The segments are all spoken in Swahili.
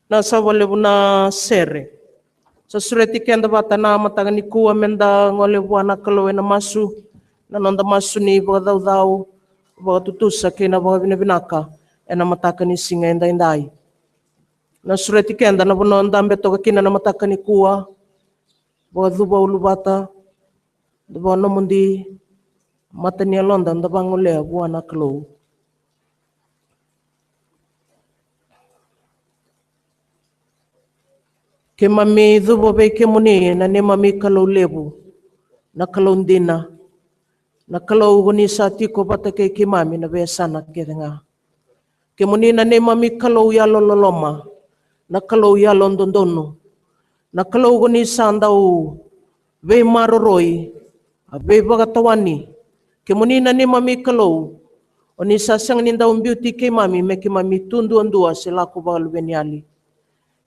na sawale buna sere. Sa sureti kenda bata na matanga ni kuwa menda ngole buana kaloe na masu. Na nonda masu ni baga dau baga tutusa kena baga binaka. Ena mataka ni singa indai. Na sureti kenda na buna ndambe toka kina na mataka ni kuwa. Baga dhuba ulu bata. Daba nomundi matani alonda ndaba ngole buana kaloe. Ke mami dhubo be ke muni na ne mami kalau lebu na kalau ndina na kalau goni sa tiko bata ke mami na be sana ke nga ke muni na ne mami kalau ya loloma na kalau ya londondono na kalau goni sa ndau be maroroi be bagatawani ke muni na ne mami kalau oni sa sang ni ndau beauty ke mami me ke mami tundu andua sila ko balu beniali.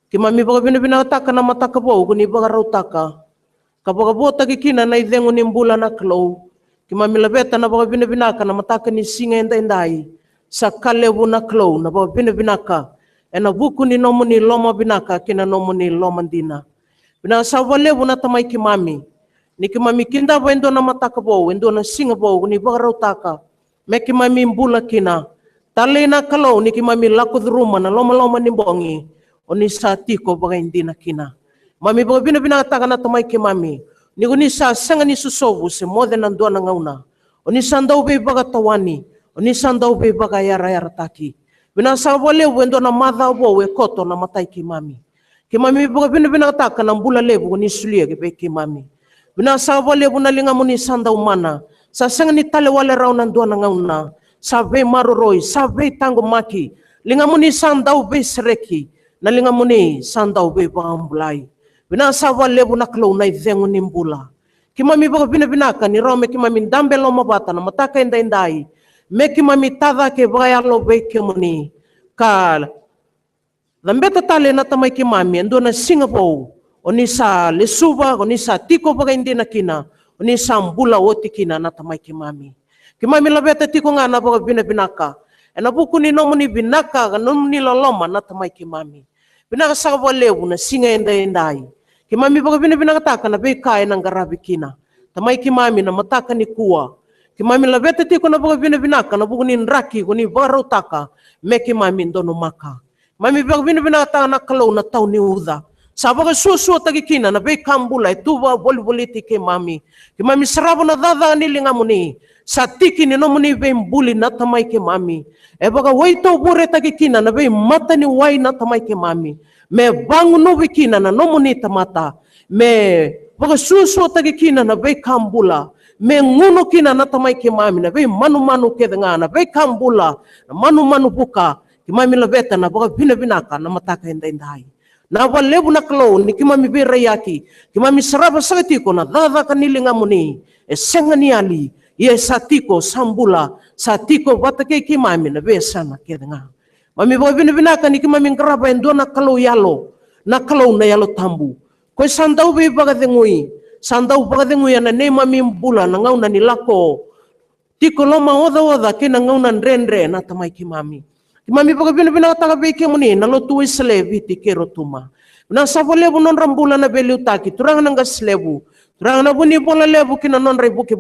Ki mami baga bina taka na mataka bo kuni baga rautaka. Ka baga bota ki kina na idhengu ni mbula na klo. Ki mami labeta na baga bina ka na mataka ni singa indai. Sa kalebu na klo na baga bina ka. E na buku ni nomu ni loma binaka kina nomu ni loma dina. Bina sa walebu na tamai ki mami. Ni ki mami kinda ba endo na mataka bo endo na singa bo kuni baga rautaka. Me ki mami mbula kina. Tale na klo ni ki mami laku ruma na loma ni bongi. Oni sa tiko baga hindi na kina. Mami baga bina taka na tamay ki mami. Ni kuni sa sanga ni susobu se mo de nandua na ngauna. Oni sa ndau be baga tawani. Oni sa ndau be baga yara taki. Bina sa wale wendo na madha bo we koto na matay ki mami. Ki mami baga bina taka na mbula lebu kuni sulia ki be ki mami. Bina sa wale na linga muni sa ndau mana. Sa sanga ni tale wale rao nandua na ngauna. Sa be maroroi, sa be tango maki. Linga muni sa ndau be sereki. Nalinga muni sandau be bambulai. Bina sawa lebu na klo na idhengu ni mbula. Ki mami baga bina ka ni rome ki mami ndambe lo mabata na mataka indai. Me ki mami tada ke baga lo be ke muni. Ka lambeta tale na tamay ki mami ando na Singapore. Oni sa lesuba, oni sa tiko baga hindi na kina. Oni sa mbula oti kina na tamay ki mami. Ki mami labeta tiko nga na baga bina ka. E na buku ni nomu ni binaka, nomu ni loloma na tamay ki mami. Binaka sa walebu na singa indai. Ki mami baga bina taka na be kaya ng garabi kina. Tamay ki mami na mataka ni kuwa. Ki mami labeta tiko na baga bina ka na buku ni nraki kuni baga taka. Me ki mami ndono maka. Mami baga bina taka na kalau na tau ni uda. Sa baga susu tagi kina na be kambula tuba boli-boliti ki mami. Ki mami sarabo na dada nilinga muni. Sa tiki ni nomu ni be mbuli na tamay ki mami. E baga waito bure tagi kina na be mata ni wai na tamay ki mami. Me bangu novi kina na nomu ni tamata. Me baga susu tagi kina na be kambula. Me nguno kina na tamay ki mami na be manu-manu kedanga na be kambula. Na manu-manu buka. Ki mami labeta na baga bina ka na mataka indai. Na walebu na klo ni ki mami be rayaki. Ki mami saraba sakatiko na dada kanilinga muni. E senga ni ali. Ia satiko sambula, satiko batake ki mami na besa na kedanga. Mami bawa bina ka ni ki mami ngraba endo na kalau na yalo tambu. Ko sandau be baga dengui na ne mami mbula na ngauna ni lako. Tiko loma oda ke na ngauna nrenre na tamay ki mami. Ki mami baga bina taka be ke muni na lotu islevi ti kero tuma. Na savalebu non rambula na beliu taki turang nang gaslebu. Turang na buni bola lebu kina non rai buke.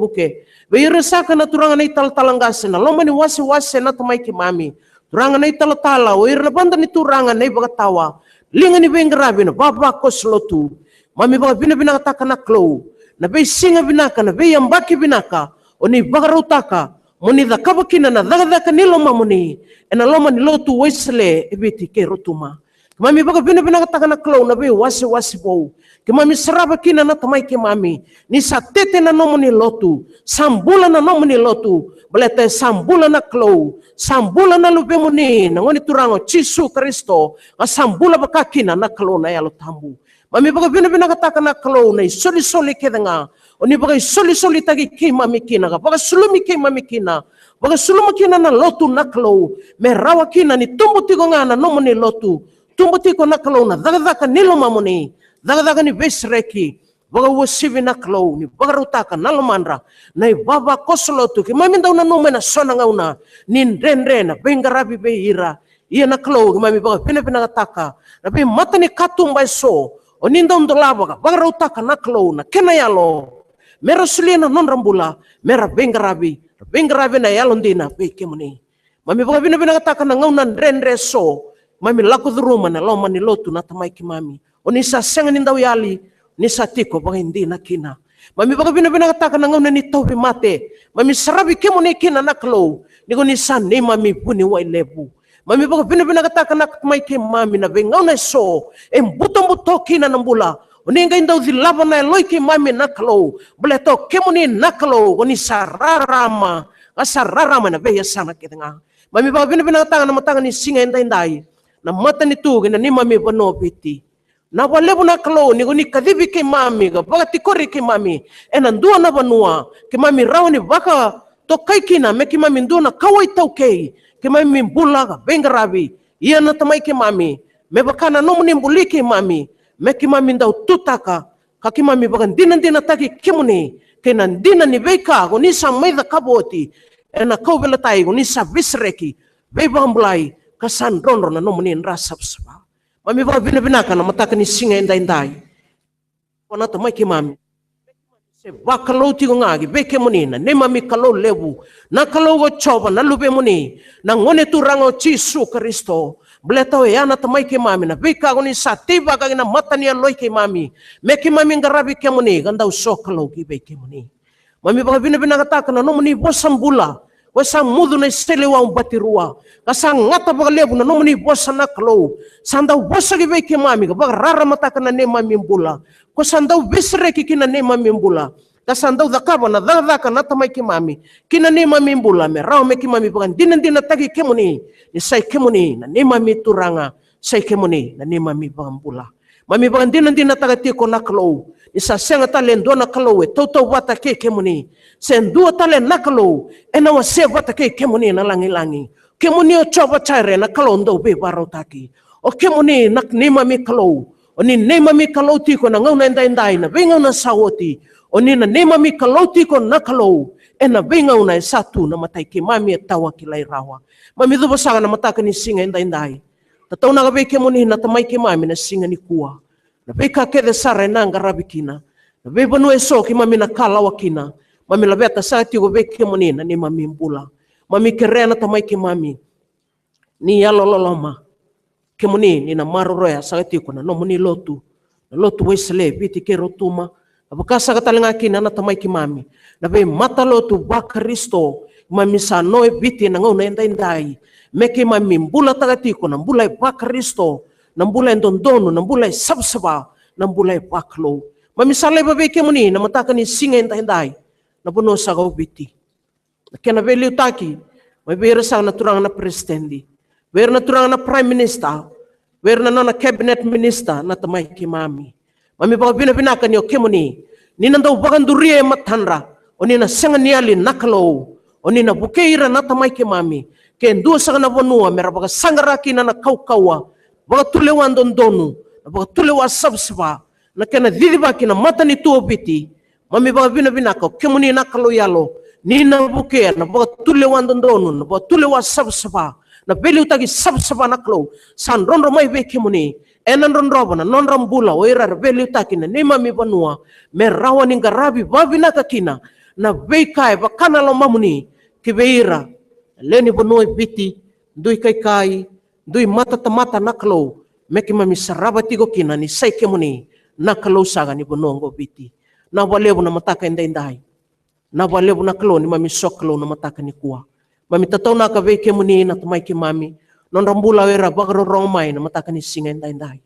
Beira saka na turang na ital-talanggasin na loma ni wasi-wasi na tamay ki mami. Turang na ital-tala o ira banda ni turang na ibagatawa. Linga ni bengrabi na babako slotu. Mami baga bina taka na klo. Na be singa binaka na be yambaki binaka. O ni bagarutaka. Muni da kabakina na dagadaka ni loma muni. E na loma ni lotu waisle ebiti ke rotuma. Mami baga bina taka na klo na be wasi-wasi bou. Ki mami saraba kina na tamay ki mami. Ni sa tete na nomu ni lotu. Sambula na nomu ni lotu. Balete sambula na klo. Sambula na lube muni. Nangoni turango Chisu Kristo. Sambula baka kina na klo na yalo tambu. Mami baga bina kataka na klo na isoli-soli keda nga. Oni baga isoli-soli tagi ki mami kina. Baga sulumi ki mami kina. Baga sulumi kina na lotu na klo. Merawa kina ni tumbu tiko nga na nomu ni lotu. Tumbu tiko na klo na dagadaka nilo mamuni. Daga ni besreki, baga wasivi na klo ni baga rutaka na lomandra na baba koslotu ki mami daw na nume na sona ngauna nin renrena bengarabi beira Ia na kalau mami baga pina taka. Tapi mata ni katung bai so. O ninda lava baga rautaka na kalau na kena yalo. Mera suliana non rambula. Mera bengarabi. Bengarabi na yalon dina pe kemuni. Mami baga pina taka na ngaunan rendre so. Mami laku dhuruma na lau mani lotu na tamai ki mami. O nisa senga ninda yali. Nisa tiko baga hindi na kina. Mami baga pina taka na ngaunan ni taupi mate. Mami sarabi kemuni kina na kalau. Nigo nisa ni mami puni wai lebu. Mami baga pina taka na tamai ki mami na bengau na so. Buto kina na mbula. Oni ngai ndau dilava na loi ki mami na kalau. Bele to kemuni na kalau. Oni sararama. Asararama na beya sana kita. Mami baga pina taka na matanga ni singa indai. Na mata ni tu na ni mami bano piti. Na walebu na kalau ni guni kadibi ki mami ga baga tikori ki mami. Dua na banua ki mami raw ni baka to kai kina me ki mami ndua na kawai tau kei. Ki mami mbula ga bengarabi. Ia na tamai ki mami. Me baka na nomu ni mbuli ki mami. Me ki mami ndau tutaka. Ka ki mami baga dina taki kimuni. Ke na dina ni beika guni sa maida kaboti. Kau belatai guni sa visreki. Beba mbulai. Kasan ronro na nomu ni nrasap sapa. Mami baga bina ka na mataka ni singa indai. Wana tamai ki mami. Se bakalo ti ngagi beke munina ne mami kalau lebu na kalau go choba na lube muni na ngone tu rango Yesu Kristo bleto yana tamai ke mami na beka goni satiba ka na mata ni loi ke mami me ke mami ngarabi ke muni ganda uso kalau ki beke muni mami baga bina kata kana no muni bosam bula wasa mudu na stelewa umbatirua kasa ngata baga lebu na no muni bosana kalau sanda bosa ki beke mami baga rara mata kana ne mami bula ko sandau besre ki kina ne mami mbula ka sandau dakaba na daka na tamai ki mami kina ne mami mbula me raw me ki mami bukan dina tagi kemuni ni sai kemuni na ne mami turanga sai kemuni na ne mami mbula mami bukan dina tagati ko na klo ni sa senga talen do na klo e toto wata ke kemuni sen do talen na klo e na wase wata ke kemuni na langi kemuni o choba chaire na klo ndo be barotaki o kemuni na ne mami klo Oni nema mi kalauti ko na ngau na indai na bengau na sawoti. Oni na nema mi kalauti ko na kalau na bengau na satu na matai ki mami tawa ki lai rawa. Mami do basanga na mataka ni singa indai. Tatau na gabe ke muni na tamai ki mami na singa ni kuwa. Na beka ke de sare na ngarabi kina. Na be banu eso ki mami na kalawa kina. Mami la beta sa ti go be ke muni na ni mami mbula. Mami ke na tamai ki mami. Ni ya lololoma. Kemuni ni na maroroya sagati ko na no muni lotu wesle biti ke rotuma abakasa katalinga kina na tamai ki mami na be mata lotu ba Kristo mami sa no biti na ngona indai meke mami mbula tagati ko na mbula ba Kristo na mbula ndondono na mbula sabsaba na mbula ba klo mami sale ba be kemuni na mataka ni singa indai na bono sa go biti kena be liutaki may be rasa na turang na presidente Wer na turang na prime minister, wer na cabinet minister na tamai ki mami. Mami baga bina kan yo kemuni. Ni nandau bagan durie matanra. Oni na senga niali nakalo. Oni na bukeira na tamai ki mami. Ken dua sanga na bonua mera baga sangaraki na kaukawa. Baga tulewa ndondonu. Baga tulewa sabsaba. Na kena didiba ki na mata ni tuo biti. Mami baga bina ko kemuni nakalo yalo. Ni na bukeira na baga tulewa ndondonu. Na baga tulewa sabsaba. Na beli utagi sab-saba naklo san ronro mai be kemuni enan ronro bana non rambula oira beli utaki na nema mi banua me rawa ninga rabi babina kakina na be kai bakana lo mamuni kibeira leni banua biti dui kai dui mata naklo me kemami sarabati go kina ni sai kemuni naklo saga ni banua go biti na walebu na mataka indai na walebu naklo ni mami soklo na mataka ni kuwa Mami tatau na ka veke muni na tamai ki mami. Non rambula wera bagro rong mai na mataka ni singa indai.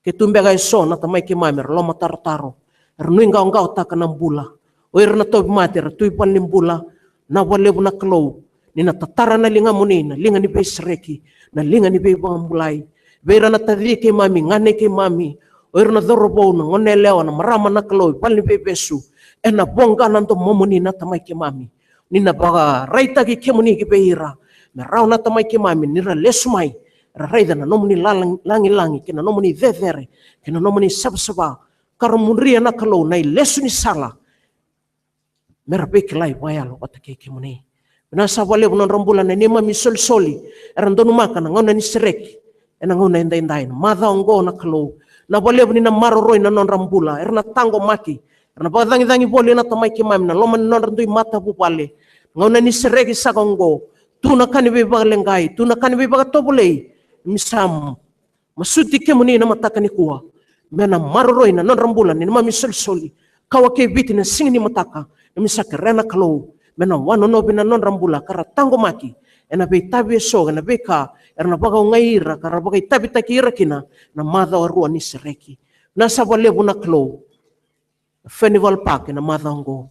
Ke tumbe gai so na tamai ki mami lo mataro. Rnui ngau taka na mbula. Oir na tobi mati tui pan ni mbula. Na walebu na klo. Ni na tatara na linga muni na linga ni bei sreki. Na linga ni bei bambulai. Vera na tadi ki mami ngane ki mami. Oir na dorobo na ngone leo na marama na klo. Pan ni bei besu. Na bonga nanto momuni na tamai ki mami. Nina baga raita ki kemuni ki beira me rau na tamai ki mami nira lesmai raida na nomuni langi kena nomuni vevere kena nomuni sabsaba karamunria na kalau nai lesu ni sala mera be kilai wayalo pata ki kemuni Nasa wale bunan rambulan ni mami sol-soli. Erandonu makan ngona ni sereki. Ngona inda-indain. Mada ongo na kalau. Na wale buni na maroroi na non rambula. Erna tango maki. Erna badangi-dangi boli na tamai ki mami na loma non randui mata bupale. Ngona ni sereki sakongo. Tuna kani bibalengai. Tuna kani bibagatobulei. Misam. Masuti ke muni na mataka ni kuwa. Mena maroroi na non rambulan ni mami sol-soli. Kawa ke biti na singi ni mataka. Misaka rena kalau. Mena wano no bina non rambula kara tango maki. Ena be tabi so ena be ka erna baga ngaira kara baga tabi takira kina na mada warua ni sereki. Na sabale buna klo. Festival Park na mada ngo.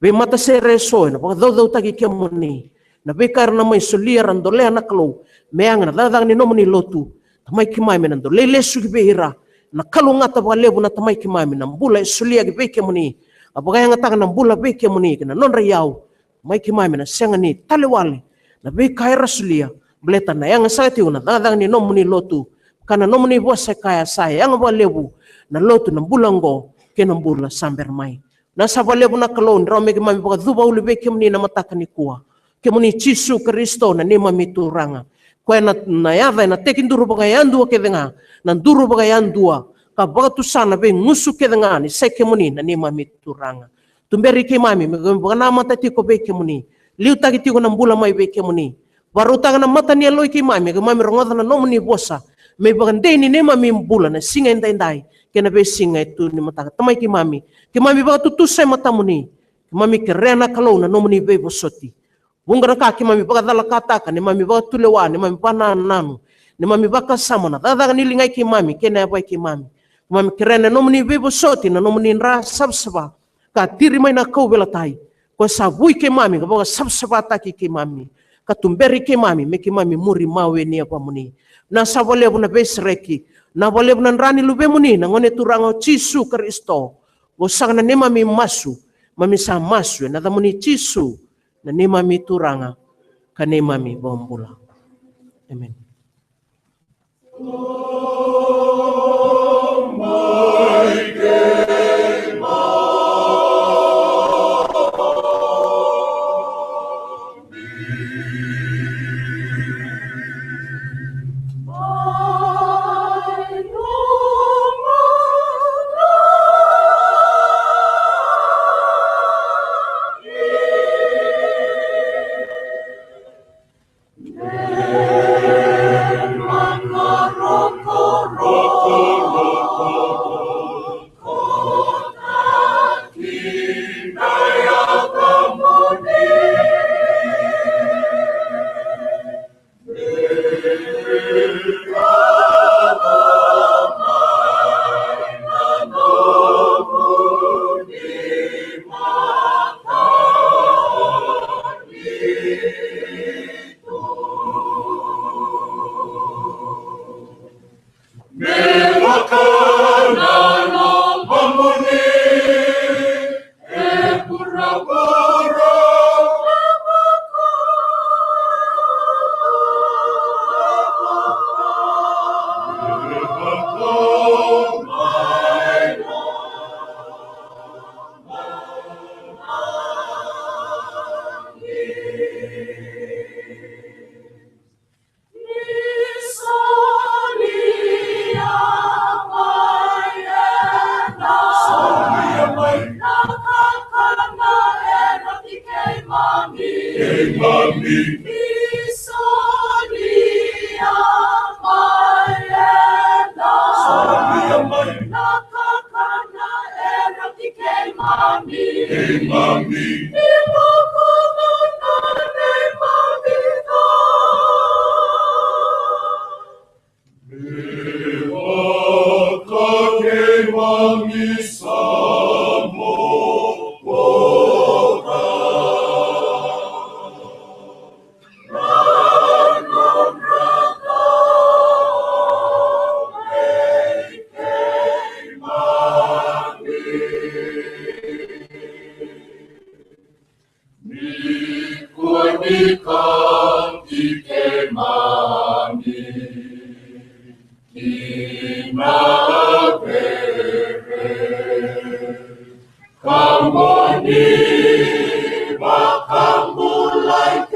Be mata sere so ena baga dau taki kemoni. Na be karna mai solia randole na klo. Meanga na dadang ni nomoni lotu. Tamai kimai menando lele sugi be ira. Na kalo ngata baga lebu na tamai kimai menam bula solia gi be kemoni. Abaga yang ngata na bula be kemoni kina non rayau. Mai kimai mena sengani talewale. Na be kaira sulia bleta na yang sakati una dadang ni nomuni lotu kana nomuni bosa kaya saya yang ba lebu na lotu na bulango kena bula samber mai na saba lebu na kalon rame ke mami baka duba uli be kemuni na mataka ni kuwa kemuni Yesu Kristo na ni mami turanga kwa na yava na tekin duru baka yandua ke denga na duru baka yandua ka baka tu sana be ngusu ke denga ni se kemuni na ni mami turanga tumberi ke mami baka na mata tiko be kemuni liu tagi tigo na bula mai be kemuni baru tangan na mata ni aloi ke mami rongota na nomuni bosa me bagande ni ne mami bula na singa indai kena be singa itu ni mata tamai ke mami baga tutusai mata muni ke mami ke rena kalau na nomuni be bosoti bunga ka ke mami baga dala kata ni mami baga tulewa ni mami pana nanu ni mami baga samana dada ni lingai ke mami kena ba ke mami ke rena nomuni be bosoti na nomuni ra sabsaba ka tiri mai na kau bela tai ko sabui ke mami ka baga sabsaba taki ke mami katumberi ke mami me ke mami muri mawe ni apa muni na sabole buna besreki na bole buna rani lube muni na ngone turango Yesu Kristo go sangna ne mami masu mami sa masu na muni Yesu na ne mami turanga ka ne mami bombula amen. Oh my God. Come on, Eva, come on, like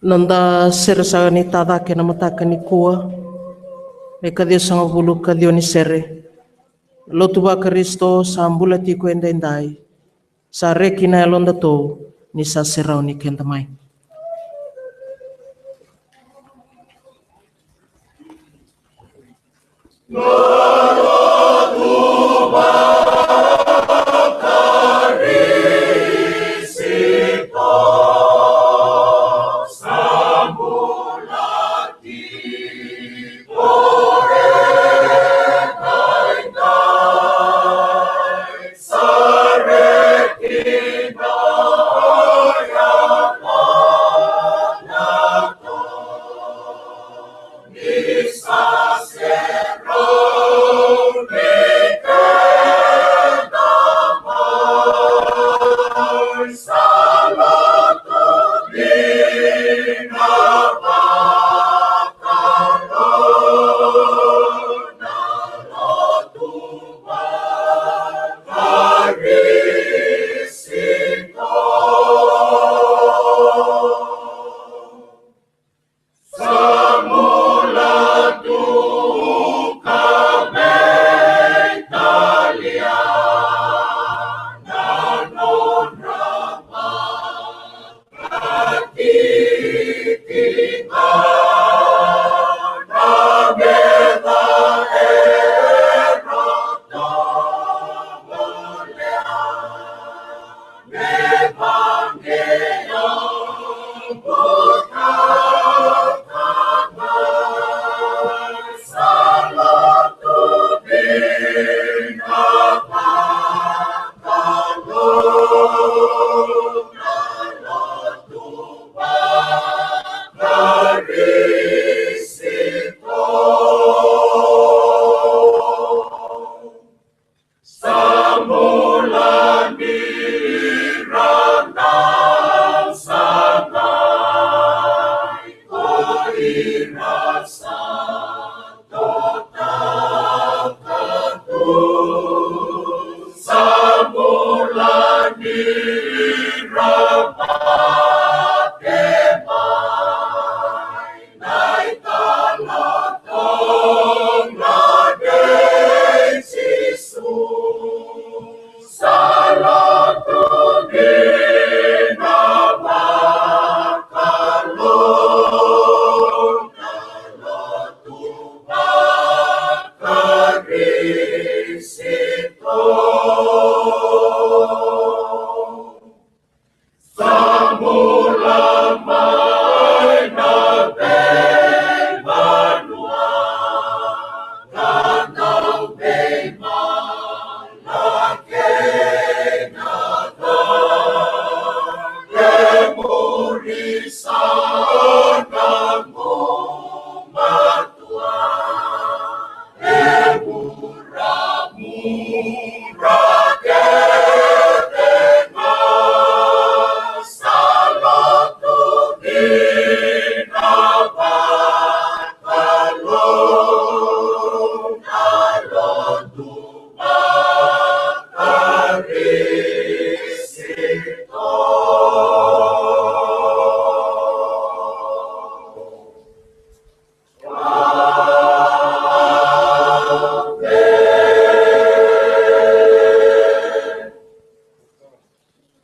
Nanda serasa ni tada ke na mataka ni kua. Me kadia sanga bulu kadio ni sere. Lotu ba Kristo sa ambula tiko endai. Sa reki na elonda to ni sa serau ni kenda mai.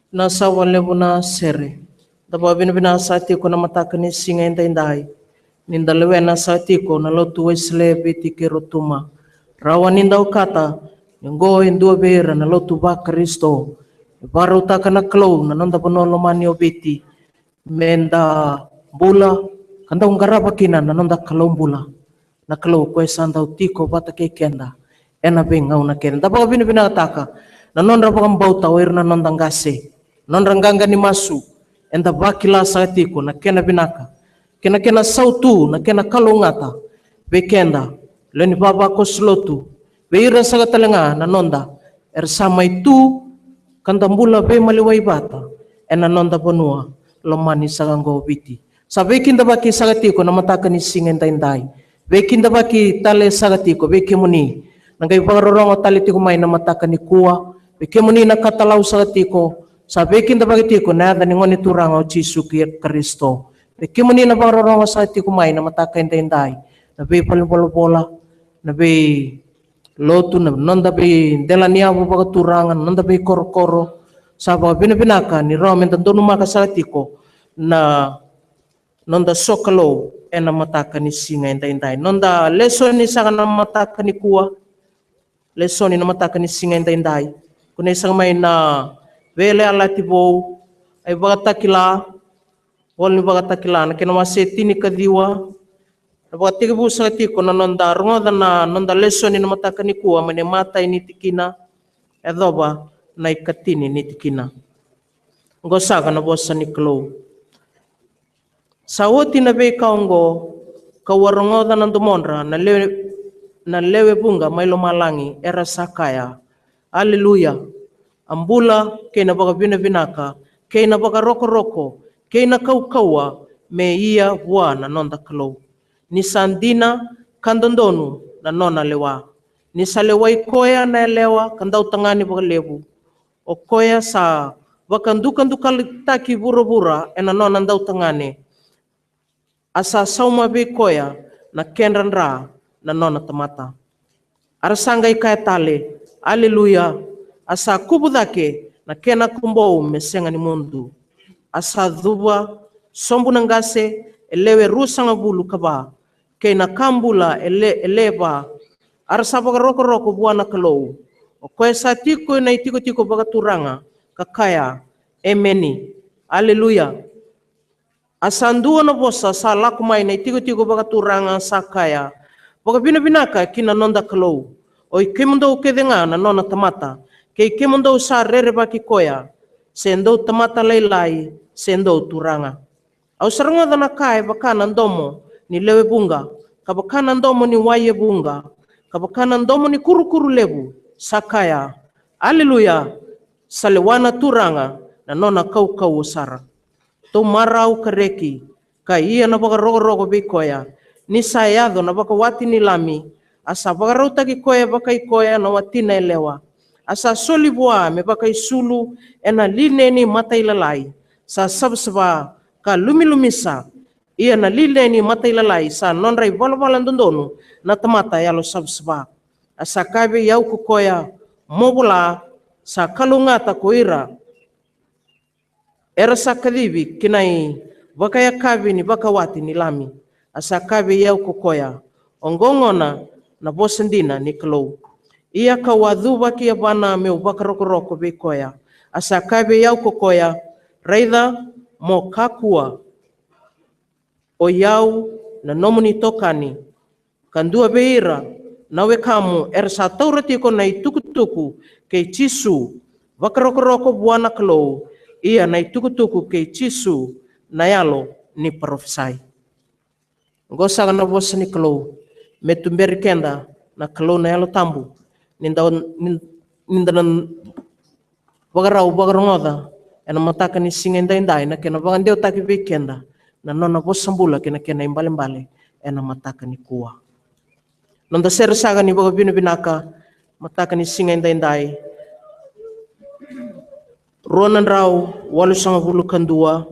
Nasa walebuna sere. Daba bina sati ko na matakani singa indai. Nindalewe na sati ko na lotu waisle biti kirotuma. Rawa nindau kata. Ngo indua bera na lotu ba Kristo. Baru takana klo na nanda panolo mani obiti. Menda bula. Kandang garapa kina na nanda kalong bula. Na klo kwe sandau tiko bata ke kenda. Ena bengau na kenda. Daba bina taka. Na nonda pakam bauta wair na nondang gase. Nonranganga ni masu enda bakila saatiko na kena binaka kena sautu na kena kalungata bekenda leni baba ko slotu beira saga talenga na nonda sama itu kandambula be maliwai bata ena nonda bonua lomani saga ngobiti sabekinda baki sagatiko na mataka ni singenda indai bekinda baki tale sagatiko bekemuni nangai pangarorongo tale tiko mai na mataka ni kuwa bekemuni na katalau sagatiko sabekin da bagiti ko na da ngoni turang o Jesu Kristo Kimuni na bang sa ti kumay na mataka inday na be bola na be lotu na nanda be delania bo baga turangan nanda be koro saba binaka ni ramen tandonu maka sa ti ko na nanda sokalo ena mataka ni singa inday nanda lesson ni saka na mataka ni kuwa lesson ni na mataka ni singa inday kuna isang may na vele alati bo ay baga takila wal ni baga takila na kina maseti ni kadiwa na baga tiga busa tiko na nonda ronga na nonda lesson ni na mataka ni kuwa mane mata ini tikina edoba na ikatini ni tikina ngosaga na bosa ni klo sawoti na be kaongo kawaronga na ndomondra na lewe bunga mailo malangi era sakaya haleluya ambula kena baga binaka kena baga roko kena kaukawa me ia wana nonda klo ni sandina kandondonu na nona lewa ni salewai koya na lewa kandau tangani baga lebu o koya sa wakandukan taki bura ena nona ndau tangani asa sauma be koya na kenran ra na nona tamata arasanga ikaya tale haleluya asa kubudake na kena kumbou mesenga ni mundu asa dhuba sombu nangase elewe rusanga bulu kaba kena kambula eleba arasa baga roko buana kalou o koe sa tiko na itiko baga turanga kakaya emeni haleluya asandua na bosa sa laku mai na itiko baga turanga sakaya baga binaka kina nonda kalou oi kemundo kedenga na nona tamata kei kemundo sa rere baki koya sendo tamata lailai sendo turanga au saranga dana kai bakana ndomo ni lewe bunga kabakana ndomo ni waye bunga kabakana ndomo ni kuru lebu sakaya haleluya salewana turanga na nona kau sara to marau kareki ka ia na baka rogo bikoya ni sayado na baka wati ni lami asa baka rauta ki koya baka ikoya na watina elewa asa solibua me baka isulu ena line ni mata ilalai sa sabsaba ka lumisa ia na line ni mata ilalai sa nonrai bola ndondonu na tamata yalo sabsaba asa kabe yau kukoya mobula sa kalungata koira era sa kadibi kinai baka ya kabe ni baka wati ni lami asa kabe yau kukoya ongongona na bosendina ni klo ia ka wadhuba kia bana me baka roko bekoya asa kabe yau kukoya raida mo kakua o yau na nomuni tokani kandua beira nawe kamu sa taurati ko na tukutuku ke chisu baka roko buana klo ia na tukutuku ke chisu na yalo ni profesai ngosa na bosa ni klo metumberi kenda na klo na yalo tambu nindanan bagarongoda ena mataka ni singa indai na kena bagandeu taki bekenda na nona bosambula kena imbale ena mataka ni kuwa nonda sersaga ni baga binaka mataka ni singa indai ronan rau walu sanga bulu kandua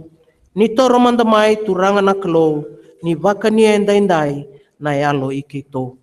ni toro mandamai turanga na klo ni baka ni indai na yalo ikito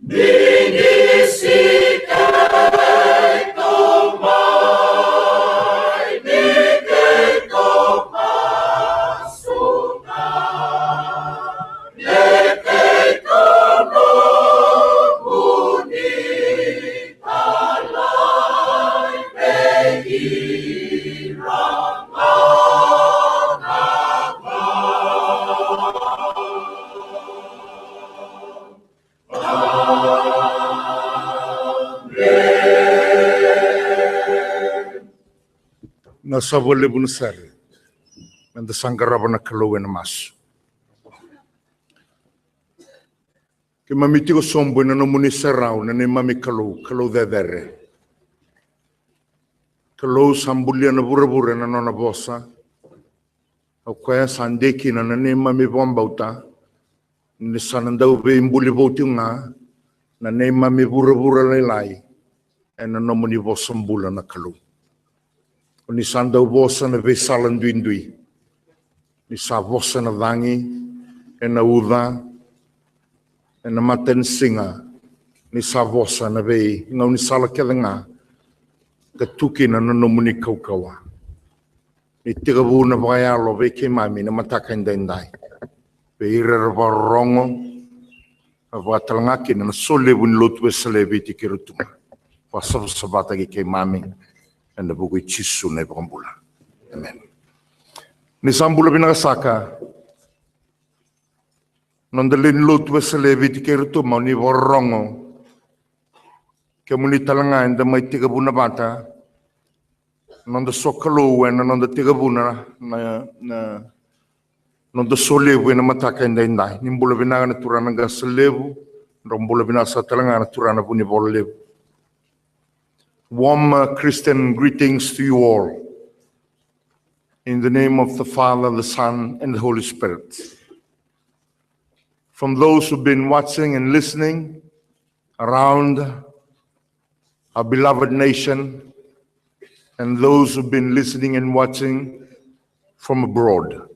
Bini si kay Na savole bunusare. Nanda sangaraba na kalau na masu. Ke mamiti ko sombo na nomuni sarau na ne mami kalau dedere. Kalau sambulia na bura-bura na nona bosa. Au kaya sandeki na ne mami bombauta. Ni sanandau be imbuli bauti nga. Na ne mami bura-bura lailai. E na nomuni bosa mbula na kalau. Ni sandau bosa na ve salan duindui. Ni sa bosa na vangi. E na uda. E na maten singa. Ni sa bosa na ve. Ngau ni sala keda nga. Ka tuki na nomuni kaukawa. Ni tigabu na vayalo ve ke mami na mataka indai. Ve ira rongo. Ava talangaki na sole bun lotu e salebi ti kirutunga. Pasal sabata ke mami. And the book chisu na ibambula. Amen. Ni sambula binakasaka. Nondalin lotu wasalevi tikerutu mau ni borongo. Kemuni talanga inda mai tiga buna bata. Nonda sokalo na nonda tiga buna na nonda solevu na mataka inda indai. Nimbula binaka na turana ga salevu. Rombula binasa talanga na turana buni bolevu. Warm Christian greetings to you all. In the name of the Father, the Son, and the Holy Spirit. From those who've been watching and listening around our beloved nation, and those who've been listening and watching from abroad.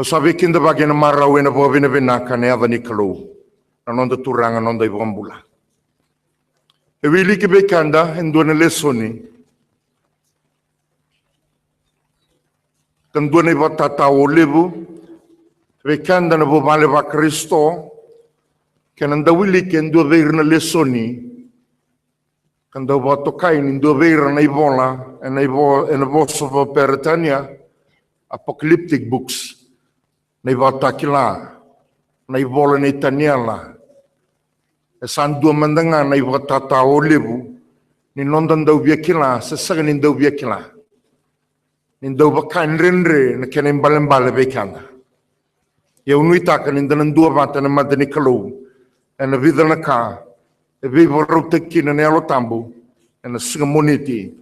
Sabi kinda bagay na maraw na po binabinaka na yada ni Kalu. Anonda turang anonda ibambula. Ewili kibekanda endua lesoni. Kandua na ibatata olebu. Bekanda na bubale ba Kristo. Kananda wili kendua beir na lesoni. Kanda batokai indua beir na ibola. En a voice of Peretania. Apocalyptic books. Na ibatakila. Na ibola na itaniala. San dua mandanga na iwatata olebu ni nondan dau biakila sesagan in dau biakila ni dau bakan renre na kenen balembale bekanda ya unuita kan indan dua bata na madani kalau na vida na ka e be boroteki na nelo tambu na singa moniti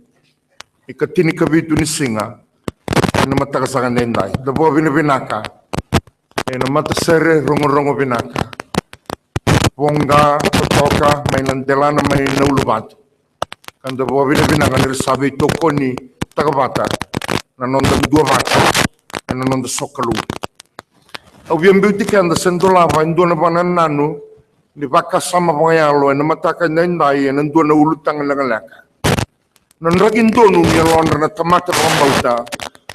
ikatini kabitu ni singa na matakasagan dendai da bo binaka na matasere rongo binaka Bonga, toka, may nandelana, may naulubat. Kanda bo binabinangan nila sabi toko ni tagabata na nondan dua bata na nondan sokalu. Awyang beauty kanda sendolava indo na banan nanu ni baka sama pangayalo na mataka na inday na indo na ulutang langalaka. Nanragin doon ni alondra na tamata pambauta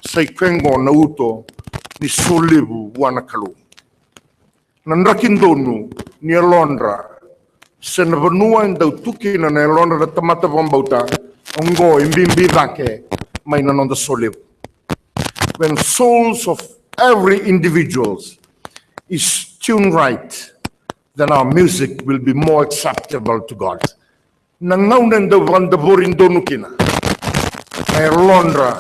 sa ikwengo na uto ni solibu wanakalu. Nanrakin donu ni alondra sa nabanuan daw tuki na alondra na tamata pambauta ongo imbimbi bake may nanonda solib. When souls of every individual is tuned right, then our music will be more acceptable to God. Nangaunan daw vandaborin donu kina ay alondra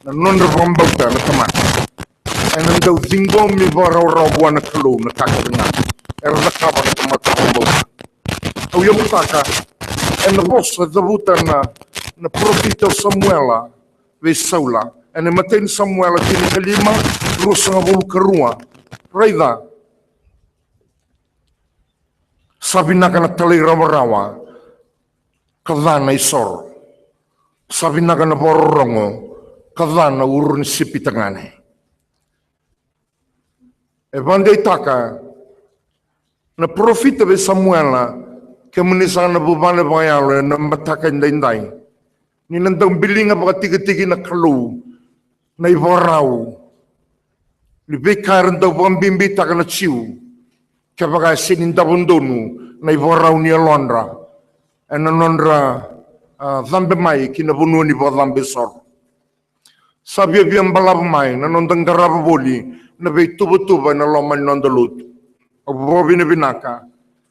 nanondra pambauta na tamata. En daw zingo mi varaw buwan na kalu na kakaringa. Na kaba na tumatapambo. Au yung taka, na bosa dabutan na propita Samuela, ve Saula, na matin Samuela kinikalima, rusa nga bulkarua. Raida, sabi na ka na talirawa-rawa, kadana isor. Sabi na ka na bororongo, kadana urun sipitangane. Evandei taka na profita be Samuela ke munisana bubane bayalo na mataka indai ni nandang bilinga baka tigi-tigi na kalu na iborao ni bekaran daw bambimbi taka na chiu ke baka sinindabundonu na iborao ni alondra en alondra dhambe mai kinabunu ni bo dhambe sor sabi biyang balab mai na nandang garababoli na vei tuba na loma ni nonda lutu. Au bobi na binaka,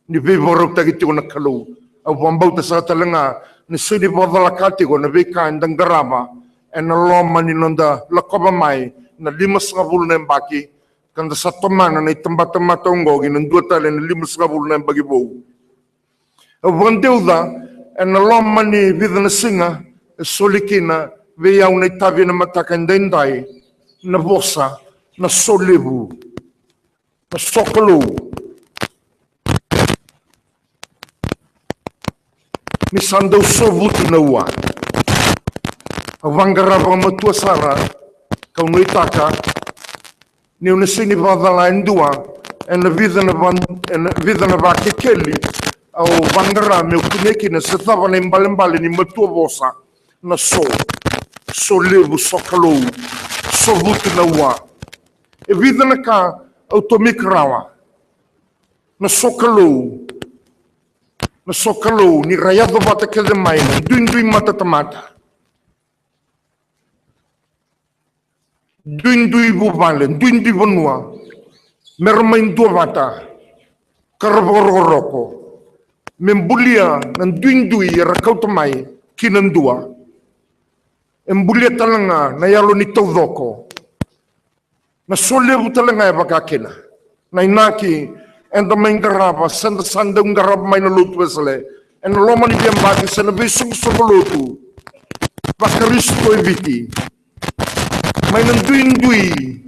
ni vei borok tagi tiko na kalau. Au wambau ta sa talanga, ni suni bodala katiko na vei kain dang garaba, e na loma ni nonda lakoba mai, na 5,000 na baki, kanda sa tomana na itamba-tamba taunggogi, nang 2 tali na 5,000 na bagi bou. Au wandeuda, e na loma ni vida na singa, e solikina, vei au na itavi na matakan dendai, na bosa, na solebu, na sokolo, ni sandau sovutu na ua. Au wangaraba matua sara, kau no itaka, ni una sini vadala endua, e na vida na vakekeli, au wangara me ukuneki na setawa na imbalimbali ni matua bosa, na solebu, sokolo, sovutu na ua. E vida na ka au tomikrawa, na sokalo, ni rayado bata kede mai, duindui mata tamata. Duindui bubale, duindui bonua, mermain dua bata, karabogoroko, membulia nan duindui rakau tamai, kinandua. Embulia talanga na yalo ni taudoko, na solebu talanga e bakakena, na inaki, enda main garaba, sanda garaba main lutu esale, en loma ni biambaki, sana besung sobolutu, bakaristo e viti, main duindui,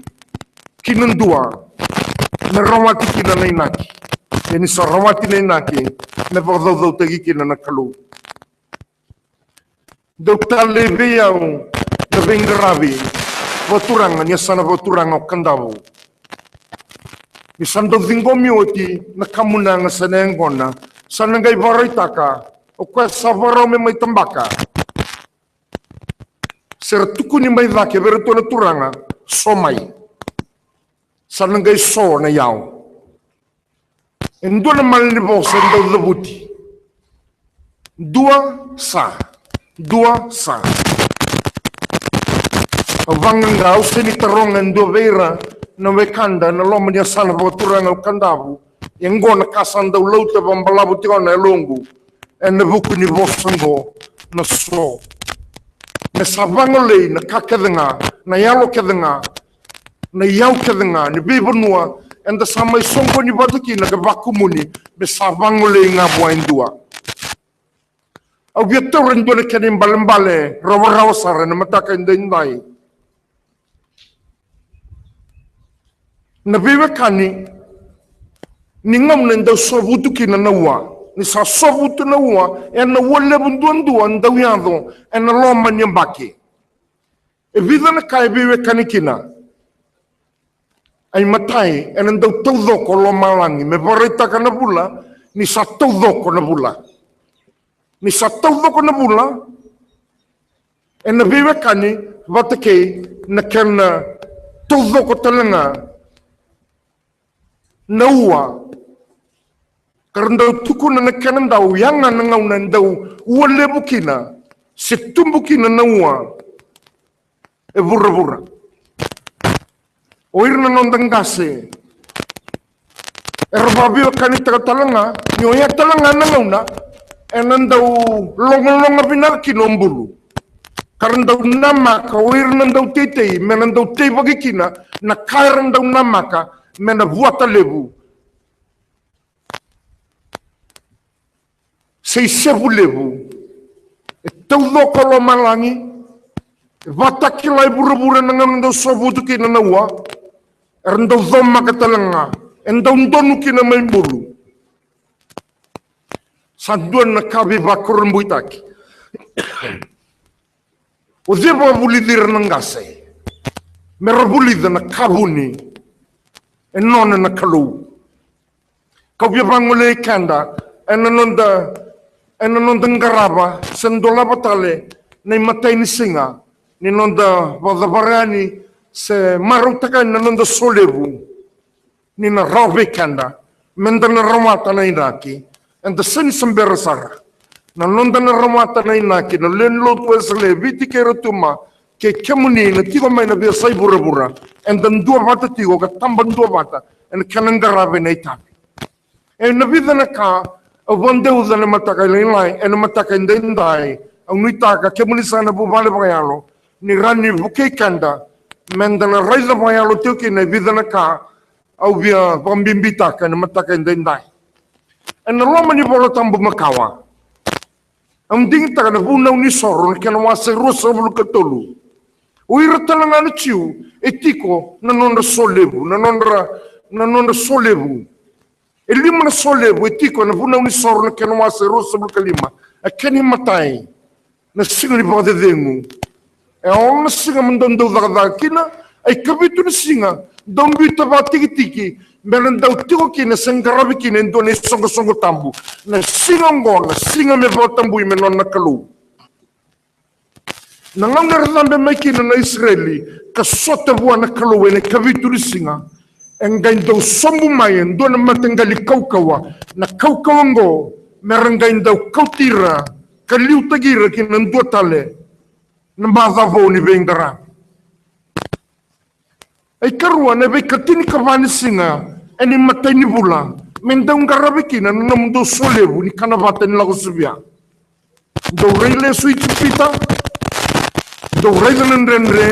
kinandua, na rawati kina na inaki, yani sa rawati na inaki, na pagdau tagi kina na kalu. Dautale veiau, na vengarabi, voturanga, niya sana voturanga o kandavu. Ni sando vingomi oti na kamunanga sa nengona, sana ngay varitaka, o kwa savaro me may tambaka. Sera tuku ni may vake, vereto na turanga, somay. Sana ngay so na yaw. Endo na malinibo sa ndaw labuti. Dua sa. Avanganga usini taronga ndo vera na wekanda na loma dia sana voturanga o kandavu engona kasanda o lauta bambalabu tiona longu en na buku ni vosango na so na savangole na kakedenga na yalo kedenga na yau kedenga ni bibonua en da samai songo ni bataki na gabakumuni be savangole nga boindua. Au viator ndo na kenim balembale rawa sara na mataka indai. Na vive kani ni ngam na ndau sovutu kina na ua ni sa sovutu na ua e na wale bunduandua ndau yado e na loma nyambaki e vida na kai vive kani kina ai matai e na ndau taudoko loma langi me vareta kana bula ni sa taudoko na bula ni sa taudoko na bula e na vive kani vatake na kena taudoko talanga na ua karandau tuku na kanandau yanga na ngau na ndau wale bukina setumbukina na ua e vura oir na nondangase e rababio kanita talanga nyoya talanga na ngau na e nandau longa binar kinombulu karandau namaka oir nandau tetei menandau tei bagikina na karandau namaka mena vuata lebu sei sebu lebu e tau loko lo malangi e vataki lai bura na ngandau sobutu kina na ua e randau dhoma katalanga e ndau ndonu kina maimbulu sanduan na kabi bakuran buitaki o deba bulidir nangase mera bulida na kabuni e nona na kalau. Kau bia bangole kanda, e na nonda ngaraba, sendola batale, nei matai ni singa, ni nonda vadavarani, se marutaka na nonda solevu, ni na rawe kanda, menda na ramata na inaki, and the sin sambera sara, na nonda na ramata na inaki, na len lotu esle, viti kera tuma, ke kemuni na tiko mai na via sai bura and dan dua bata tiko ka tamban dua bata and kanangarabe na itapi e na vida na ka a wande uza na mataka lai e na mataka ndendai ang nuitaka kemuni sana bubale bayalo ni rani buke kanda mendana raiza bayalo tiki na vida na ka au via pambimbita ka na mataka ndendai and na loma ni bolo tambu makawa ang ding taka na bunaw ni soro na kinawasa rosa bulu katolu uira talanga na chiu etiko na nonda solebu na nonda solebu elima na solebu etiko na bunaw ni soro na kinawasa rosa bulu kalima a kani matai na singa ni bode dengu e ona singa mandondo daga kina ai kabitu ni singa dombita ba tiki meron daw tiko kina sanggarabi kina endo ni songo tambu na singa ngona singa me ba tambu menon na kalu nangam na rambe mai kina na Israeli ka sota bua na kalu ne kabitu ni singa engain daw sombu mai endo na matengali kaukawa na kaukawango meron gain daw kautira kaliu tagira kina ndo tale na bazavo ni bengara ai karua ne be katini kavani singa eni matani bula mendang garabe kina na mdo solebu ni kana baten lago subia do reile suiti pita do reile nrenre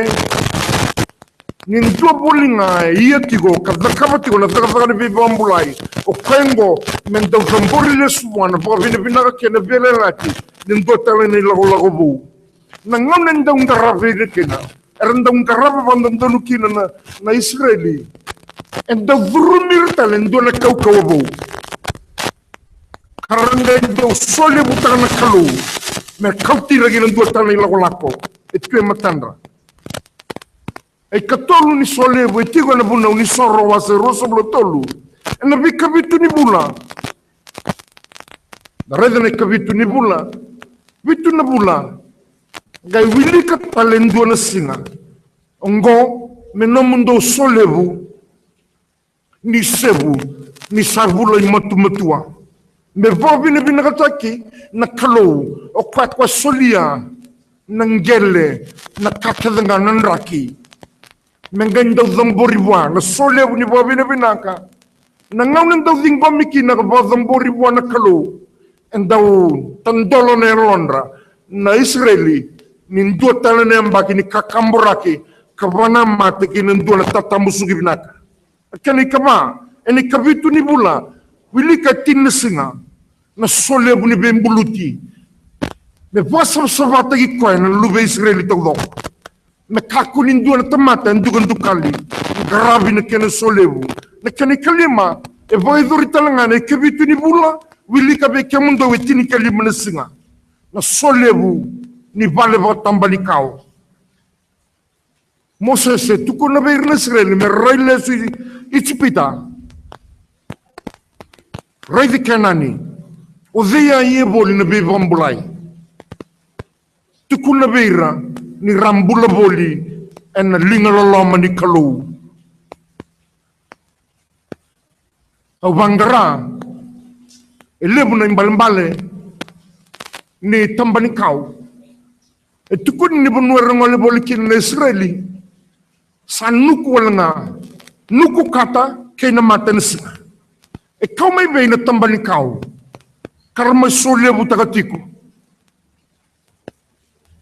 ni ndo bolinga ia tigo kadakaba tigo na takaba ni bambulai o kengo mendang zambori le suwana pa vina vina kena vele lati ni ndo tale ni lago bu na ngam nendang garabe kina erendang garabe bandang kina na Israeli en da vrumir talen do na kaukawabu karanga do sole buta na kalu me kauti lagi na do talen lako etke matandra e katolu ni sole bu etigo na buna ni sorro wase roso blotolu en bi kabitu ni bula da rede na kabitu ni bula bitu na bula gai wili ka talen do na singa ongo me no mundo sole bu ni sebu, ni sarvula i matu-matua. Me vobi na binakataki na kalau o kwa solia ng gele na kakadanga ng raki. Mengandaw zamboriwa na solia ni vobi na binaka. Nangaw daw ding bamiki na zamboriwa na kalau. And daw tandolo na Londra na Israeli nindo tala na yambaki ni kakamboraki kabana mate kinendo na tatamusugi binaka. Kani kama eni kabitu ni bula wili ka tinsinga na solebu ni bembuluti me pasam sabata gi ko na lube Israeli to me kakunin do na tamata ndugan dukali garabi na kena solebu na kani kalima e voi duri talanga na kabitu ni bula wili ka be kemundo wetini kalima na singa na solebu ni vale va tambali kao Moses tuko na be Israeli me raile su Itipita Raidi Kanani Odea Yeboli na bambulai Tukuna beira ni rambula boli en lingaloloma ni kalu Au bangara elebu na imbalimbale ni tambani kau tukuni ni bunwere ngole boli kin na Israeli sanuku walanga nuku kata kena mata nsinga e kau mai bei na tambani kau karma solia butakatiko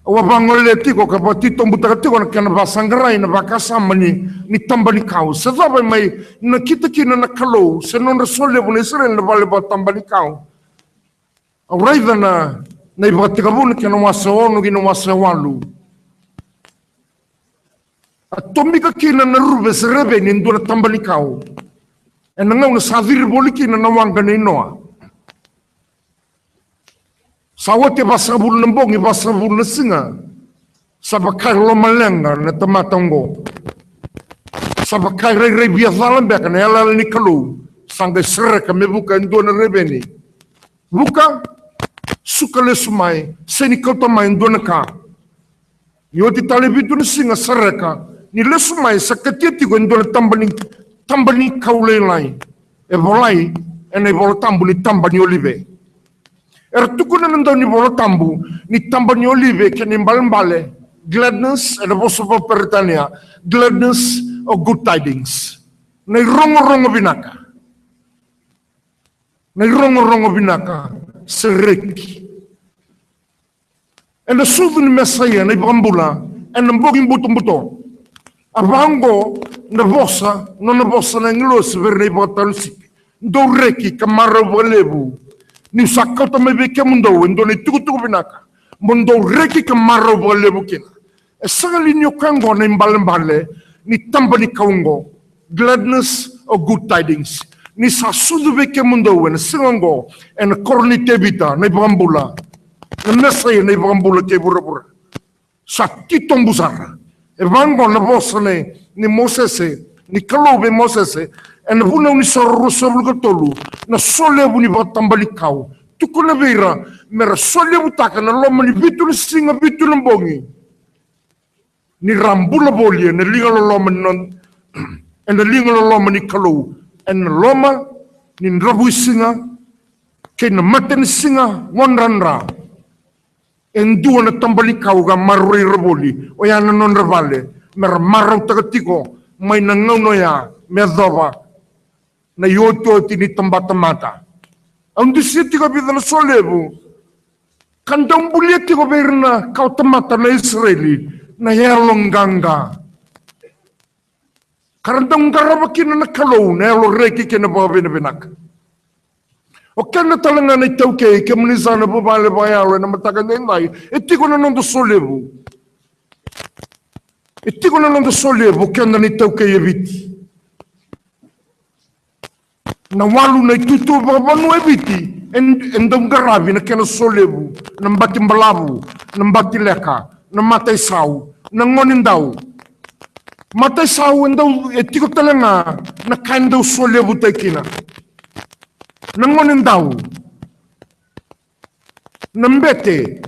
awa bangole tiko kapatito butakatiko na kena basangrai na bakasamani ni tambani kau sedaba mai na kita kina na kalau senon solia bune Israel na vale ba tambani kau auraida na ibatikabuna kena wasa onu kena wasa walu Atomika kina na rube serebe ni ndo na tambali kau. E na ngau na savir boli kina na wanga na inoa. Sawate basabul na mbongi basabul na singa. Sabakai lo malenga na tamatongo. Sabakai rei biazalan beka na yalala ni kalu. Sangga sereka me buka ndo na rebeni. Buka sukale sumai seni kota mai ndo na ka. Yoti talibitu na singa sereka. Ni lesu mai sakatiati ko ndo tambani kaule lai e volai ene bolo tambu ni tambani olive tukuna ndo ni bolo tambu ni tambani olive ke ni mbale gladness, and apostle Peritania, gladness of good tidings. Nay rongo binaka. Nay rongo binaka. Sereki. And the southern Messiah, nay bambula, and the boging buto. Abango, na bossa na nglos verne botalsi. Do reki kamara walebu. Ni sakota me beke mundo, ndo ni tukutuku binaka. Mundo reki kamara walebu kina. E sagali nyo kango na imbale ni tamba ni kaungo. Gladness of good tidings. Ni sa sudu beke mundo, na singango, and korni tebita, na bambula. Na mesaya na bambula ke bura. Sa titong busara. Evango na bosane ni Mosese, ni kalobe Mosese, en buna ni sorro tolu, na sole buni batambali kau. Tuku na beira, mera sole butaka na loma ni bitu ni singa bitu na bongi. Ni rambula bolie, na linga loma non, en na linga loma ni kalau, en loma ni rabu singa, ke na mata ni singa, wanranra. En dua na tambali kau ga marui raboli o ya na non ravale mer marau tagatiko mai na ngauno ya me dova na yoto tini tambata mata andu siti ko bidana solebu kandang bulieti ko berna kau tamata na Israeli na yelong ganga karandang garabakin na kalau na yelo reki kena bawa benak. O kena talanga na tauke ke munisana bubale bayalo na matakan nai etiko na nondo solebu kena ni tauke yeviti na walu na tutu babanu eviti endong garabi na kena solebu na mbati mbalabu na mbati leka na matai sau na ngonindau matai sau endau etiko talanga na kandau solebu tekina nangonin daw, nambete,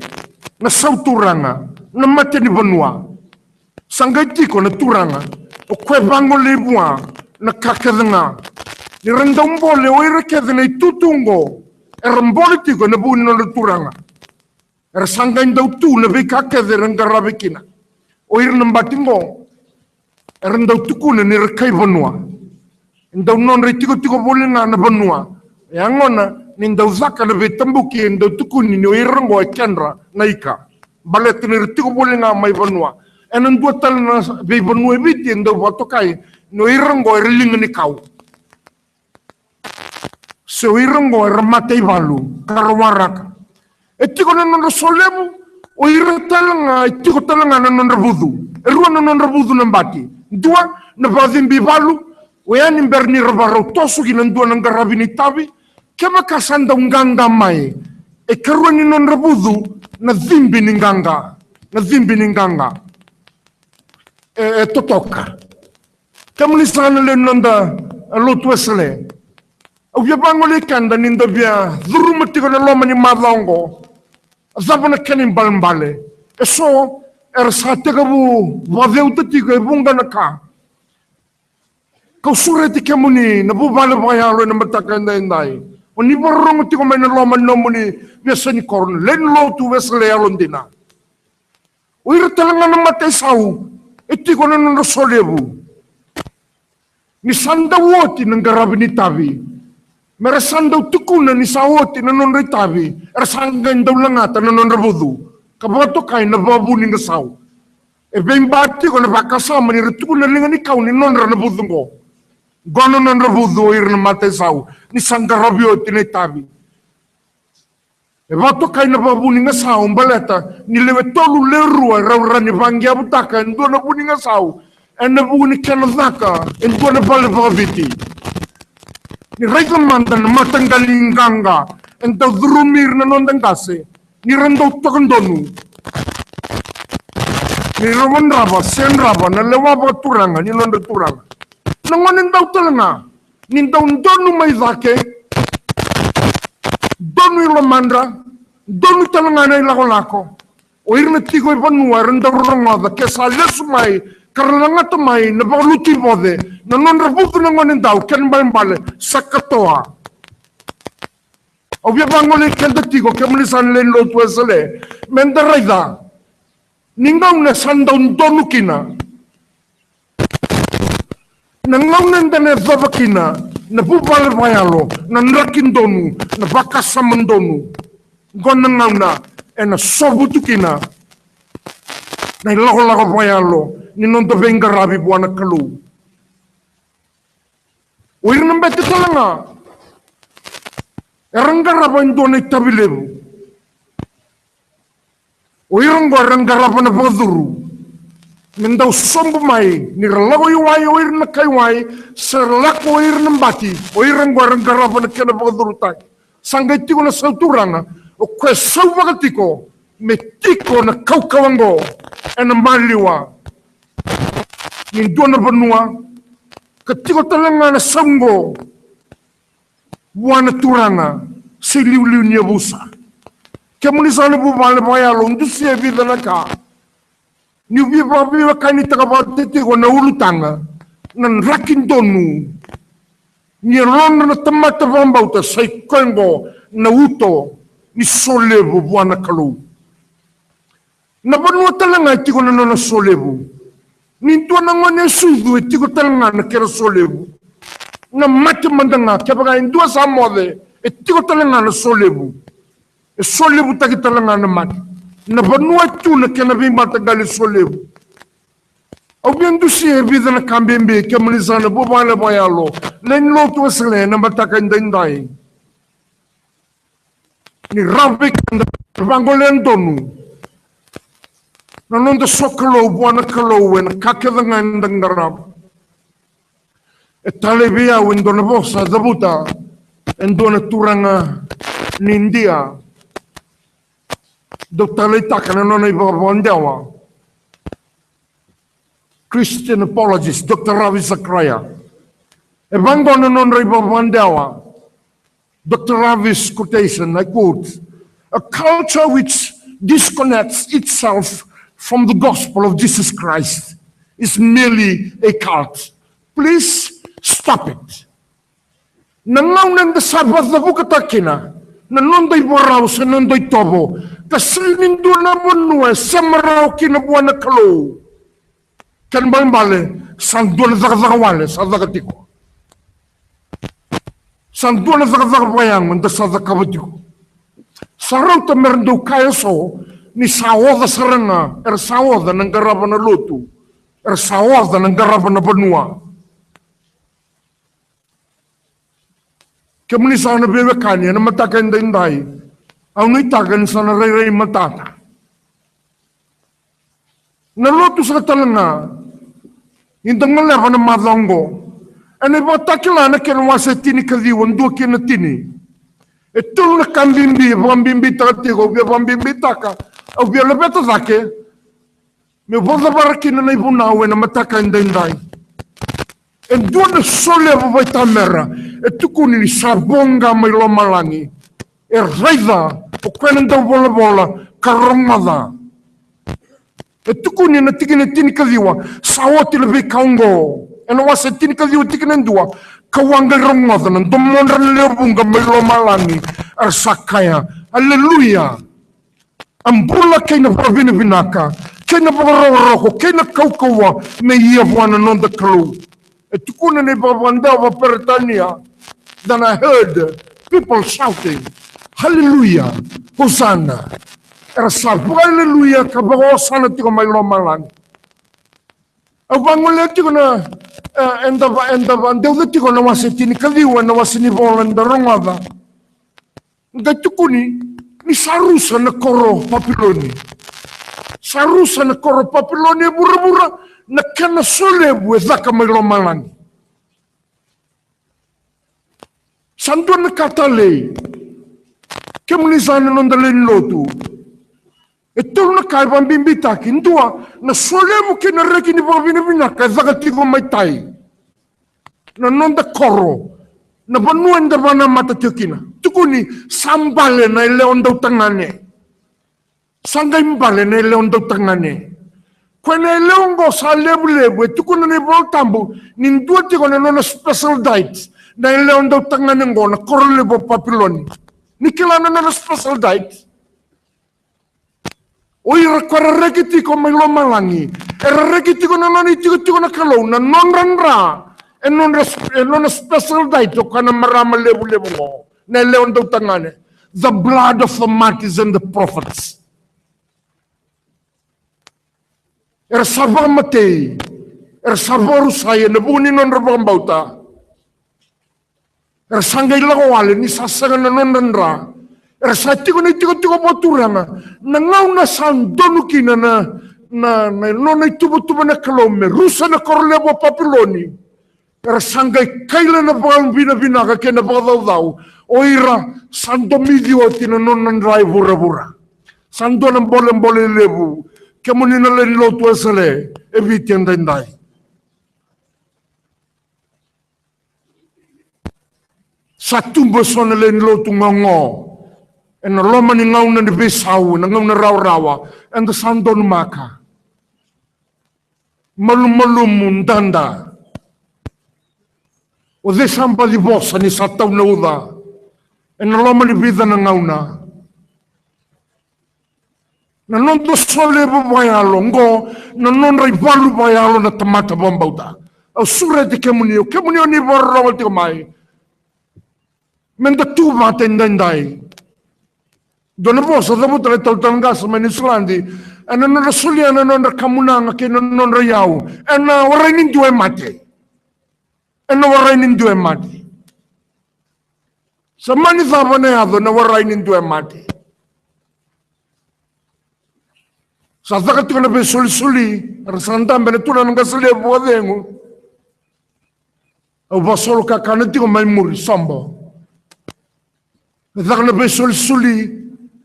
na sauturanga, na mate ni banua, sangaitiko na turanga, o kwe bango lebua, na kakadanga, ni randombole o irakadana itutungo, erambolitiko na buni na turanga, sangain daw tu na bikakadera ngarabikina, o iranambatingo, erandaw tukuna ni rakai banua, indaw non retiko bolinga na banua, yang ona nindau zaka na betambuki ndau tukuni ni irango e kendra naika balet ni ritiko bolinga mai banua enan dua tal na be banua biti ndau watokai no irango e rilinga ni kau so irango e ramate balu karwaraka etiko na non solebu o iratalanga etiko talanga na non rabudu ruana non rabudu nambati dua na bazimbi balu o yani berni rabaro tosu ginandua nang garabini tabi kama kasanda unganga mai e karuani non rabudu na dhimbi ninganga e totoka kama lisana le nonda lotu esle au ya bango le kanda ninda bia dhurumati ko na loma ni madongo zabana kanin balmbale e so ersate kabu wadeu tati ko bunga na ka kau sureti kemuni na bubale bayalo na matakanda indai Oni borong tiko may naloman no muni biasa ni korn len lo tu wesle alon dina. Uir talanga na matay sau iti ko na no solebu. Ni sanda woti ng garabi ni tabi. Mera sanda tukuna ni sawoti na non ritabi. Ersangan daw langata na non rabudu. Kabato kay na babu ni ngasaw. E ben bati ko na bakasama ni ritukuna linga ni kau ni non ranabudu ko. Gono non rabudu ir na matay sau. Ni sangarabio tinetabi. E vato kay na babu ni ngasaw baleta ni lewe tolu lerua rawra ni bangya butaka ndo na bu ni ngasaw en na bu ni kanazaka en do na bale babiti. Ni rekomanda na matanggalinganga en daw drumir na nondangase ni rando tokondonu. Ni rawandraba sendraba na lewa ba turanga ni nondo turanga. Nangonin daw talanga ni daw ndonu may zake donu ilamandra donu talanga na ilako-lako o irna tigo ibanua renda rongada kesa lesumai karanga tamai na baluti bode na non rabutu nangonin daw ken bale sakatoa o bia bangole ken tigo kemlisan len lo tuesele mendaraida Ningaw na sandaw donu kina. Nangaw na ndane vavakina. Na bubal bayalo. Na nrakin donu. Na bakasaman donu. Gonangaw na. E na sobutu kina. Na ilaho-laho bayalo. Ninonto vengarabi buana kalu. Uir nambete talanga. Erangaraba indone tabilebu. Uirang erangaraba na baduru. Nindau sombo mai. Niralago iwai uir na kaiwai. Serlako uir nambati. Uirang erangaraba na kena baduru tai. Sanggay tiko na sauturanga. O kwe saubaga tiko. Me tiko na kaukawango. E na maliwa. Nindua na banua. Ketiko talanga na sanggo. Buana turanga. Siliu-liu niya busa. Kemunisana bubale bayalo. Ndusia vida na ka. Niu biba kani takabate ko na ulutanga. Nan rakin donu. Niya lona na tamata bambauta. Say kwengo na uto. Ni solebu buana kalu. Na banua talanga itiko na nona solebu. Nintua na ngone sudu itiko talanga na kera solebu. Na mate mandanga kebaga indua samode itiko talanga na solebu. E solebu taki talanga na mate. Na banua tu na kena bimata gali solebu. Au biendu si e vida na kambembe ke mlisana bubale bayalo. Len lotu asle na mataka indai. Ni rabik na bangolen donu. Nanonda sokalo buana kalau en kakevanga ndangarab. E talebia windona bosa dabuta endona turanga nindia. Dr. Leitaka nona ibabondewa. Christian apologist Dr. Ravi Zakraya. E bangona nona ibabondewa. Dr. Ravi's quotation, I quote, a culture which disconnects itself from the gospel of Jesus Christ is merely a cult. Please stop it. Nangaw nang sabat na bukatakina, nanonday boraw sa nanonday tobo, kasinin doon na munwe sa maraw kinabuan na kalo. Kan bale, sang doon na zakazakawale sa zakatiko. Sang doon na zakazakawayang manda sa zakabatiko. Saraw ta meron daw kayo so, ni sawoda saranga, sawoda ng garaba na luto, sawoda ng garaba na banua. Kemuni sana bebe kanya na matakan dinday, ang itagan sana ray matata. Naluto sa talanga, hindi nga leva na madlonggo, ano ba takila na kinawasa tini kadiwan, doon kinatini. Ito na bambimbi takatigo, bambimbi taka, au bia lebeta zake me voda barakina na ibunawe na mataka indai e dua sole vai tamera e tukuni ni sabonga mai lo malangi e raiva o kwenda bola karomada e tukuni na tikine tinikadiwa sawoti lebe kaungo e no wasa tinikadiwa tikine ndua kawanga romada na domondra lebunga mai lo malangi arsakaya haleluya. Ambula kena vinaka, kena baroroko, kena kaukawa, me ia wana nonda kalu. E tukuna ne babandawa peretania. Then I heard people shouting, Hallelujah, Hosanna. Era salpo, Hallelujah, kabawa sana tiko may lomalang. Abangole tiko na, endava, tiko na wasi tinikaliwa, na wasi nivolan da rongada. Nga tukuni, ni sarusa na koro papiloni. Sarusa na koro papiloni bura-bura na kena solebu e zaka may lomalang. Santuan na katalei. Kemunisana nondalen lotu. Ito na kay pambimbitaki. Ndua na solemu kinareki ni pabinabinaka e zaka tiko may tay. Na nonda koro. Na banuan da bana mata tiokina. Tukuni sambale na ileon daw tangane. Sanggay mbale na ileon daw tangane. Kwena ileon go sa lebu-lebu, tukuna ni bol tambu, nindua tiko na nona special diet. Na ileon daw tangane ngo na korolebo papiloni. Nikilana na special diet. Oi rakwara rekiti ko may lomalangi. Era rekiti ko na nani tiko na kalau na non ranra. Non special daito kana marama lebu mo. Na leon daw tangane. The blood of the martyrs and the prophets. Era sabah matei. Era sabah rusaya na buni non rabang bauta. Era sanggay lawale ni sasangan na non ranra. Era sa tiko boturanga. Nangaw na sandonu kina na non tubo na kalome. Rusa na korlebo papiloni. Era sanggay kailan na bang binabinaga kena daw. Oira sando midio tina non nanray bura. Sando ng bolem lebu. Kamu ni nalari lotu asale. Evitian dendai. Satu boson nalari lotu ngongo. En loma ni ngau na ni besau, na ngau na rawa, en the sandon maka. Malum mundanda. O de sampa di bossa ni satau na uda. En loma ni vida na ngau na. Na non to sole bayalo, ngo, na non rivalu bayalo na tamata bombauta. Au sure te kemunio ni borro te mai. Menda tu matendendai. Dona bosa da mutra toltangas man Islandi ana non rasulia ana non kamunanga ke non rayau ana warainin due mate samani sabane ado na warainin due mate sa zakat kana be suli rasanta bene tuna nga sule bodengu au basol ka kanati ko mai muri sambo zakana be suli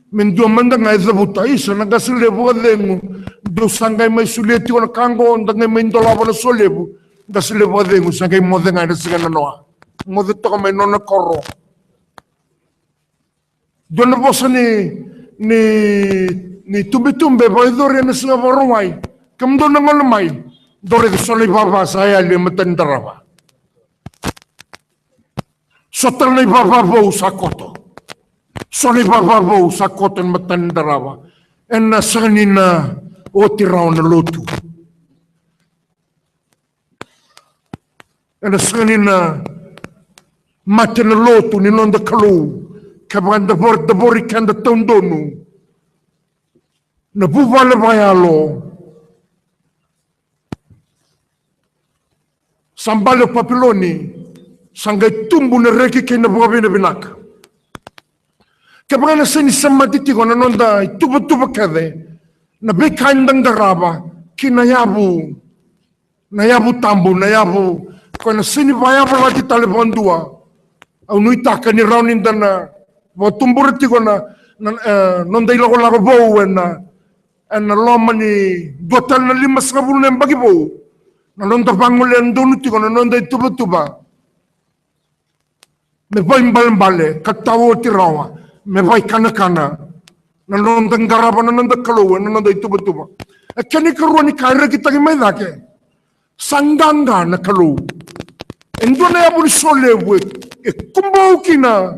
Mendua manda ngai zabuta isa naga silebu adengu do sangai mai suleti ona kango ndangai mendola bona solebu da silebu adengu sangai mode ngai sigana noa mode to mai nona korro dona bosa ni tumbe boy dore na singa borwai kam do na ngol mai dore de sole baba saya le matandarawa sotal ni baba bo sakoto Soni bababo sa koten matandarawa. En na sanina o tirao na lotu. En na sanina mate na lotu ni nonda kalu. Kabanda bori kanda tondonu. Na buvale bayalo. Sambalo papiloni. Sangai tumbu na reki kena buwabina binaka. Kapag nasa nisamati ko na nonda tuba kade na bekandang daraba kinayabu tambu ko na sinibayabo lati talebon dua au nuitaka ni raunin dana bo tumburti ko na nonda ilago bo na loma ni dotal na 5,000 na bagibo na nonda bangulen donuti ko na nonda tuba me bale katawo tirawa me vai kana na nondang garaba na nonda kaluwa na nonda tuba kani karuwa ni kaira kita ki mai dake sanganga na kalu endo na yabu solewe kumbo kina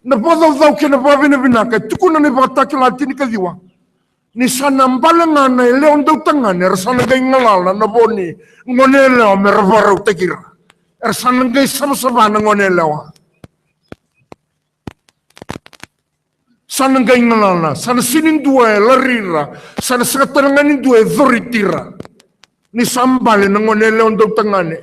na bodo kina babina binaka tukuna ni bata ki latini kadiwa ni sanambalanga na leon daw tangane rasana gay ngalala na boni ngonela mervaro tekira rasana gay sama na ngonela sana gay ngalala, sana sinindua larira, sana sakatananganin dua zoritira. Ni sambale nangonele ondong tangane.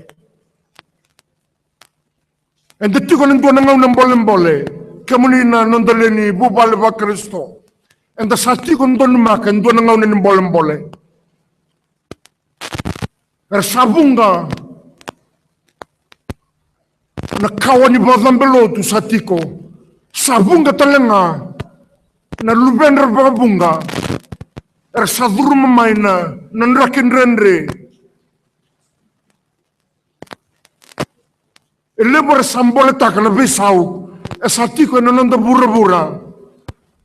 And the tuko nandua nangaw ng bolembole, kamunina nondaleni bubale ba Kristo. And the sati ko ndon makan dua nangaw ng bolembole. Sabunga nakawan ni bazambelo tu sati ko. Sabunga talanga na luben rababunga saduru mamaina nanrakin renre elebor sambole tak na besau esatiko nanonda bura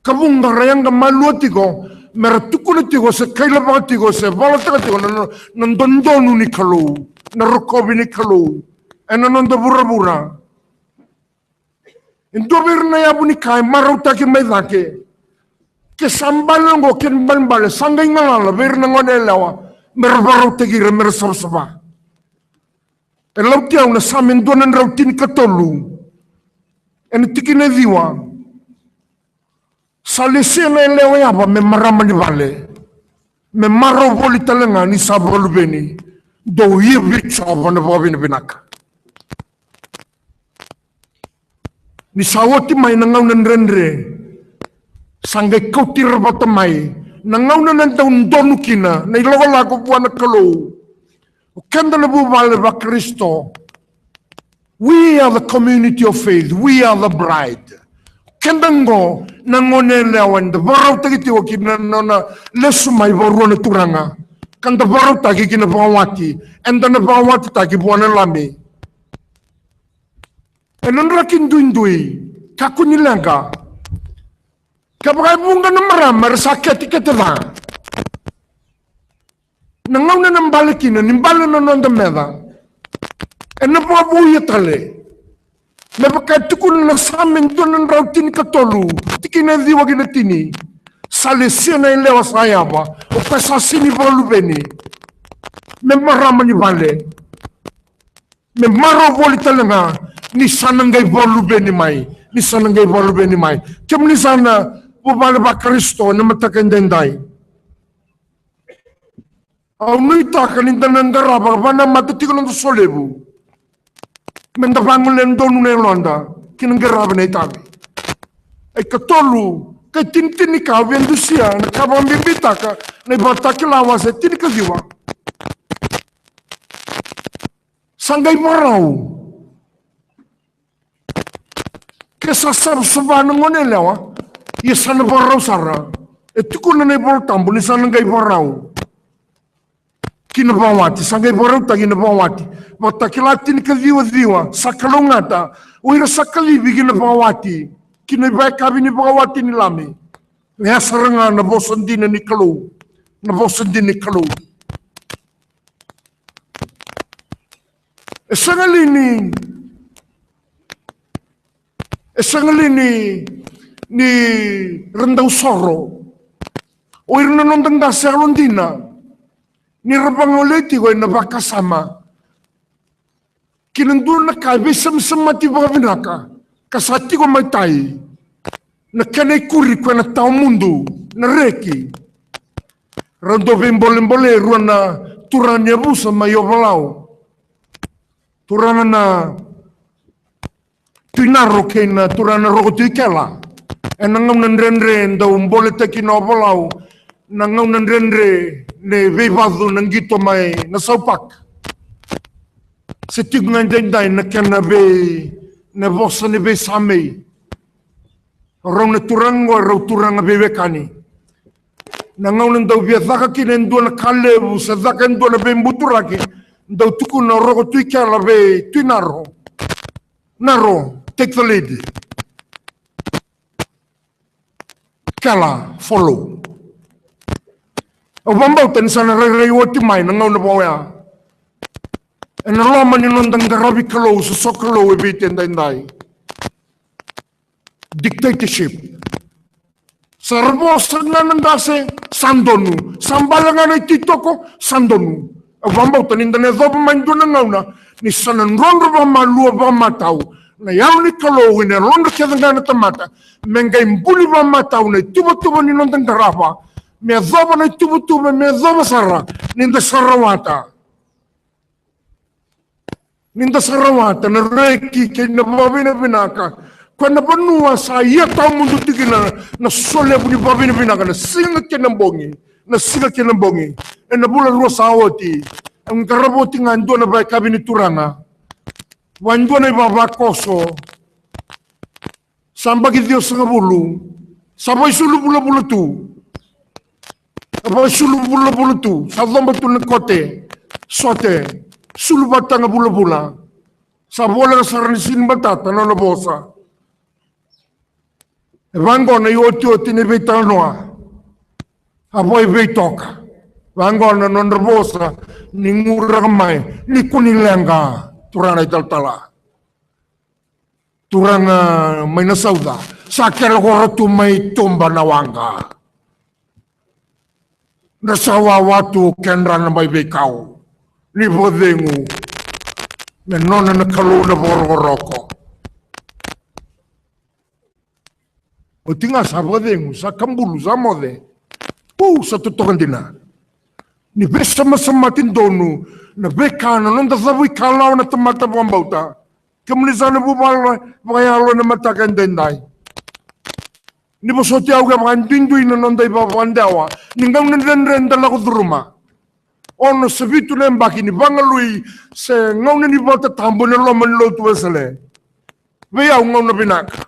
kabunga rayanga maluatiko meratukunatiko se kailabatiko se balatakatiko nandondonu ni kalu narukobi ni kalu nanonda bura Indobir na yabu ni kai marau taki medake ke sambalan go ken banbale sangay ngalala ber na ngone lawa merbaro tegira mersaba elaw tiaw na samin donan rautin katolu en tikine diwa salesena elewa yaba me maramani vale me maro voli talenga ni sabolu beni do yibli chaba na bobina binaka ni sawati mai na ngaunan rendre sangay kautir batamay nangaw na nandaw donu kina na ilawala ko buwan na kalo kanda na bubale ba Kristo. We are the community of faith, we are the bride. Kandango nangone lawan de baraw tagiti wakina na lesumay baro na turanga kanda baraw tagi kina bawati and na bawati tagi buwan na lami enon rakin duindui kakunilaga kapag bunga na maramar sakit ikatala. Nangaw na ng balikin na nimbala na nung dameda. E napabuya tali. Napakatukun na sa amin doon ng rautin katolu. Tikinadiwag na tini. Salesya na ilewa saya ba. O kasasini balubeni. May maraman ni bale. May maraboli talaga. Ni sananggay balubeni may. Ni sananggay balubeni may. Kaya ni sana bubala ba Kristo na matakandenday. Aunita kaninda nangara bana matati kono solebu. Menda bangulen donu ne londa kinangara bane tabi. Ai katolu ka tintini ka vendusia na ka bambita ka na bataki lawa se tinika diwa. Sangay marau. Kesasar sabana ngone lawa. Yesana barau sara. Etu kono ne bol tambu ni sanangay barau. Kinabawati, sangay barau ta kinabawati. Matakilatin ka diwa-diwa, sakalungata, uira sakalibi kinabawati. Kinabay kabi ni bawati ni lami. Kaya saranga nabosan din ni Kalo. Nabosan din ni Kalo. Esangalini ni Rendaw Soro. Uira nanondang dasa alondina. Nirabangoleti ko na bakasama. Kinandun na kabisam-sam mati bakabinaka. Kasati ko may tayo. Nakanay kuri ko na tao mundo. Na reki. Rando bimbole-mbole ruan na turan niya busa mayobalaw. Turan na tinaro kay na turan na roko tuikela. E nangaw nanrenren daw mbole ta kinobalaw. Nangaw nanrenre ne vevado nang gito may nasaupak. Sitig nga day na kanabe na bosa ni be samay. Raw na turango raw turanga bebekani. Nangaw nang daw biya kinendo na kalebu sa zakendo na bembuturaki. Daw tuku na roko tuikala be tuinaro. Naro, take the lead. Kala, follow. O bambau tan sana rewati mai nangaw na bawaya. E nalaman ni nondang garabi kalo sa sokalo e bitin day. Dictatorship. Sarbosan na nandase sandonu. Sambalangan ay tito ko sandonu. O bambau tan indane zoba man doon nangaw na ni sanan rondo ba malua ba mataw. Na yaw ni kalo ne rondo kaya nga na tamata. Mengay mbuli ba mataw na tuba-tuba ni nondang garaba. Me zoba na tubu-tubu, me zoba sara, ninda sarawata. Ninda sarawata, na reki, kaya nababi na binaka. Kaya nabanua sa iya tao mundo tigina, na sole po ni babi na binaka, na singa kinambongi, E nabula ruwa sa awati, ang karaboti nga ando na ba kabi ni turanga, wando na ibabakoso, sambagi Diyos nga bulu, sabay sulu bula-bula tu, apa sulu bula-bula tu, sa domba tu na kote, sote, sulu bata nga bula-bula, sa bola sa ranisin batata na nabosa. Vango na ioti-oti ni Betanoa, apoy Betoka, vango na non nabosa, ni nguramay, ni kunilenga, turana italtala. Turanga may nasauda, sa kera ko may tumba na wanga. nasawa watu kendra na mai bekau ni bodengu me nona na kalu na bororoko o tinga sa bodengu sa kambulu sa mode sa tutokandina ni besa masama tindonu na bekana nonda sabu kalau na tamata bambauta kemunisana bubala bayalo na matakan dendai ni bosoti au ga bandindu ina nonda iba bandawa ningam nenden dala kudruma ono sebitu lembaki ni bangalui se ngau ni bota tambo na lo manlo tuesele we au ngau na binaka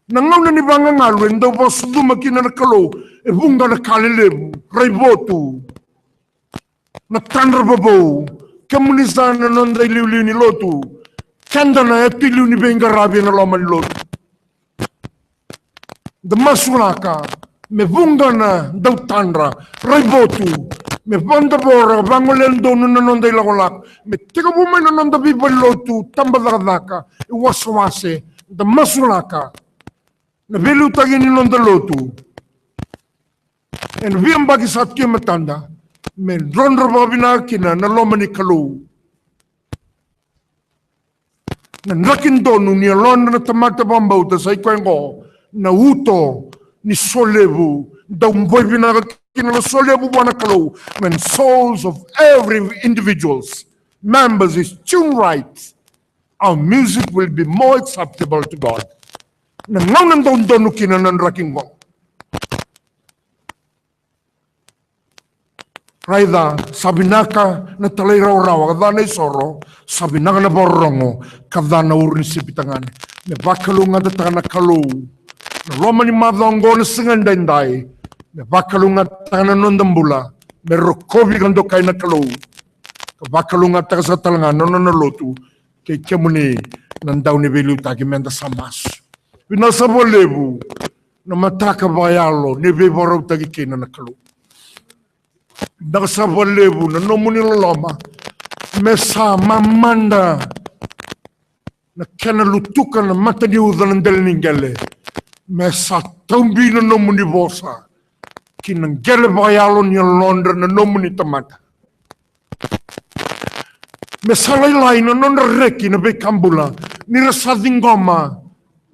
na ngau ni bangangalu ndo bosudu makina na kalo e bunga na kalelebu raibotu na tandra bobo kemunisana nonda iliuli ni lotu kanda na etilu ni benga rabi na lo manlo the masulaka me bunga na dautandra raibotu me banda bora bangolendo nuna nonda ilagolak me tiga bumena nonda bibalotu tambadaka iwaswase the masulaka na belu tagini nonda lotu en viam bagi satke matanda me rondra babina kina na lomani kalu na nakin donu ni alon na tamata bambau ta sai kwengo na uto ni solebu da umboibina kina na solebu wana kalu when souls of every individuals members is tuned right our music will be more acceptable to God na ngaunan donu kina na rakingo Raida sabinaka na talay raw kadana isoro sabinaka na borongo kadana urin sipitangan me bakalunga da tana kalu na romani madongo na singandai me bakalunga tana nondambula me rokobi gando kay na kalu ka bakalunga ta sa talanga nono lotu kay kemuni nandaw ni belu tagi menda samas binasa bolebu na mataka bayalo ni beboro tagi kina na kalu Nakasabalebu na nomuni loloma mesa mamanda na kena lutuka na mata ni udan del ningale mesa tambi na nomuni bosa kinang gele bayalo ni Londra na nomuni tamata mesa lailai na non reki na bekambula ni rasadingoma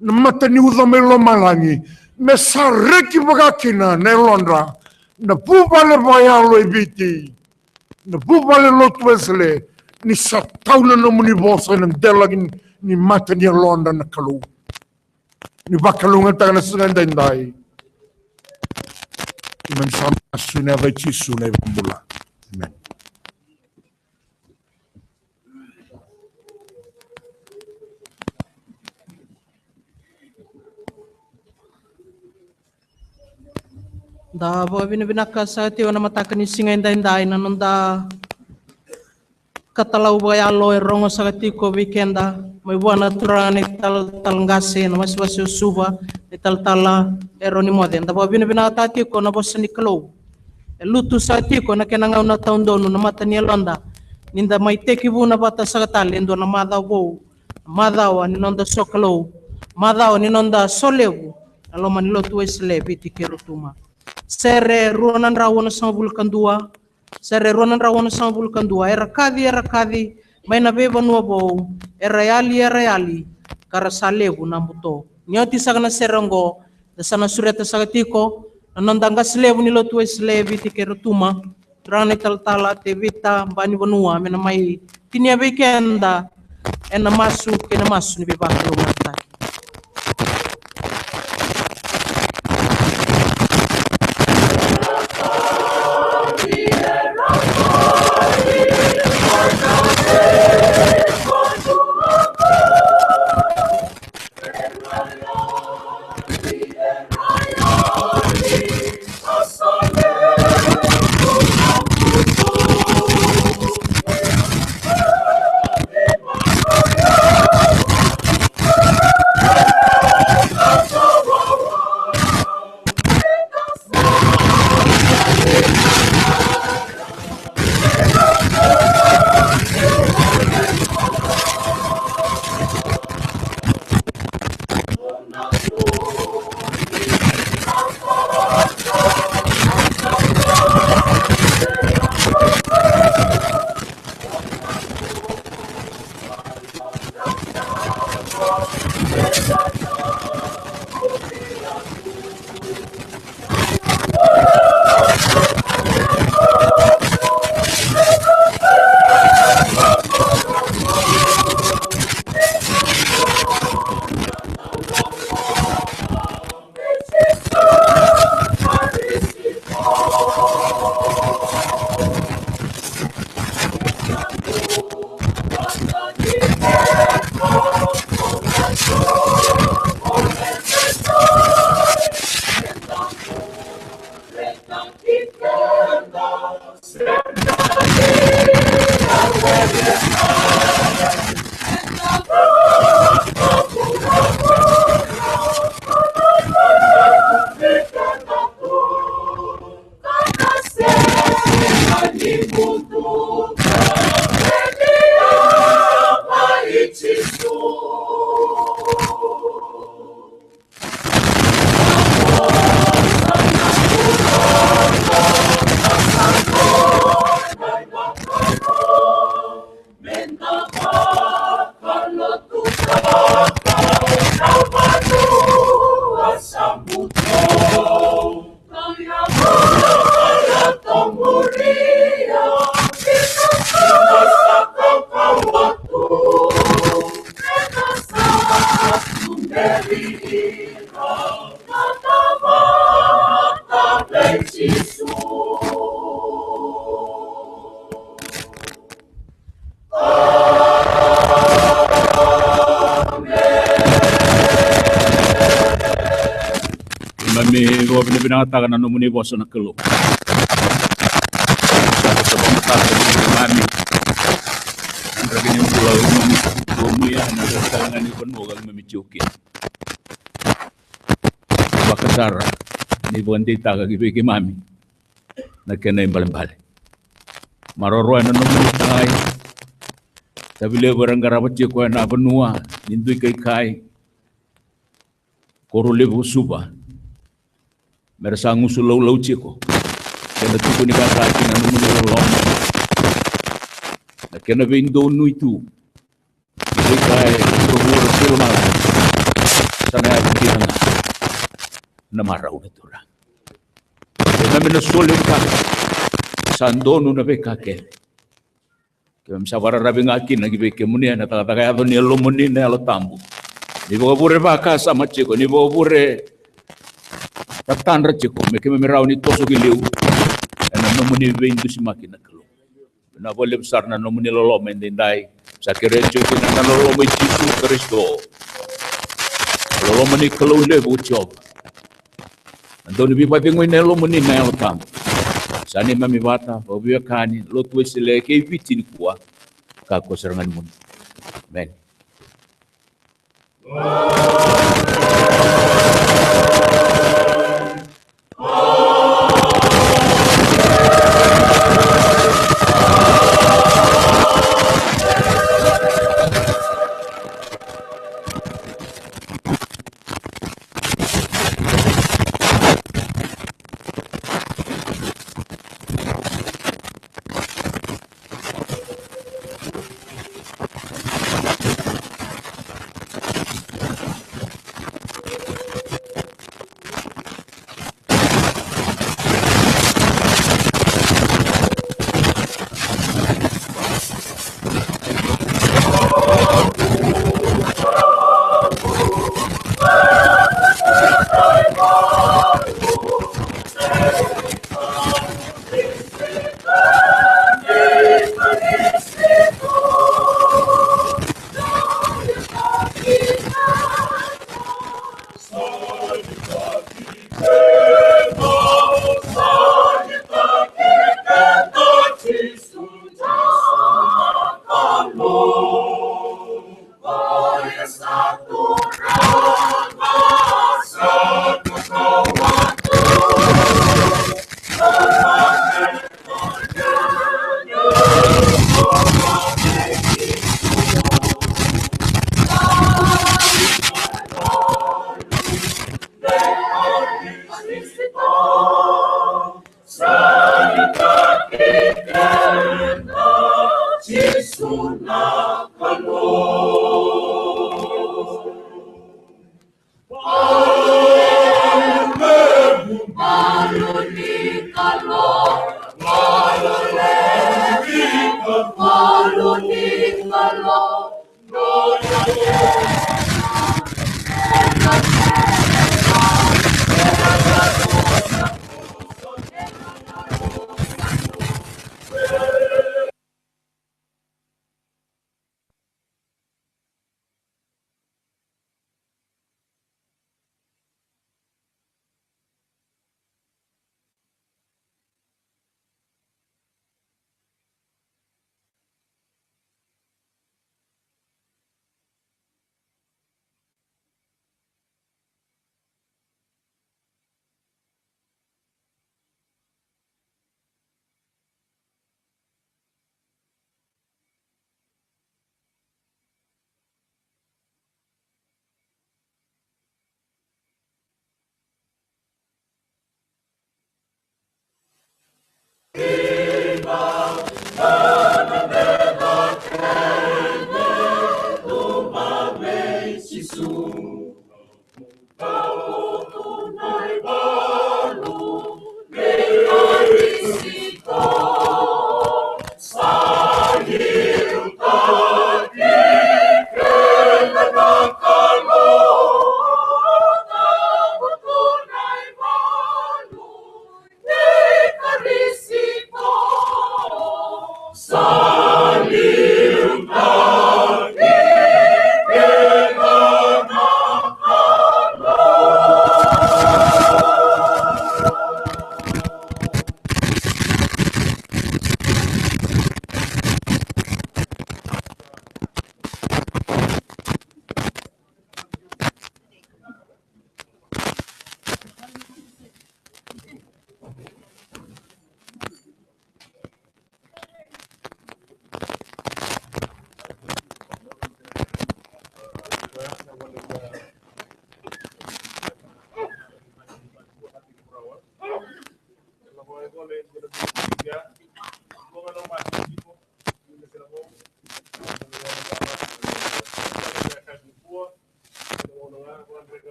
na mata ni udan meloma langi mesa reki bagakina na Londra na bubale bayalo ibiti na bubale lotwesle ni satawna no muni bosa ng delagin ni mata ni Londra na kalu ni bakalungan taga na sunandai iman sama suna bachi suna bula amen Da bo binaka sa tiwa na matakan ni singay inday na nunda katalaw bayalo rongo sa tiko weekenda may buwana turani talngase na mas suba tala eroni moden da bo binaka tiko na bosa ni kalo lutu sa tiko na kenangaw na taon dono na mata ni Londa ninda may tekibu na bata sa katalendo na madaw bo madaw ni nonda sokalo madaw ni nonda solebu aloman lotu eslebi tikerutuma Sere ruanan rawana sama bulkan dua, sere ruanan rawana sama bulkan dua. Era kadi, may nabeba nuwa bo, era yali, kara salebu nambuto. Nyoti sa kana serango, da sana sureta sa katiko, nanandanga slebu nilo tuwe slebi tikerutuma, rane taltala tevita bani banua, mena may tiniabe kenda, ena masu ni bebaklo mata. Binatang na numuni boso na kelo. Sa pamatasan ng mami. Ang ragin yung pulau umuya na kasalangan ni Panmogal mamichuki. Bakasara ni Buandita kagibiki mami. Nagkana yung balimbali. Maroroy na numuni tangay. Sabile barang garapat ko na benua. Ninduy kay kai. Korulebu suba. Merasa ngusul lau ciko, kena tuku ni kakak na numuni lom, na kena vindo nu itu, ikai rumur silma, sana ay kita na marau na tura. Kena menasolin ka, sandono na bekake, kaya misawara rabi ngakin lagi beke munia na taga ato ni lomoni na alotambu, ni bawa pure baka sama ciko, ni bawa pure Tatan raciko, mereka memerau ni tosu giliu, ena nomuni vendu si makina kelu. Na boleh besar na nomuni lolo mendindai, sakire cuci na lolo mencisu Kristo. Lolo meni kelu lebu job. Andoni bipati ngoi na lolo meni na elotam. Sani mami bata, babia kani, lo tuwe sile ke vitin kuah, kako serangan mun. Amen.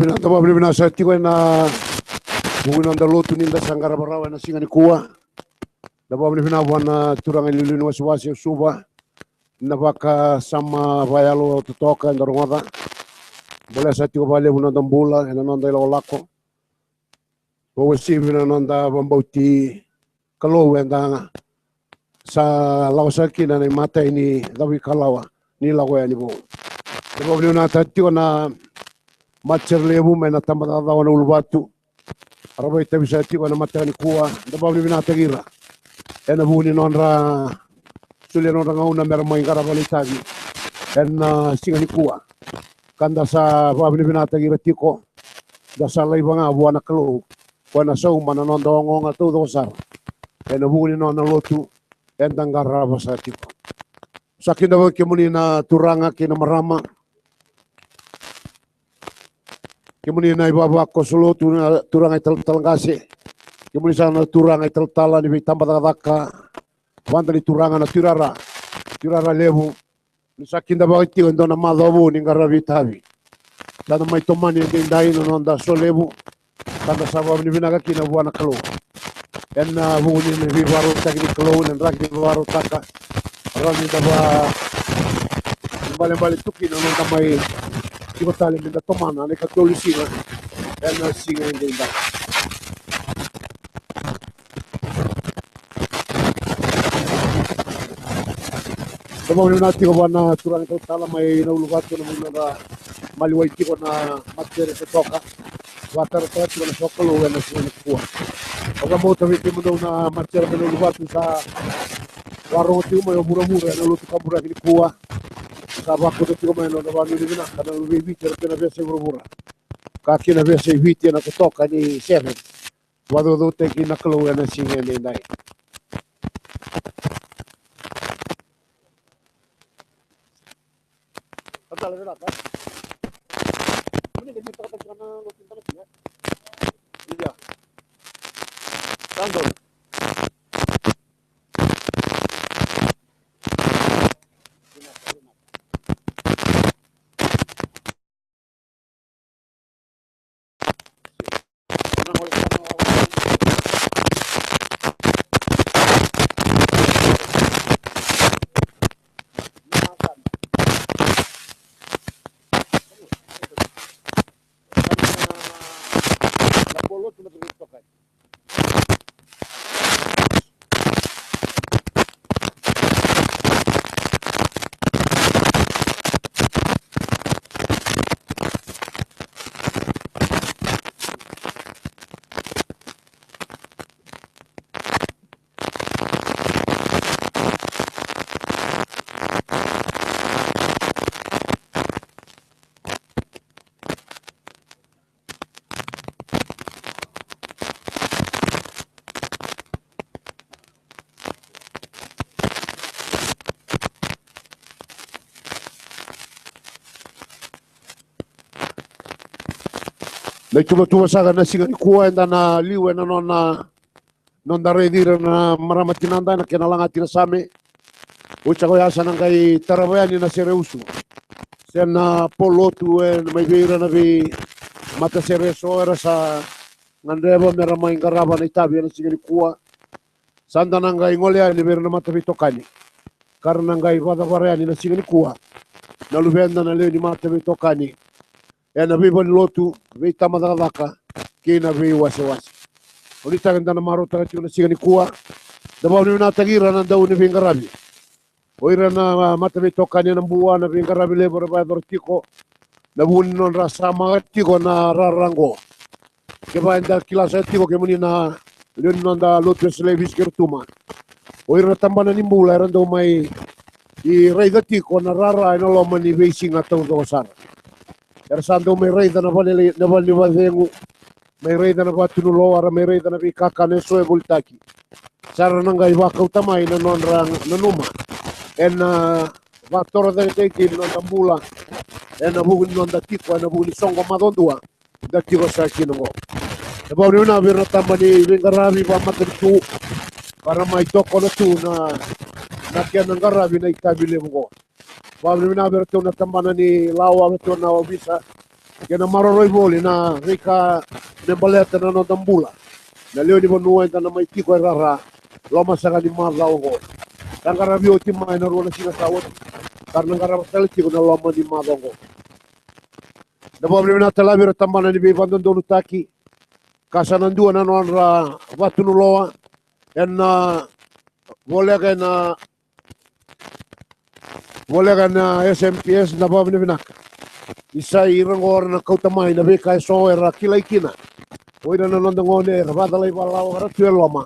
Vina tama beli vina sa tiko na mungkin anda lotu ninda sanggara barawa na singa ni kuwa. Dapat beli vina wana turang ililinu wasi suba. Na baka sama vayalo tutoka ndarungata. Boleh sa tiko bale vina tambula ena nanda ilo lako. Bawa si vina nanda bambauti kalau enda sa lawasaki na mata ini dawi kalawa ni lawa ya ni bo. Dapat beli vina tiko na Macer lebu mena tambah tahu na ulbatu. Arabai tapi saya tiko na mata ni kuwa. Dapat beli binata gira. Ena buni nonra sulia nonra ngauna mera main kara bali tagi. Ena singa ni kuwa. Kanda sa beli binata gira tiko. Dasa lai banga buana kelu. Buana sau mana nonda ongonga tu dosar. Ena buni nonra lotu. Ena ngara basa tiko. Sakin dapat kemuni na turanga kina marama. Kemudian na ibaba ko solo turang ay talangasi. Kemudian sana turang ay taltala ni tambah taka. Wanda ni turanga na tirara lebu. Ni sakin da bakit ndo na madobo ni ngarabi tabi. Sana may tomani yung dahil no nda so lebu. Kada sabab ni binaga kinabuan na kalo. En na huni ni bibaro tagi ni kalo ni rag ni bibaro taka. Rami da ba bale tuki no nda may Iba tali minda tomana ne katoli singa ena singa inda Tama ni nati ko na turang ko tala may naulugat ko na mga maliway ko na matere sa toka water ko na sokolo ena singa kuwa Oga mo tawi mo daw na matere na naulugat sa warong ti mo mura-mura na luto ka mura ni kuwa Sabah ko dito may no nabani ni na kana bibi pero na bese burubura. Kaki na bese viti na kutoka ni seven. Wado do te ki na klo na singe ni dai. Padala na ka. Ini dia kita kata kana lo tinta ya. Iya. Tandon. Na tuba saga na singa ni kuwa enda na liwe na non da redira na maramatinanda na kenalanga tina same. Ucha ko yasa nang kay tarabayani na sereusu. Sen na polotu may bira na bi mata sereso era sa ngandreba mera may garaba na itabi na singa ni kuwa. Sanda nang kay ngolya ni bira na mata bitokani. Karena nang kay vadavarani na singa ni kuwa. Na lubenda na leo ni mata bitokani. Na bibon lotu vi tamadaka kina vi wasi. Ulita ganda na marota kati na singa ni kuwa. Dabaw ni natagira na daw ni bingarabi. Oira na mata bitokani na buwa na bingarabi lebor ba dortiko. Na bunin non rasa magatiko na rarango. Keba enda kilasa tiko kemuni na leon nanda lotu selebis kertuma. Oira tambana ni mbula rando mai i reida tiko na rara ina loma ni racing atau dosar. Ersando may reida na bali wazengu. May reida na batunulo ara may reida na bikaka neso e bultaki. Sara nanga iwa kautamay na nonrang nanuma. En vatora da teki no tambula. En bugun non da tiko en bugun songo madondua. Da tiko sa kinongo. E ba una birna tambani bingarabi ba matritu. Para mai toko na tu na kaya ng garabi na itabili mo ko. Wala na berto na tambana ni lawa berto na obisa. Kaya na maroroy boli na rika na baleta na no tambula. Na leo ni bonuwa na may tiko rara. Loma sa ni marlaw ko. Ang garabi o timay na ruwa na sinasawat. Karena garabi sa tiko na loma ni marlaw ko. Na wala na talabi na tambana ni Bibandon Donutaki. Kasanandua na noan ra watunuloa. En boleh kan SMPS na ba binak isa irang or na kautamay na beka so era kilay kina oy na nandangone rabadalay balaw ara tueloma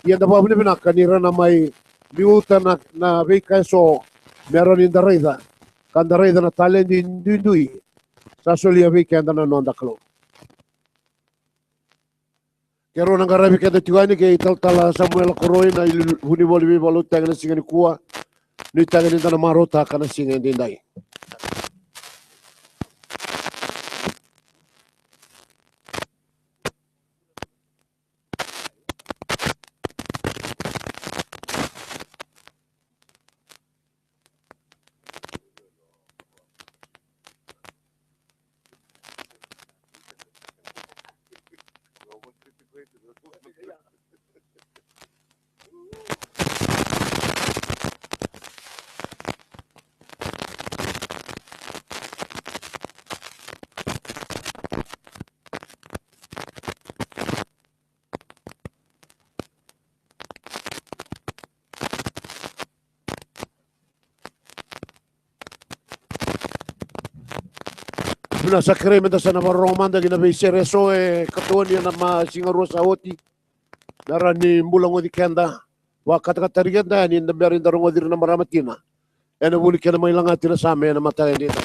yan na ba binak kanira na may liuta na beka so meron in darida kan darida na talent din dui sa solia beka na nandaklo. Kero nang garabi kada tuani kay taltala Samuel Koroy na huni boli balut tangan singa ni kuwa ni tangan ni tanah marota kana singa dindai. Puna sa krementa sa namaromanda ginabi sereso katuan yan na singaru sa oti narani mbulang o di kenda wa kata-kata ni namberin darong o di na maramatina yan na buli ka na may langatin na sa amin na matay dito.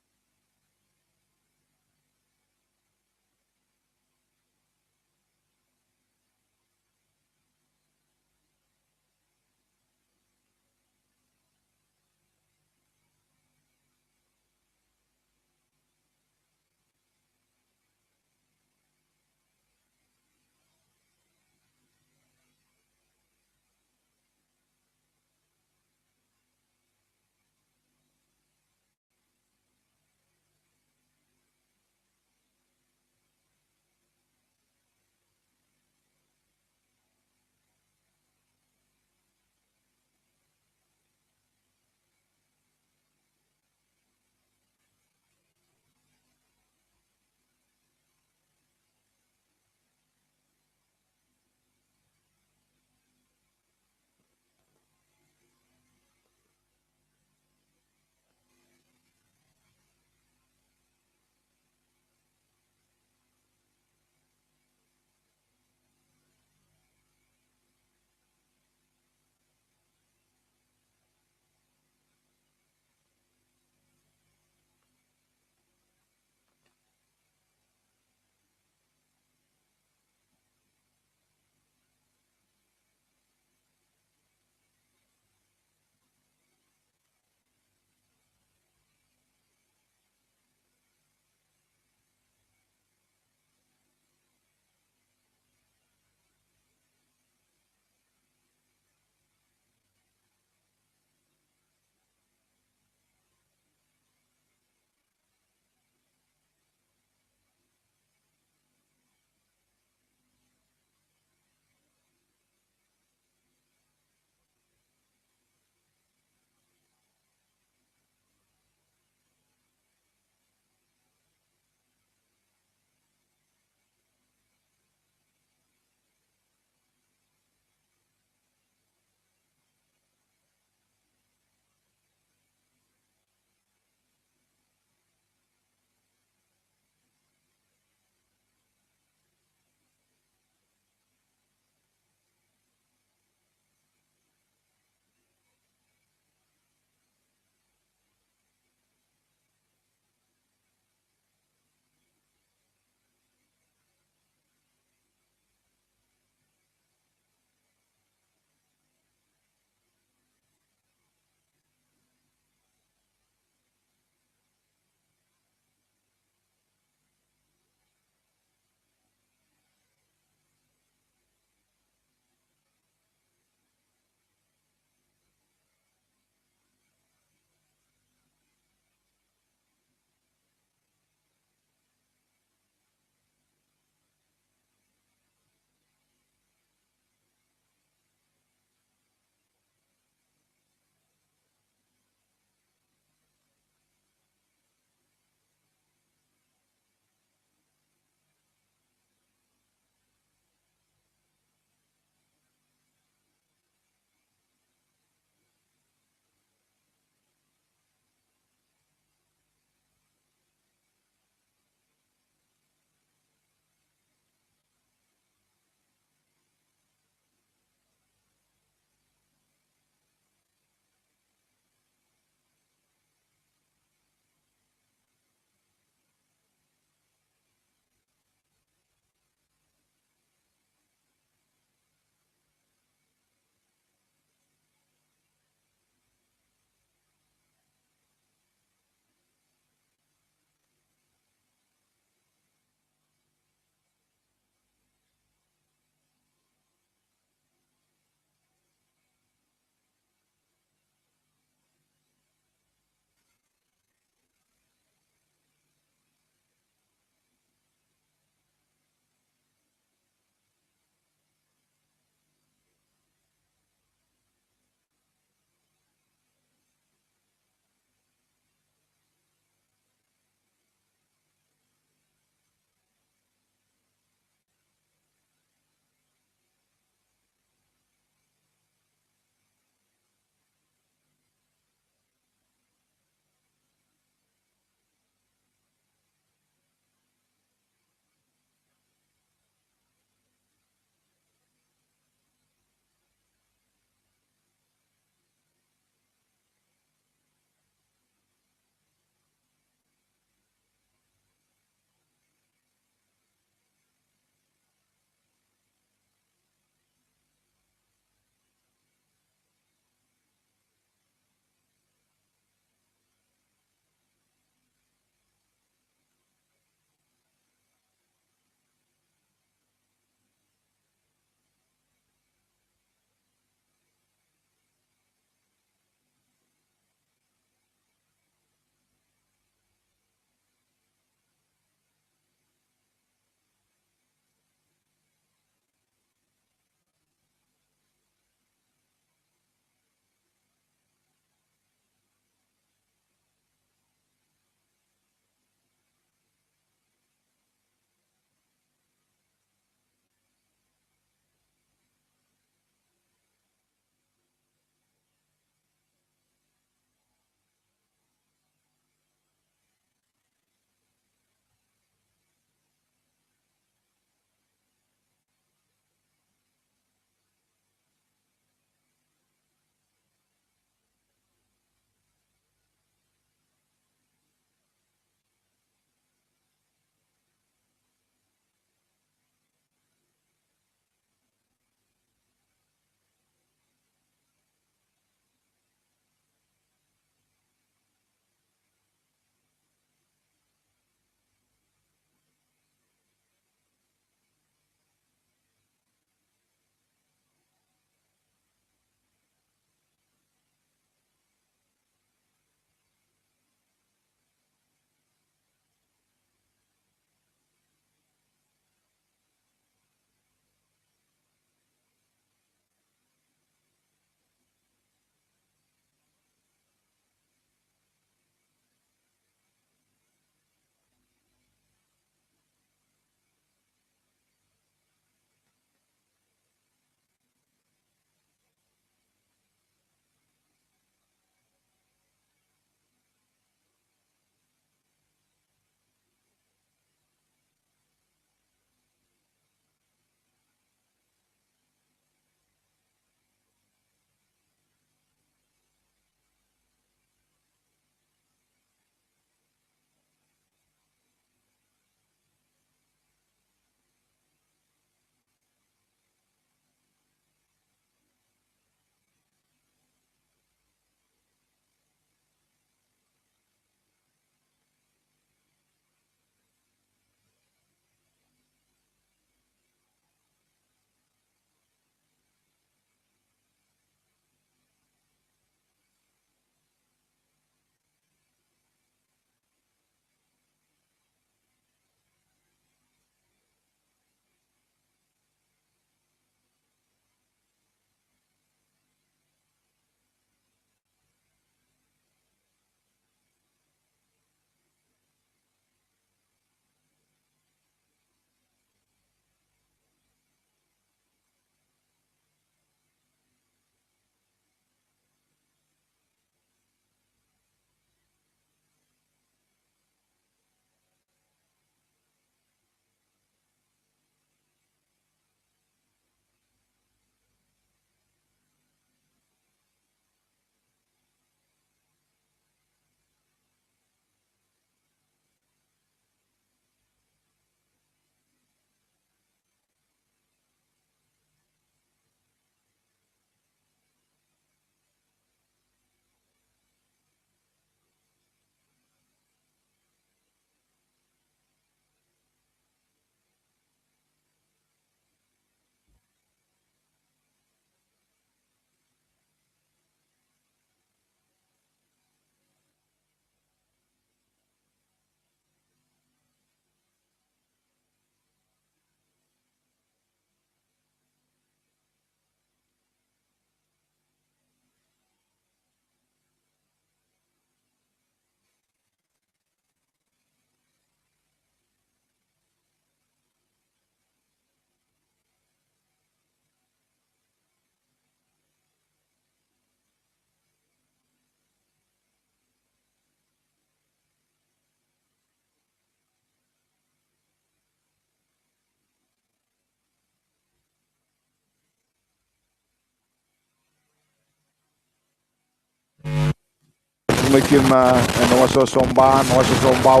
kumekin na waso somba, waso sombau,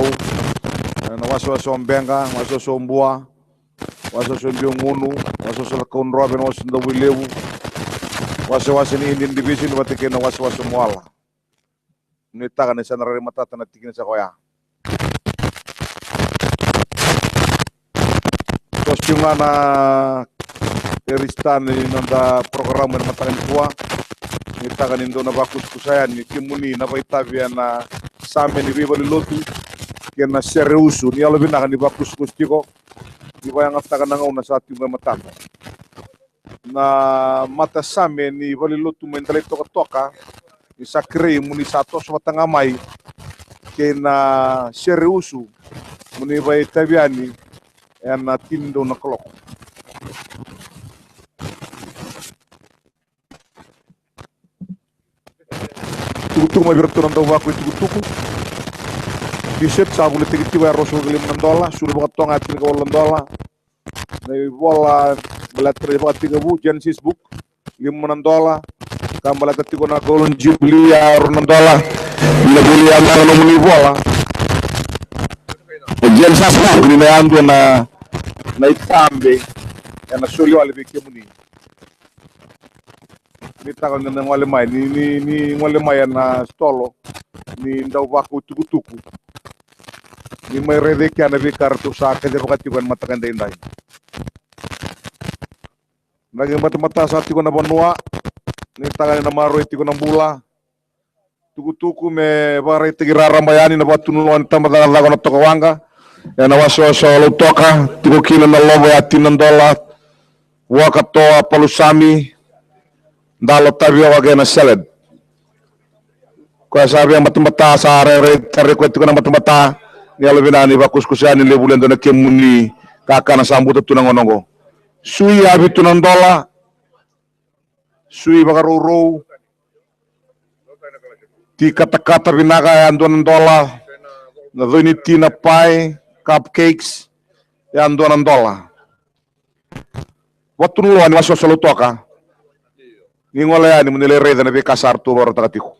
waso sombenga, waso sombua, waso sombiongunu, waso solakon roben waso ndawilewu, waso ni Indian division batike na waso mwala. Nitaga na sanare matata na tikin sa koya. Kostyunga na eristan nanda program na matakan kuwa. Nitaga nindo na bakus kusayan ni kimuni na baitavia na same ni bibali lotu kena sereusu ni alo binakan ni bakus kustiko di bayang aftakan na ngauna sa ating matata. Na mata same ni bali lotu mentalay toka-toka isa krei muni sato sa matangamay kena sereusu muni baitaviani na tindo na kolok. Tuku mabirturan daw ako tuku bisep sa bulit tigiti wa rosul galim nandola sudah bakat tong atin ka walang dola na wala balatri bakat tigabu Genesis book $5 kambala katigo na golon jubli ya nandola nabuli amang no muni bola Genesis book ni ando na itambe na suli wale bike muni ni tagal na ngwale may ni ngwale may na stolo ni ndaw baku tuku ni may rede kya na bikarto sa akin bakit tiban matakan day inday naging mata sa tiko na banua ni tagal na maro tiko ng bula tuku me bare tigirara mayani na batunuan tamadagan lago na tokawanga na waso lutoka tiko kina na lobo atin ng dola wakatoa palusami ndalo tabio wage na salad kwa sabi ang matumata sa are kwento ko na matumata ni alobinani bakus kusani lebulen do na kemuni kaka na sambuto tunangonongo sui abi $2 sui bagaruro ti kata-kata binaka ando $1 na doni tina pie cupcakes ando $1 watu nulo ani waso solutoka ni ngole ani munile reda na be kasar tu baro takatiku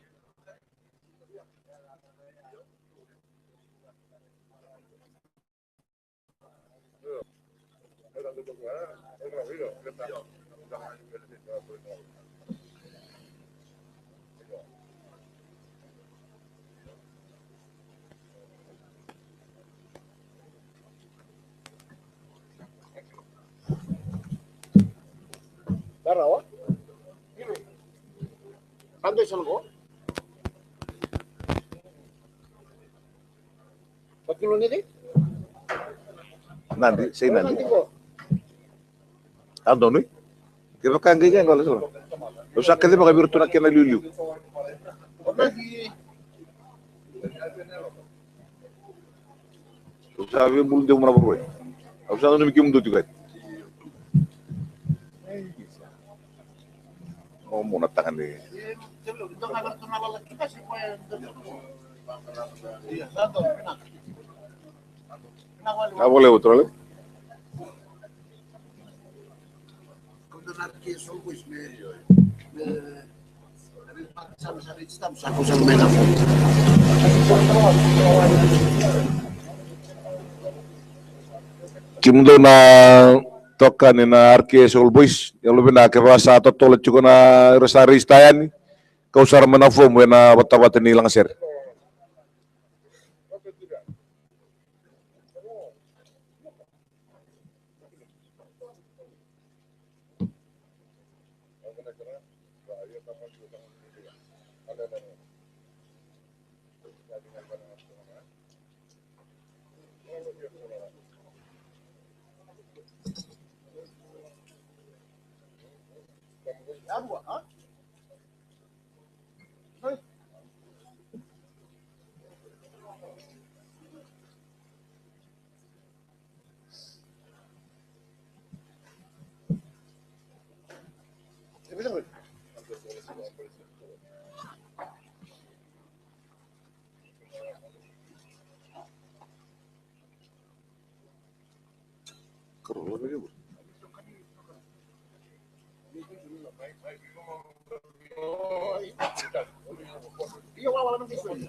Darawa? Kanday sa ko? Pagkilo nito? Nandi, say nandi. Nandi ko. Ando ni? Kira kan ganyan ko lang. Usa ka di ba kabirto na kinaliliw? Usa vi mulde mo na boy. Usa no mi kimdo tigat. Oh, muna tangan ni. Boleh betul le? Kimdo na toka ni na Arke Soul Boys yang lebih nak kerasa atau tolet juga na resari stayan kau sar menafom na bata-bata ni langser. Iya, wala Belum.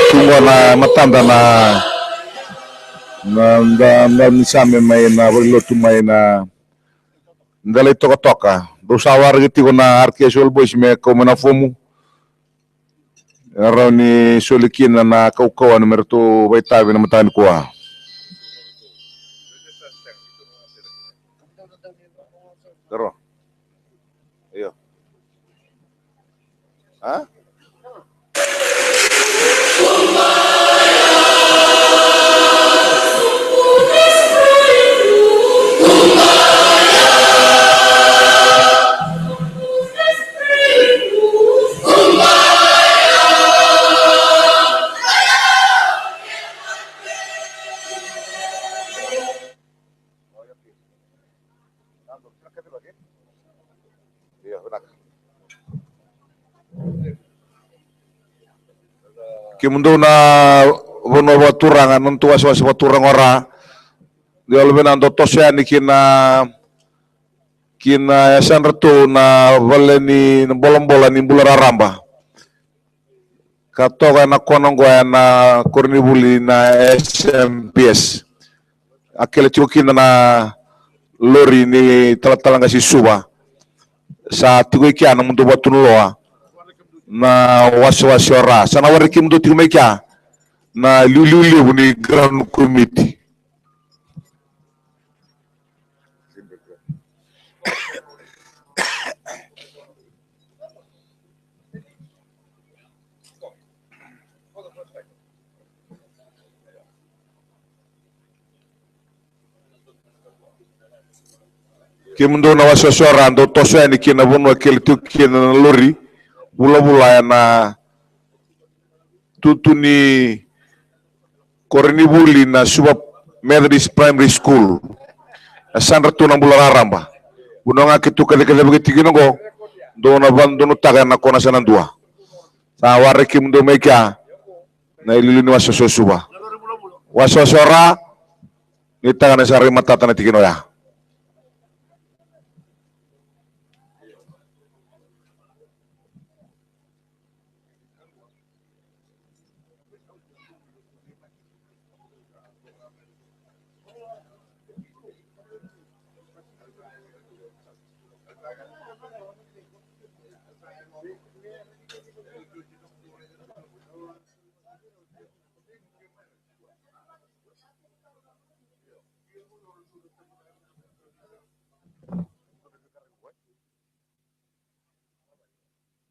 Tunggu na matanda na nisame may na walo tumay na ndalay toka busawar giti ko na arkesul boys me ko na fomu araw ni solikin na kaukawan numero 2 baitawi na matan ko Daro. Iyo. Ha? Kimundo na bono baturangan nuntu was baturang ora di albenan do tosya ni kina yasan retu na valeni bolong-bolan ni bulararamba katoga na konong goya na kornibuli na SMPS akele chukin na lori ni talang si suba sa tigo ikia na mundo batunuloa na wasi ora sana wariki mundo tigo mekia na liu ni grand committee kimundo na wasosora ndo toso ni kina bono kel tu kina lori bula na tutuni kornibuli na suba Methodist Primary School asan ratu na bulararamba bunonga kitu kade begitu go do na bandono taga na kona sanandua sa ware kimundo meka na ililini wasosuba wasosora ni taga na sari matata na tikino ya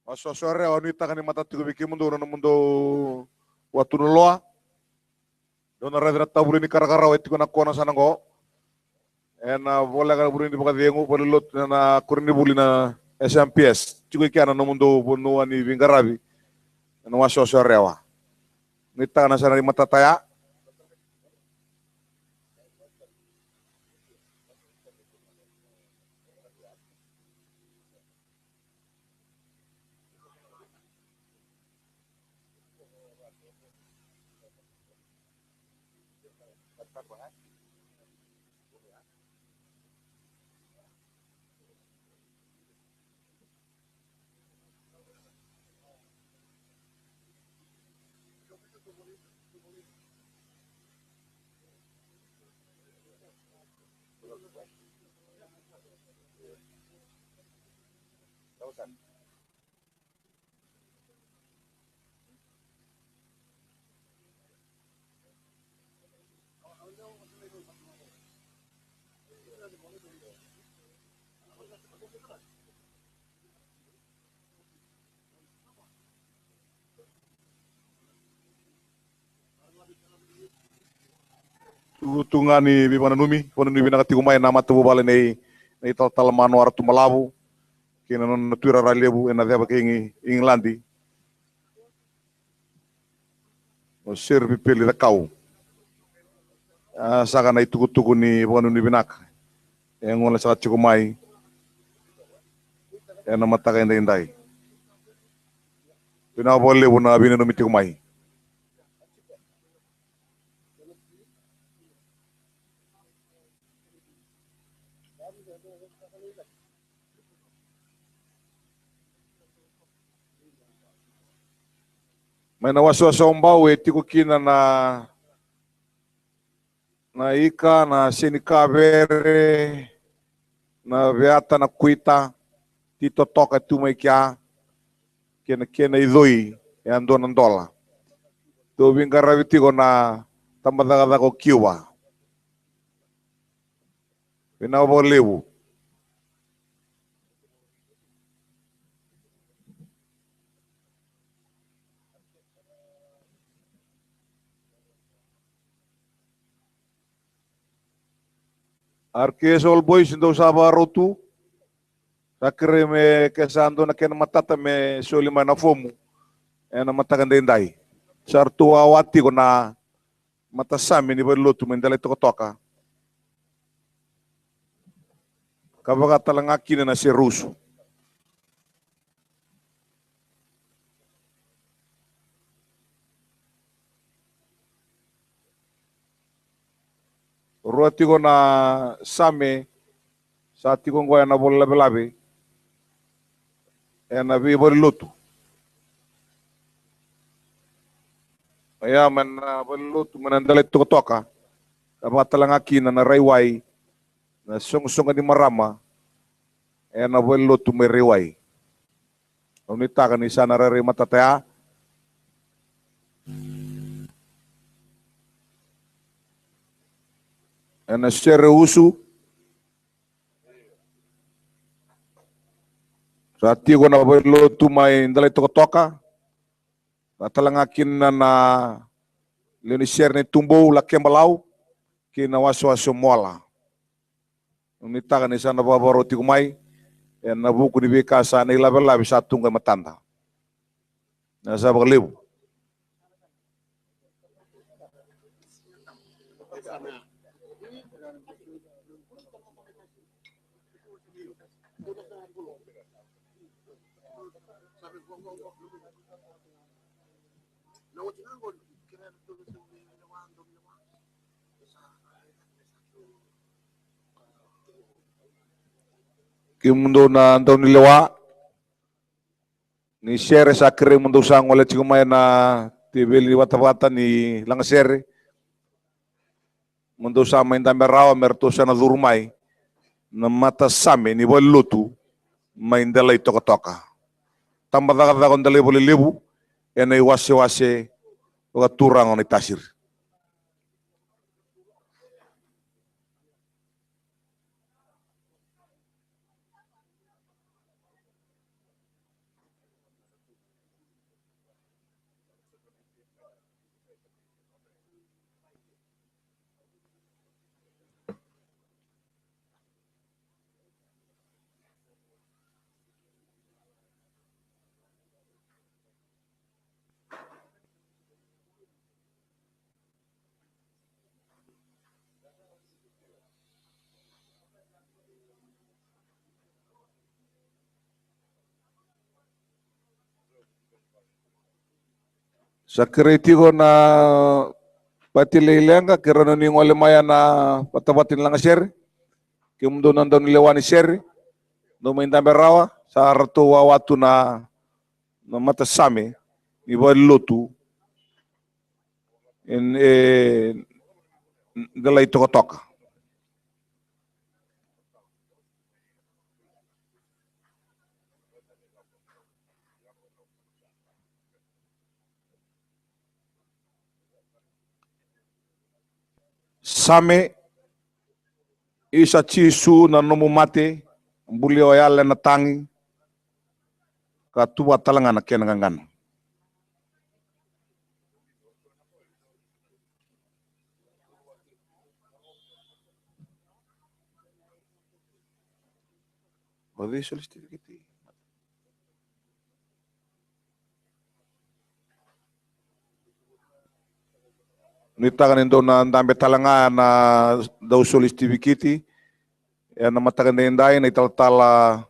Wasosore oni takani mata tugu biki mundo watu noloa dona radra taburi ni karakara wetti kona kona sanango ena bola gara buri ni bakadengu bolot na kurni buli na SMPS tugu kiana no mundo bonu ani vingarabi na wasosore wa ni takana sanari mata taya Tungani bimananumi, pananumi nakatikumay na matubale nei tal mano aratu malabu, kina non natura ralebu ena deba kingi Inglandi. O servi peli da kau. Saka na tuku ni pananumi binak. Yang ngola sa tikumay. Ena mataka indai. Pinabole na binanumi tikumay. May nawaso-waso mbao tiko kina na ika na sinikavere na veata na kuita tito toka tumai kia kena idoi e andona ndola to vingara vitiko na tambadaga ko kiwa vina bolewu Arke sol boys ndo saba rotu sakre me kesando na ken matata me solima na fomu ena matakan dendai sartu awati ko na matasami ni berlotu mendale toka kabaga talangaki na si rusu ruati ko na same saati ko ngoya na bolla belabe ena bi berlotu ya man berlotu menandale toka kabaga talangaki na raiwai na song-song di marama ena berlotu merewai unita kan isa narare matatea ena sere usu saati ko na berlotu mai ndalai toka talangakin na leni share tumbo lakem balau kina waso mola unita kan isa na babaroti kumai na buku di bekasa na ilabela bisa tunggal matanda na sa baglebu Kimundo na antaw nilawa ni share sa kere mundo sang wala chikumay na tibeli wata-wata ni langasere mundo sa main tamberawa merto sa na durumay na mata same ni walutu main dalay toka-toka tambadaga kon dalay boli lebu ena iwase-wase wa turang on itasir sa kriti ko na Pati leilenga kirana ni ngole maya na patabatin lang share. Kimundo nandon lewani share. No mainda berawa sa rato watu na mata same ni lotu en galay toka. Same isa chisu na nomu mate buli o yalla na tangi ka tuwa talanga na kenangan. Bagi solistif gitu. Nitakan indo na dambe talanga na daw solistif kiti. Ya na matakan dendai na italtala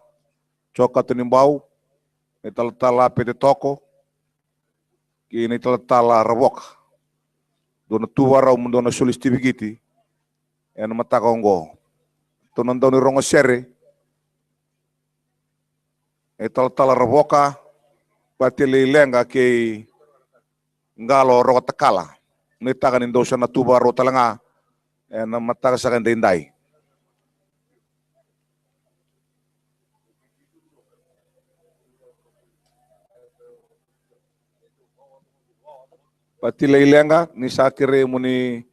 coka tenimbau, italtala pete toko, ki na italtala rawok. Dona tuwara umundona solistif kiti. Ya na matakan go. Tonan daw ni rongo sere. Italtala rawoka pati lenga ke ngalo ro takala. Nitakan indo sa na tuwara talanga. Ya na matakan sa dendai. Pati leilenga ni sakire muni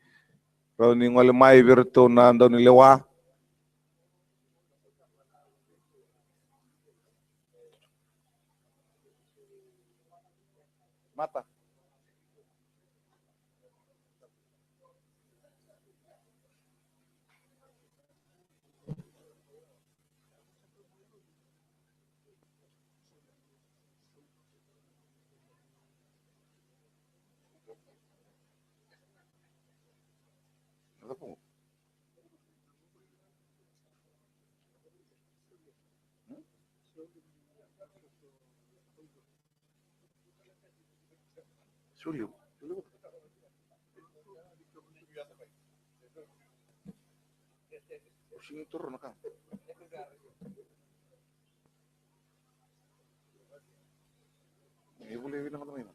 ni ngole mai virtu na ando ni lewa mata suliu. Sini turun kan. Ini boleh bilang teman.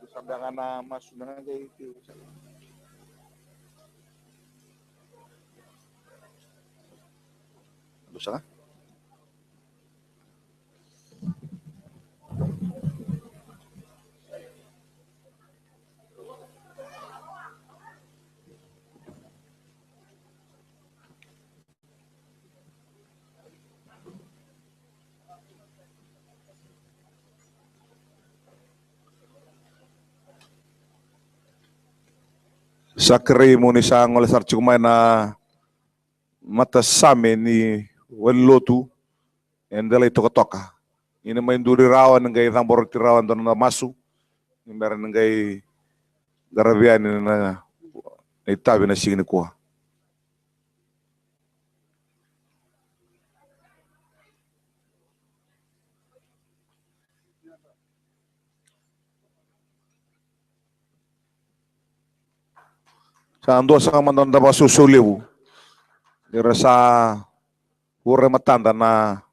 Sambil na masuk dengan kayak itu. Dosa? Sakri muni sa ngole sarci kumay na mata same ni wallotu endalay toka. Ini may duri rawan ngay tambor ti rawan doon na masu. Meron ngay garabian na itabi na signi kuha. Sa ando sa mandan da basusuliw. Dira sa ure matanda na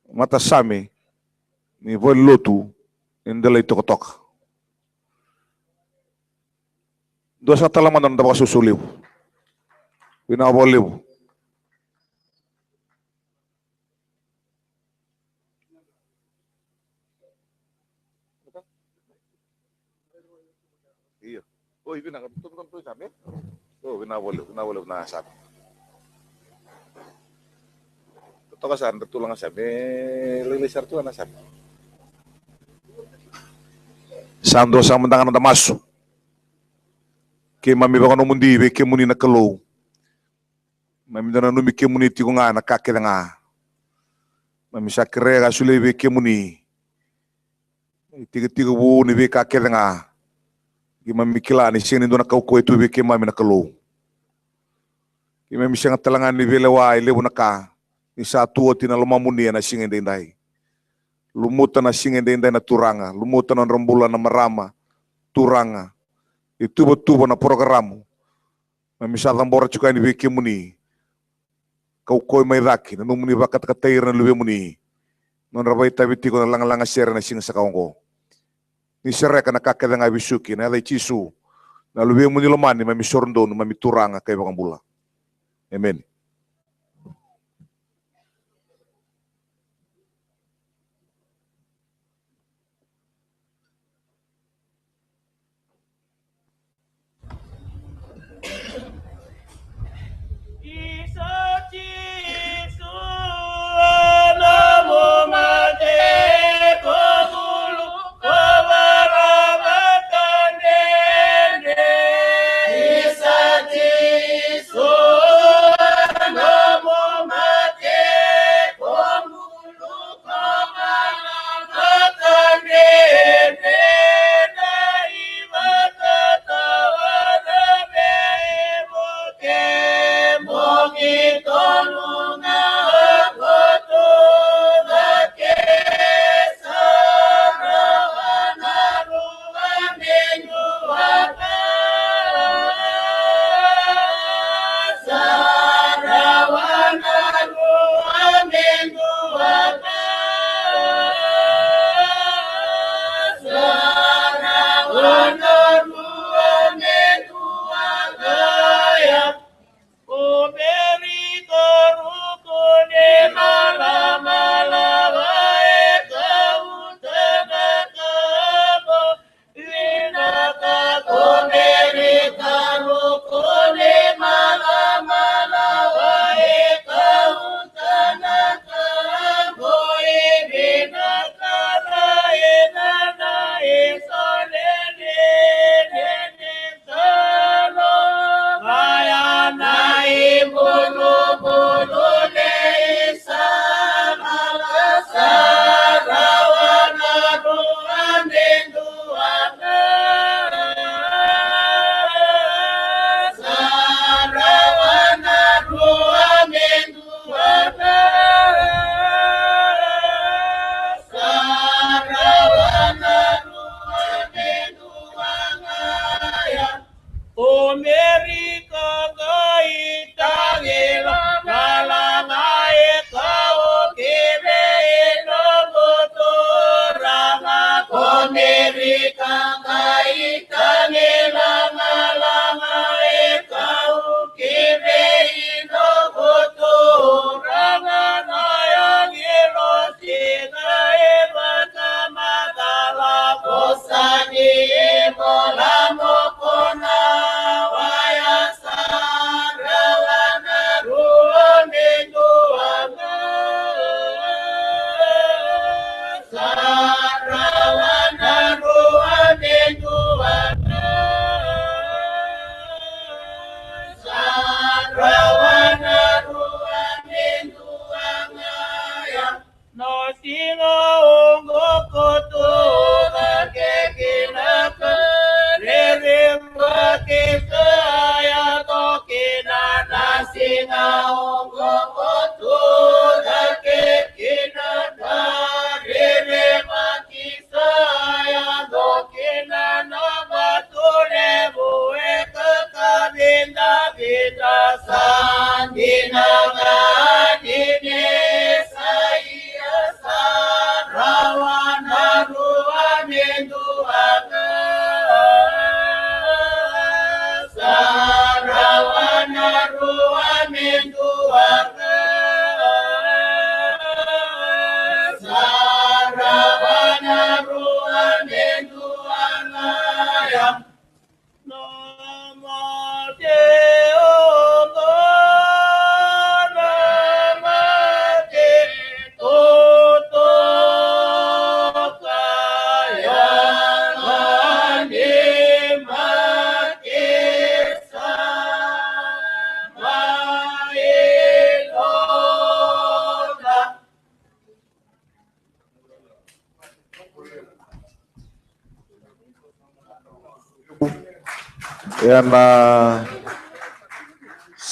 mata same ni wallotu endalay toka. Dosa talaman na dapat susuliw. Pinaboliw. Iya. Oh, pinakatutun to sabi. Oh, pinaboliw na sabi. Totoo ka saan, tulang nga sabi. Lilisar to na sabi. Sando sa mandangan na damaso. Ke mami baka no mundi ke muni na kalo. Mami dana numi ke muni ti ko nga nakakita nga. Mami sa kre ga sule be ke muni. Tiga bu ni be kakita nga. Ki mami kila ni sini do na kauko itu be ke mami na kalo. Kime misang talangan ni velewa lebu naka ni satu tina loma munia na singen dendai. Lumutan na singen dendai na turanga, lumutan na rembulan na marama turanga. Itu betul na programu. Misal tambora cukai ni beke muni. Kau koi mai raki na numuni bakat katair na lube muni. Non rabai tabiti ko na langa sere na sing sakaongko. Ni sere kana kakek nga bisuki na alai cisu. Na lube muni lomani mami sorndo mami turanga kay bakang bula. Amen.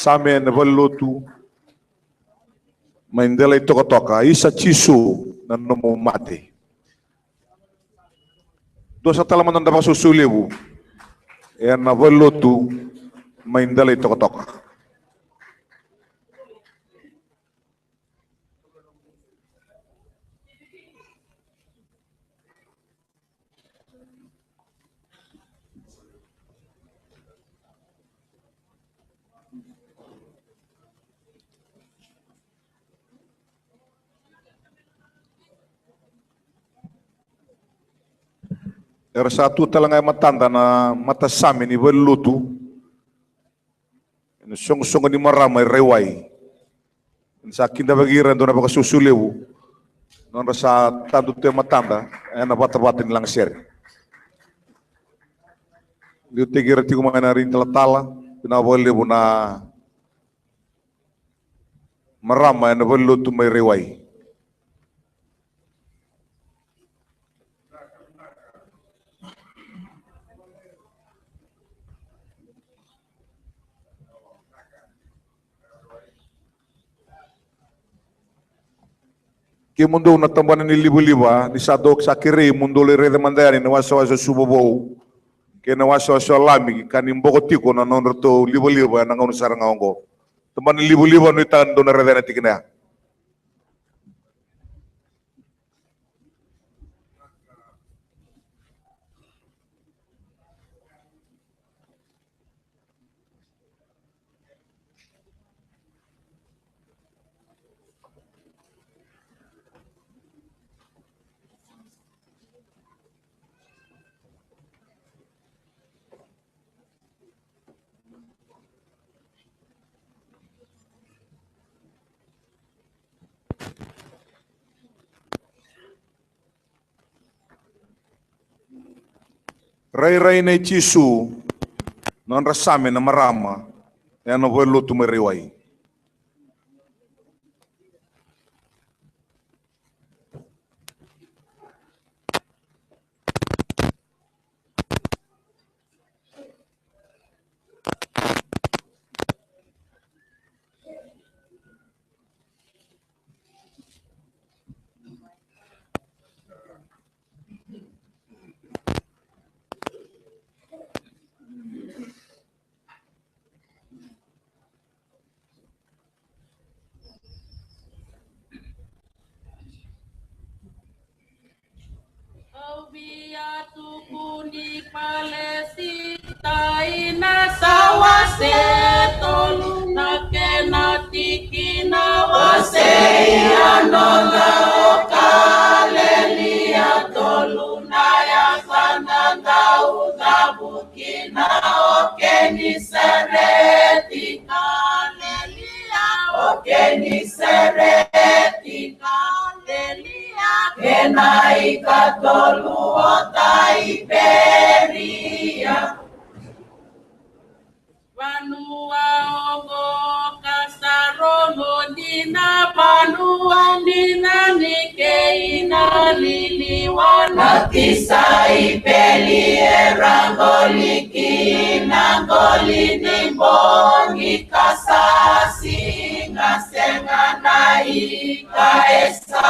same na valutu maindela toka isa cisu na nomo mate. Dosa talaman nanda pasusulibu na valutu maindela toka. Era satu talangai matanda na mata sami ni valutu. Song-song ni maramay rewai. Sa kinda bagiran do na pakasusulewu. Non sa tanto te matanda na bata-bata nilang share. Liu tegira tigo mga narin talatala pinawalewu na maramay na valutu may rewai. Ke mundo na tambanan ni libu-liba ni sadok sa kiri mundo le rede mandari na wasa-wasa subobo ke na wasa-wasa lami kanim bokotiko na nonroto libu-liba na ngonu sarang ngonggo tambanan libu-liba no itan do na rede na tikina. Rai-rai na cisu non rasame na marama na valutu may rewai. Kuni palesita ina sawase tolu na kena tikina wase anola okalelia tolu na ya sananda udabukina okeni sereti kalelia okeni sereti kalelia kena ikatolu Iberia Vanua ongo kasarono dina panua dina nikeina liliwana tisa ipeli erangoliki nangolini mbongi kasasi ngasengana ikaesa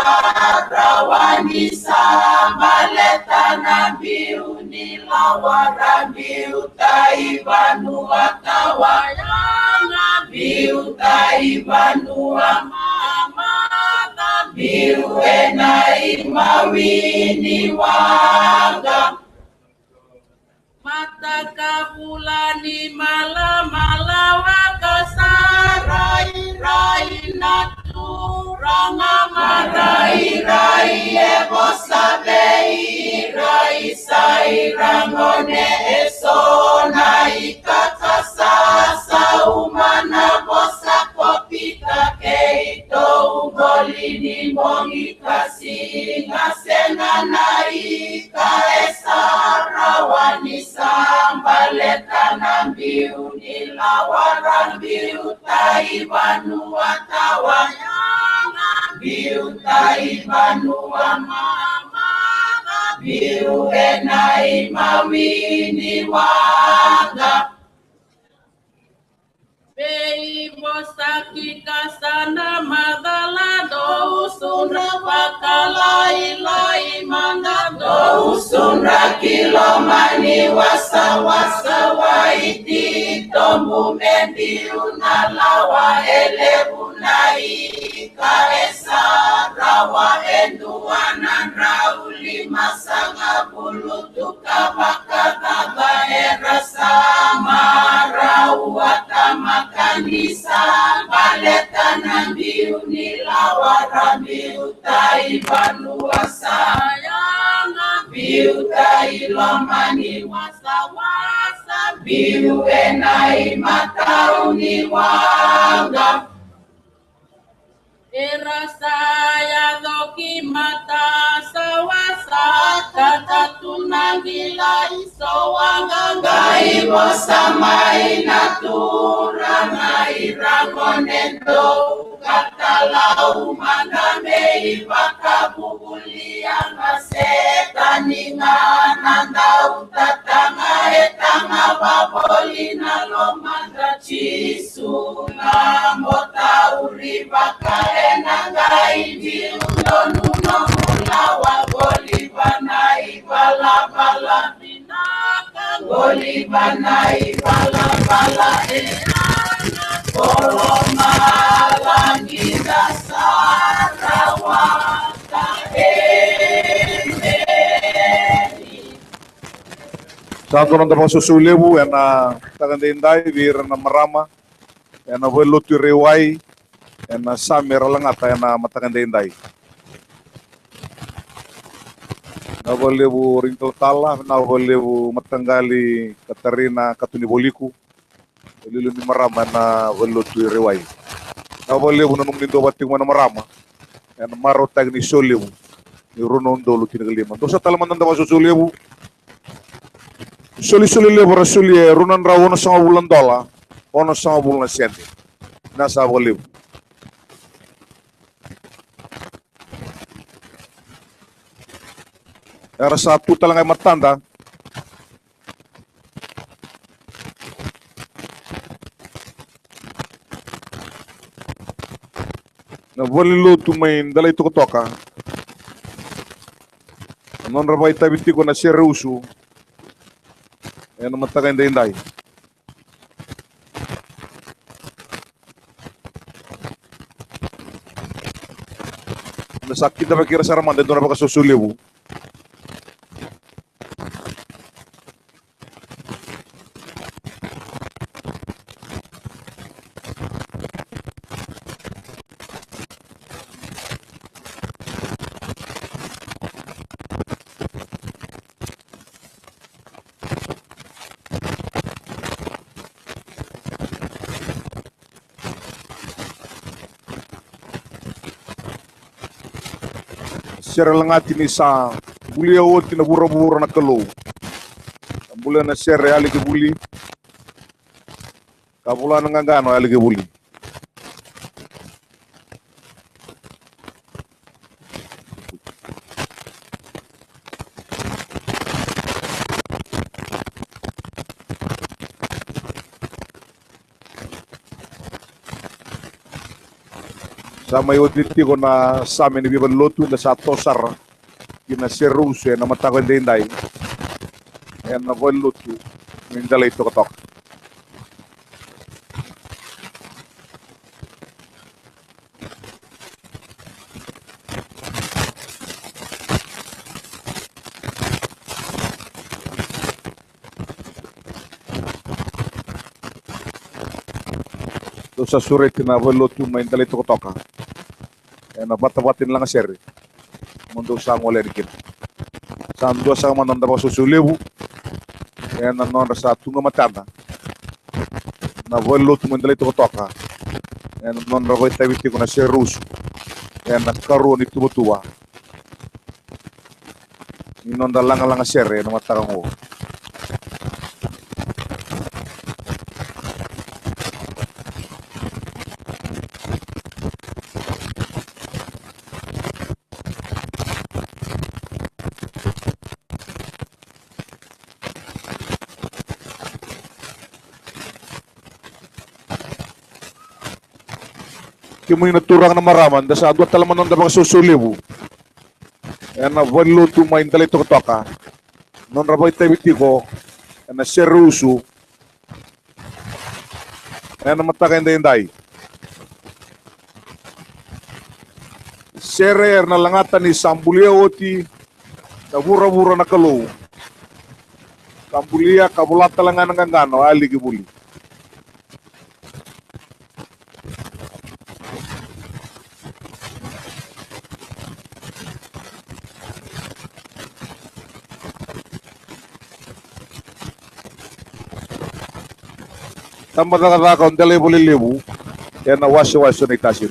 rawani sambaleta nambiu nilawara mbiu taibanu watawayanga mbiu taibanu mama mbiu enaimawini wanga mataka bulani mala wakasarai rai naturanga marai ebosabei rai sai rangone esona ikakasasa umana bosa kopita keito ugolini mongi kasinga sengana ikaesa rawani sambaleta nambiu nilawaran biu taibanu watawayanga biu taibanu mama biu enai mawini wanga Bei kikasana madala do sunra pakalai lai mana do sunra kilomani wasa wasa waiti tombu mendi unalawa elebu nai kaesa rawa enduana rauli masanga bulutu kabakata era sama rawata makanisa baleta nambiu nilawa rambiu tai banua sayanga biu tai lomani wasa wasa biu enai matauni wanga Irasaya doki mata sawasa kata tunangila isowanga gai bosamai natura ngai ragonendo kata lau maname bakabulia ngasetani ngananda utatanga etanga babolina lomanda chisu ngambota uribaka Enangai diunonuno mulawa golibanai bala binaka golibanai bala enana koloma langida sarawaka Santo nanda masusulebu ena tagandindai vir na marama ena velutu rewai ena samira langata ena matagandindai na volebu rinto tala na volebu matanggali Katarina katuni boliku lilu ni marama na velutu rewai na volebu nanung nindo bating mana marama ena maro tagni solebu ni runon dolu kinagalima dosa talaman nanda masusulebu soli lebu rasuli runan rawono sama bulan dola ono sama bulan sente nasa volebu era satu talang ay matanda na volilo tumain dalay tukotoka non rabay tabiti ko na si Reusu yan ang mataganda-inday nasakit na pagkira sa raman dito na pagkasusuliw sira langati ni sa bulia woti na bura-bura na kalo bulan na sere ali ke buli kabula na ngano ali ke buli sama yotiti ko na sa amin ni lotu na sa tosar kina si Ruse na matagandinday yan na lotu mindalay ito katok to sa surit na lotu mindalay ito katok na batabatin lang sir mundo sa ngole dikin sando sa mananda ba susulebu yan non sa tunga matanda na volo tumendale to toka yan non raboy tabiti ko na si Rus yan nakaro ni tubutua non dalang sir no matarang o Kimuni na turang na maraman, da sa adwa talaman ng dabang susulibu. Na valo tumain talito katoka. Non rabay tabitiko, na serusu. Na matakain da inday. Serer na langatan ni Sambulia oti, na bura-bura na kalo. Sambulia, kabulata lang nga ng gano, ali gibuli. Tamba na katakaw, ang dali-buli-libu, yan na wasyo-wasyo na itasyon.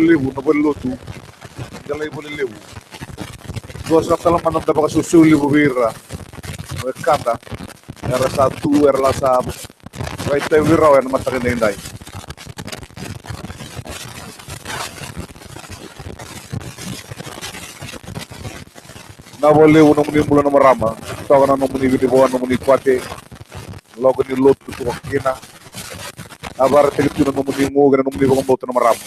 Lewu na balutu galay mo lewu dos na talang manam da baka susuli mo bira kanda era satu era la sa right time wira na matakin na inday na lewu na muni mula na marama tawa na muni gidi bawa na muni kwate logo ni lotu to kina abar tegitu na muni mo gana muni ko boto na marama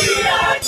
Yeah.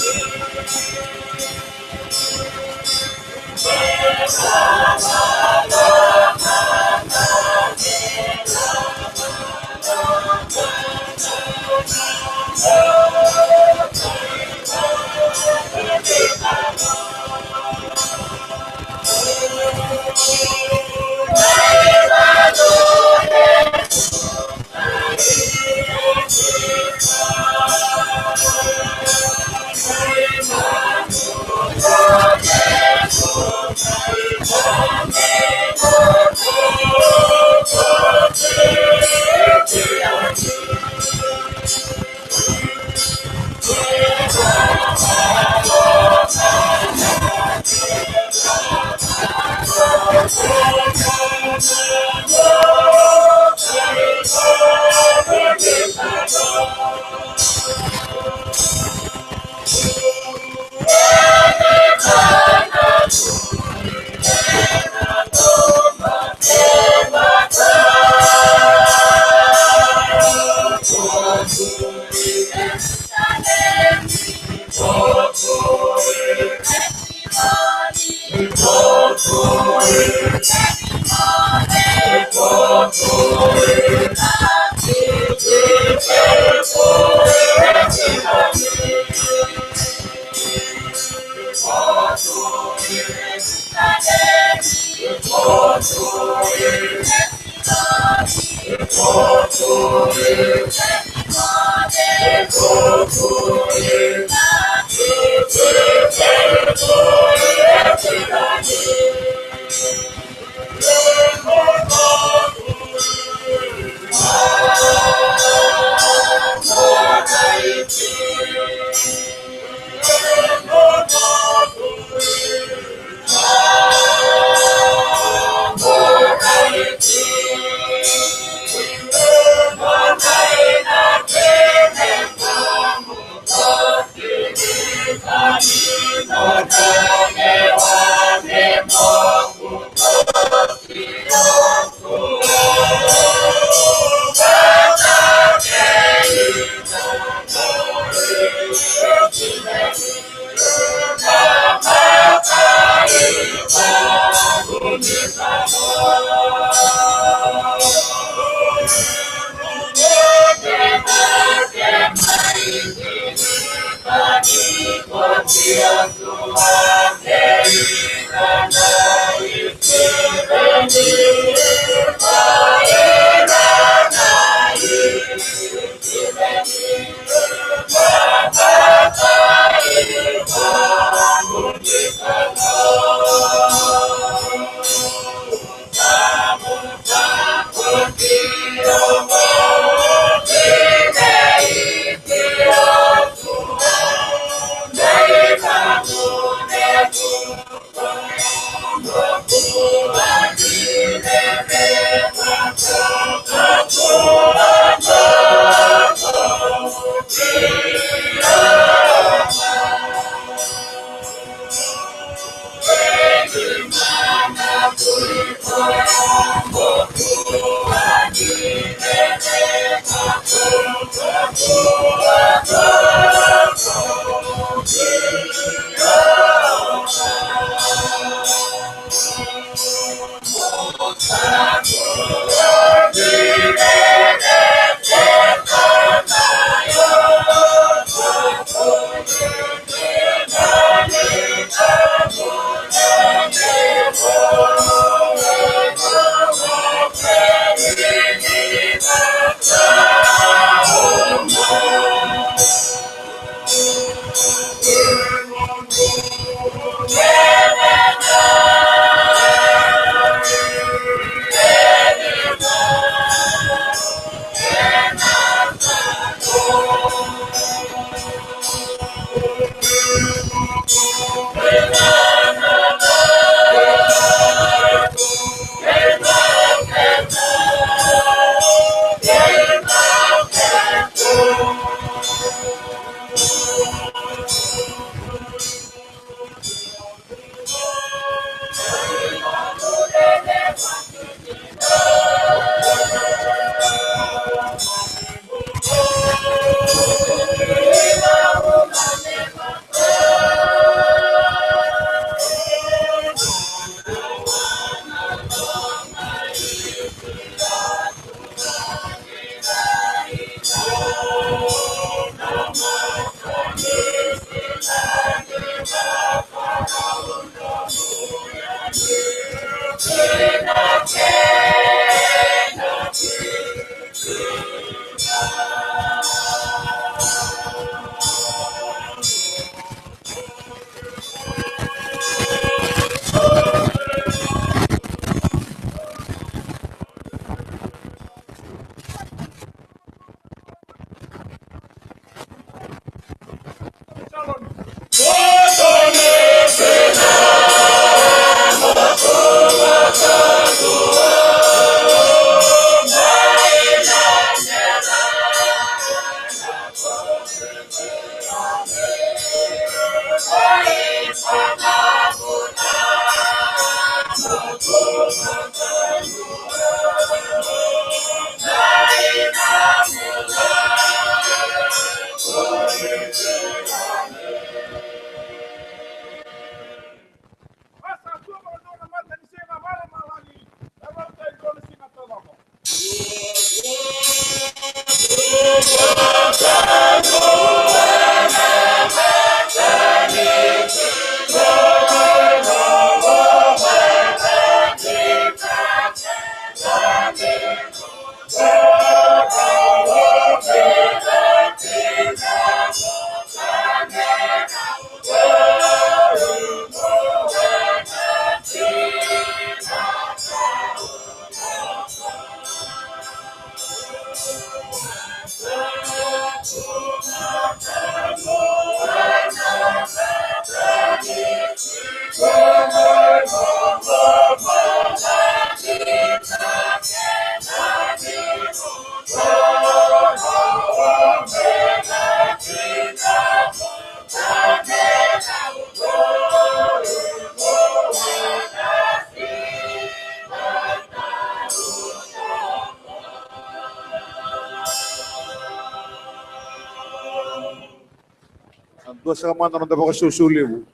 Dua sama non da baka susu lebu.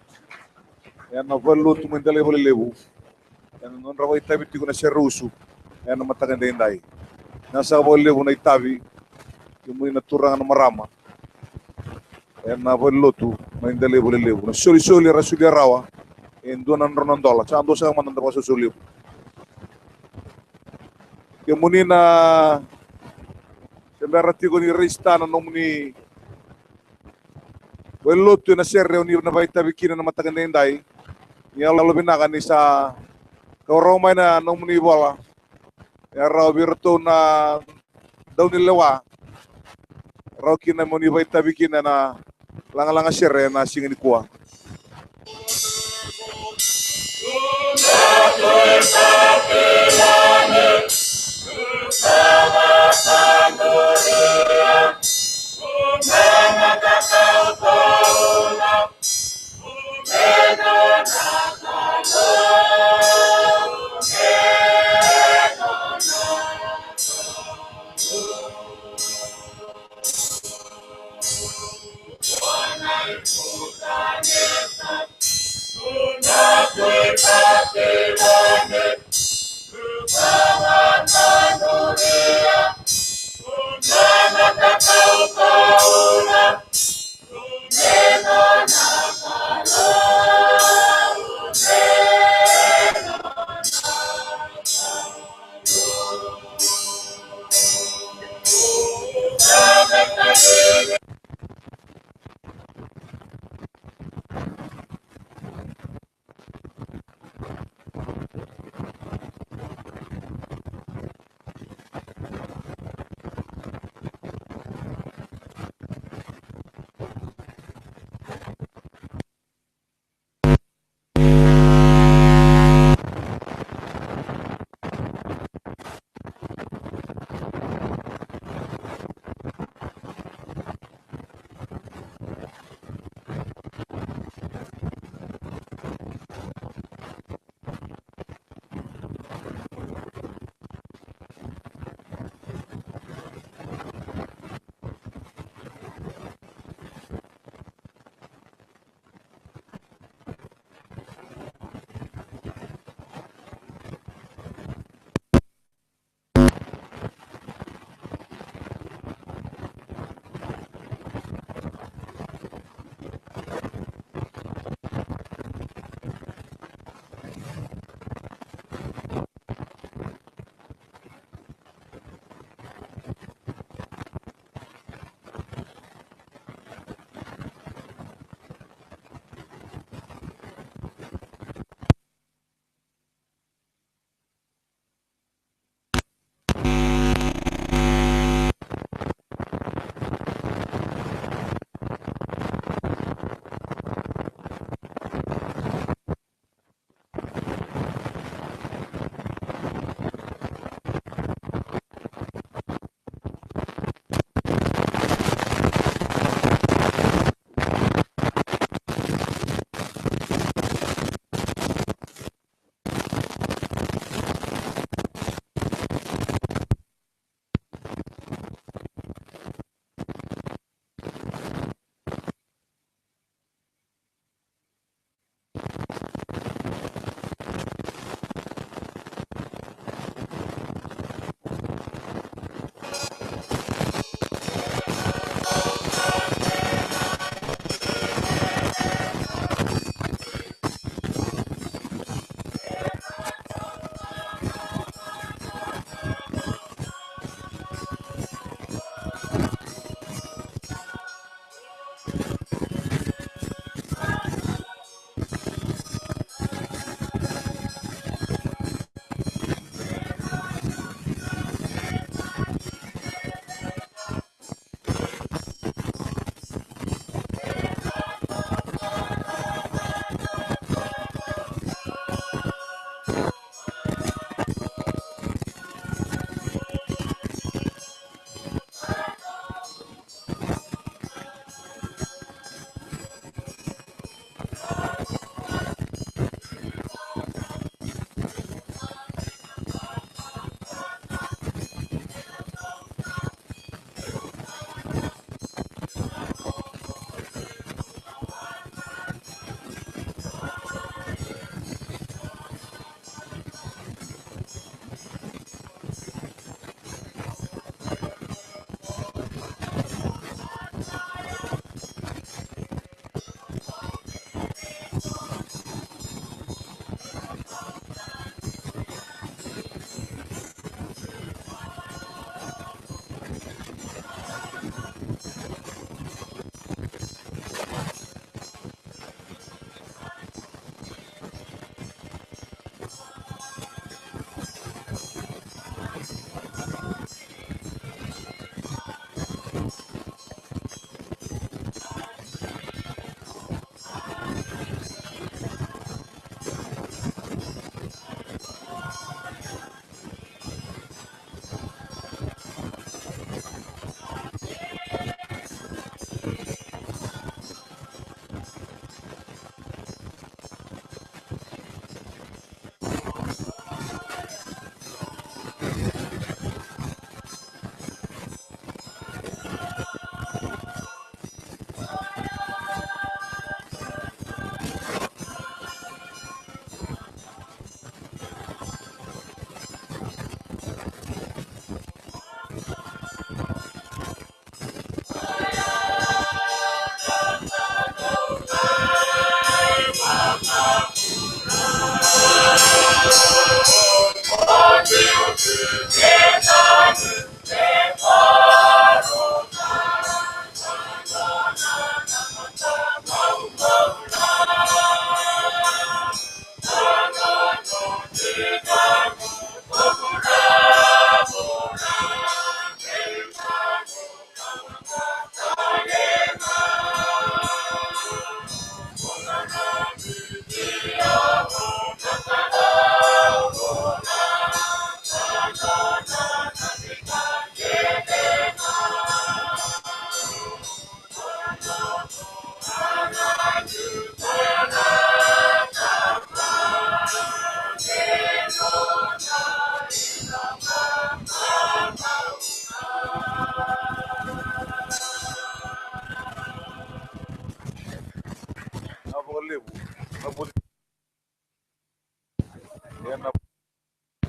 Yan na valo tumendale vole lebu. Yan non rawa itabi tigo na serusu. Yan na matagan dai. Nasa vole lebu na itabi. Yung na turang na marama. Yan na valo tu mendale vole lebu. Na soli rasuli rawa. Yan doon ang ronondola. Sa ando sa man da baka susu lebu. Yung muni na sembara tigo ni Ristana no muni Welot na serre ni na baita bikina na matagan dai. Ya lalu binakan ni sa kauromay na nung muni bola. Ya raw birto na daw ni lewa. Raw kina muni baita bikina na langa serre na singin kuwa.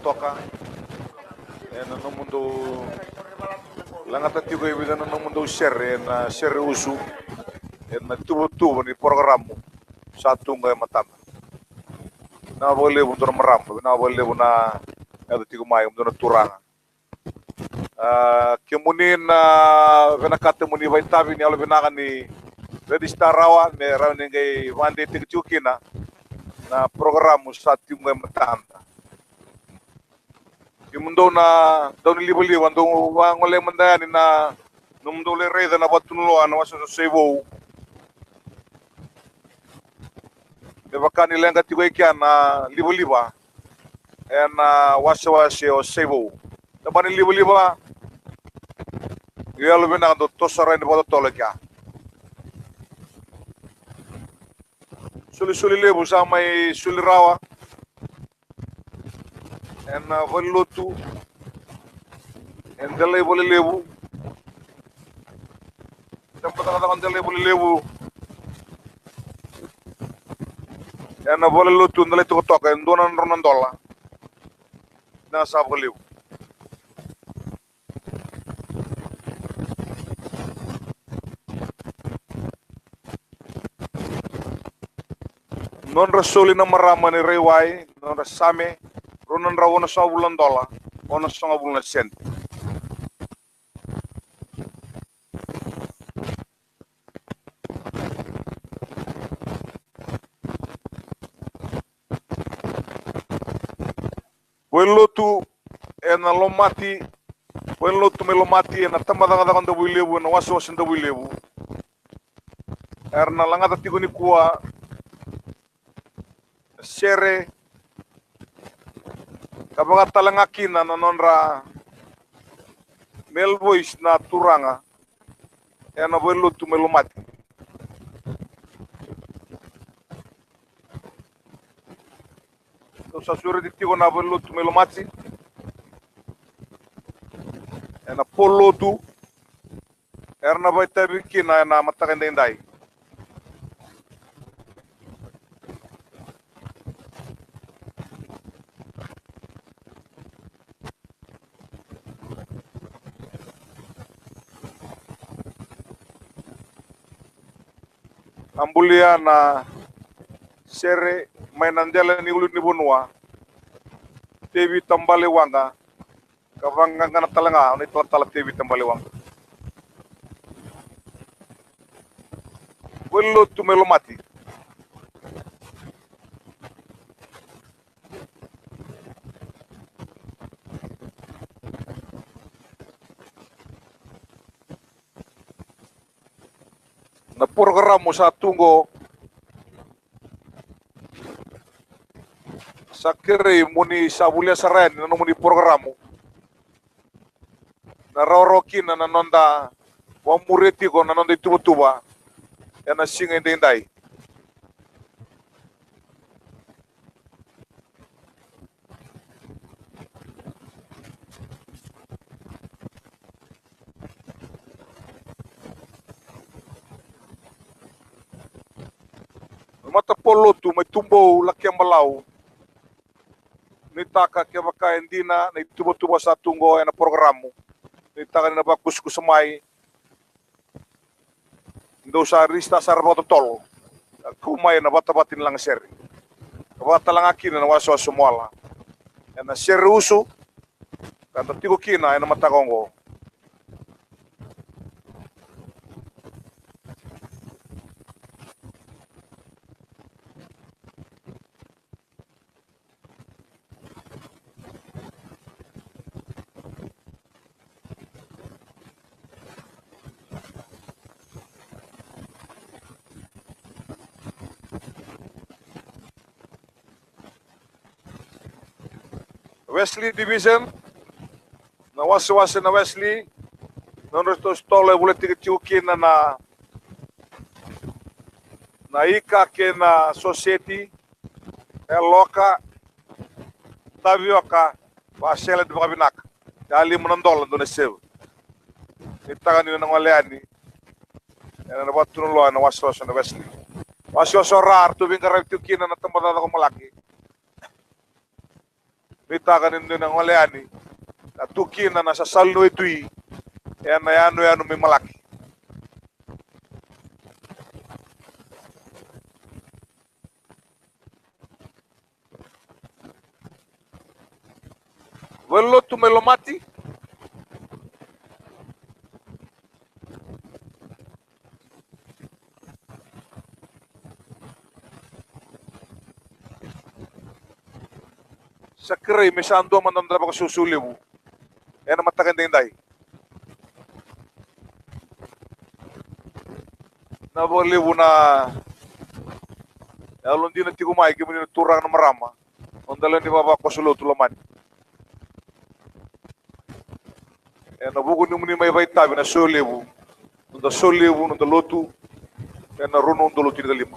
toka. Na no mundo langata tigo ibigan no mundo share na share usu. Na tubo ni programu satu ngai matama. Na boleh untuk meram, na boleh na ada tigo mai untuk turang. Kemudian vena kata muni vai tabi ni alo vena ni register rawa ne rawa ni ngai wande tigo chukina na programu satu ngai matanta. Imundo na daun libeli wando ngole mandani na numdo le reda na batunulo ana waso sebo. Devakani lenga tigo ikian na liba na wasa o sebo. Tabani liba yalo bena do tosara ni bodo toleka. Suli lebu sama suli rawa. Na valutu en dalay boleh lebu. Tempat kadang dalay boleh lebu. Na boleh lutu dalay tu toka en donan ronan dola. Na sab lebu. Non rasuli na marama ni rewai, non rasame, ronan rawana sa bulan dola, ona sa bulan sent. Welotu ena lomati, welotu melomati ena tamadanga da builebu na waso da builebu. Erna langata tigo ni kuwa sere kabaga talangakina na nonra melbois na turanga ena welotu melomati. Sa sure di tigo na velutu melomati ena polotu erna baita bikina na matakende indai ambulia na sere mainandela ni ulu ni bonua tevi tambale wanga kavanga ngana talanga ni tala tevi tambale wanga wello tumelo mati na programo sa tungo sakere muni sabulia saren na muni programo na roroki na nonda wa mureti ko na nonda tuba ya na singa indai mata polo tu mai tumbo lakiam balau nitaka ke baka endina na tubo sa tungo na programo nitaka na bakus kusamai ndo sa rista sarbo tol kumay na batabatin lang seri bata lang akin na waso sumwala na seri uso kanta tigo kina na matakongo Wesley Division na wasi na Wesley non resto stole boleh tiukin na ika ke na society loka tabioka basela de babinak dali menondol do sev itagan ni ngaleani na batun lo na wasi na Wesley wasi rar tu bingkar tiukin na tempat ko malaki Mitakan indo ng waleani. Natuki na nasa salno ito'y. Yan na yano may malaki. Velo tu melomati. Sa kray, may sando man ang dapat susuli mo. Yan ang matakan din tayo. Nabali mo na alon din na tikumay, kaya mo din turang na marama. Ang dalan di baba ko sulo tulaman. Yan, nabuko ni mo ni may tabi na suli mo. Nunda suli mo, nunda lotu. Yan na runong dulo tinalima.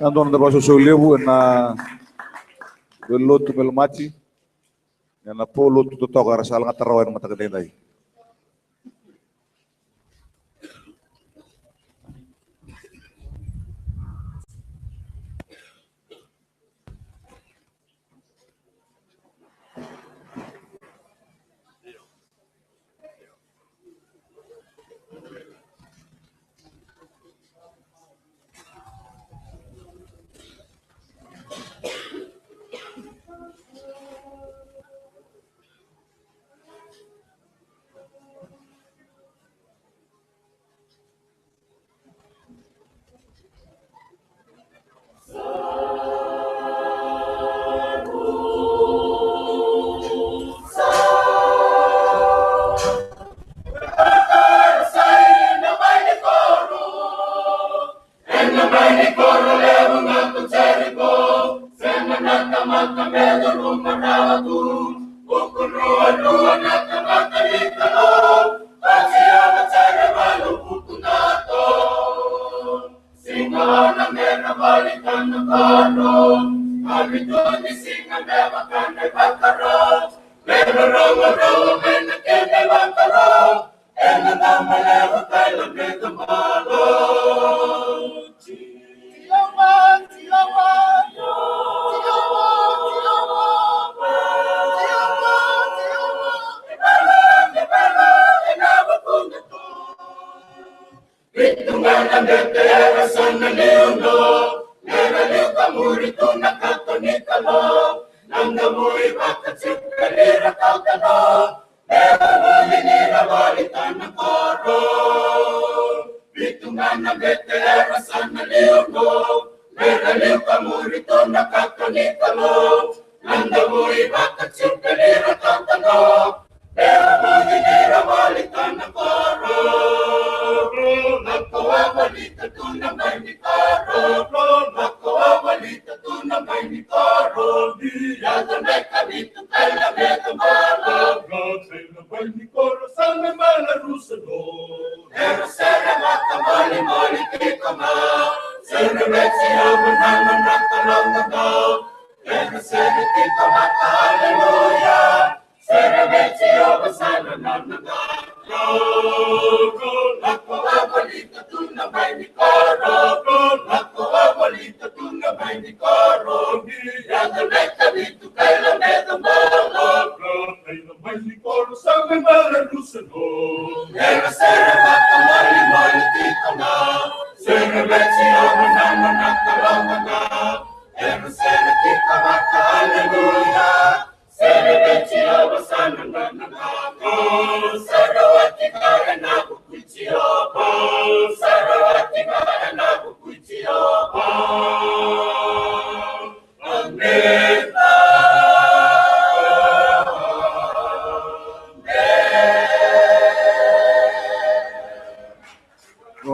Andon da baso solevu na belotu belmachi na polo tu toga rasal ngatarawan mata kedai.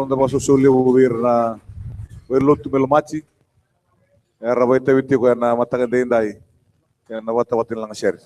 Onda baso solevu na belotu belmachi era baita witi ko na mata kedai na wata watin lang share.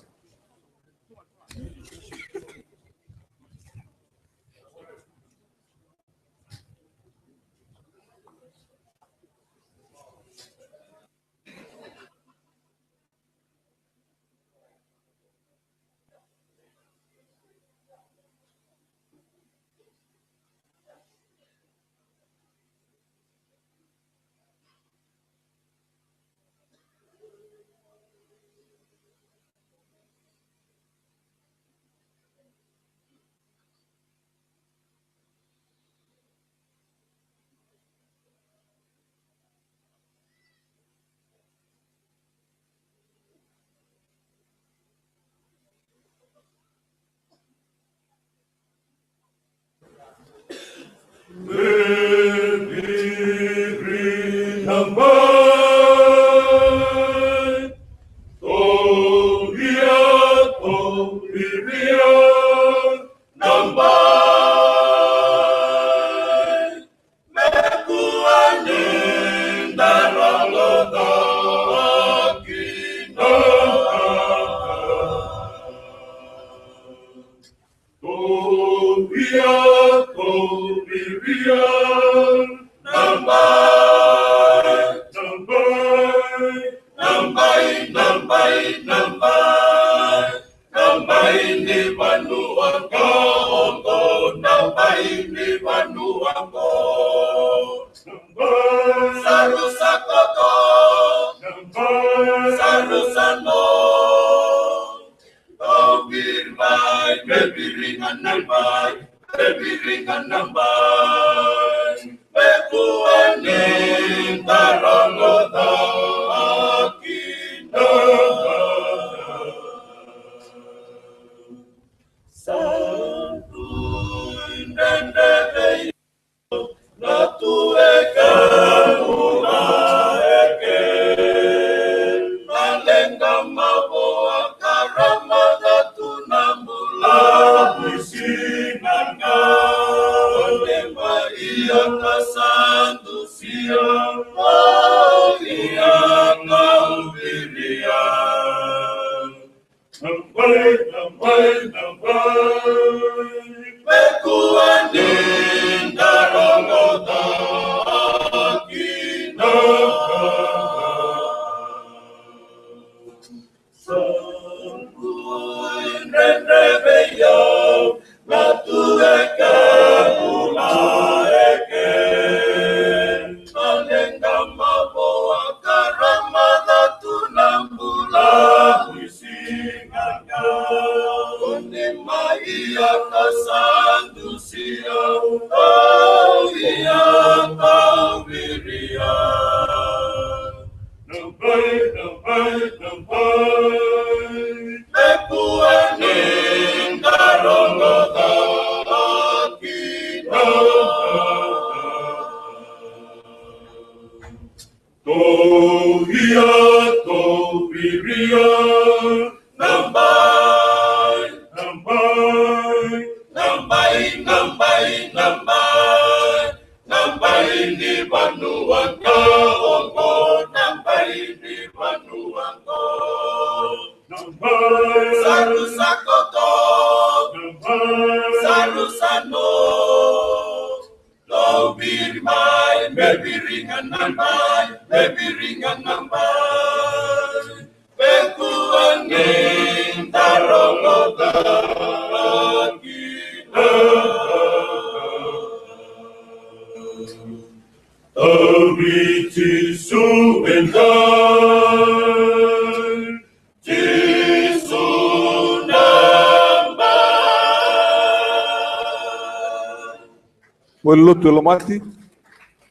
Wellotu lamati,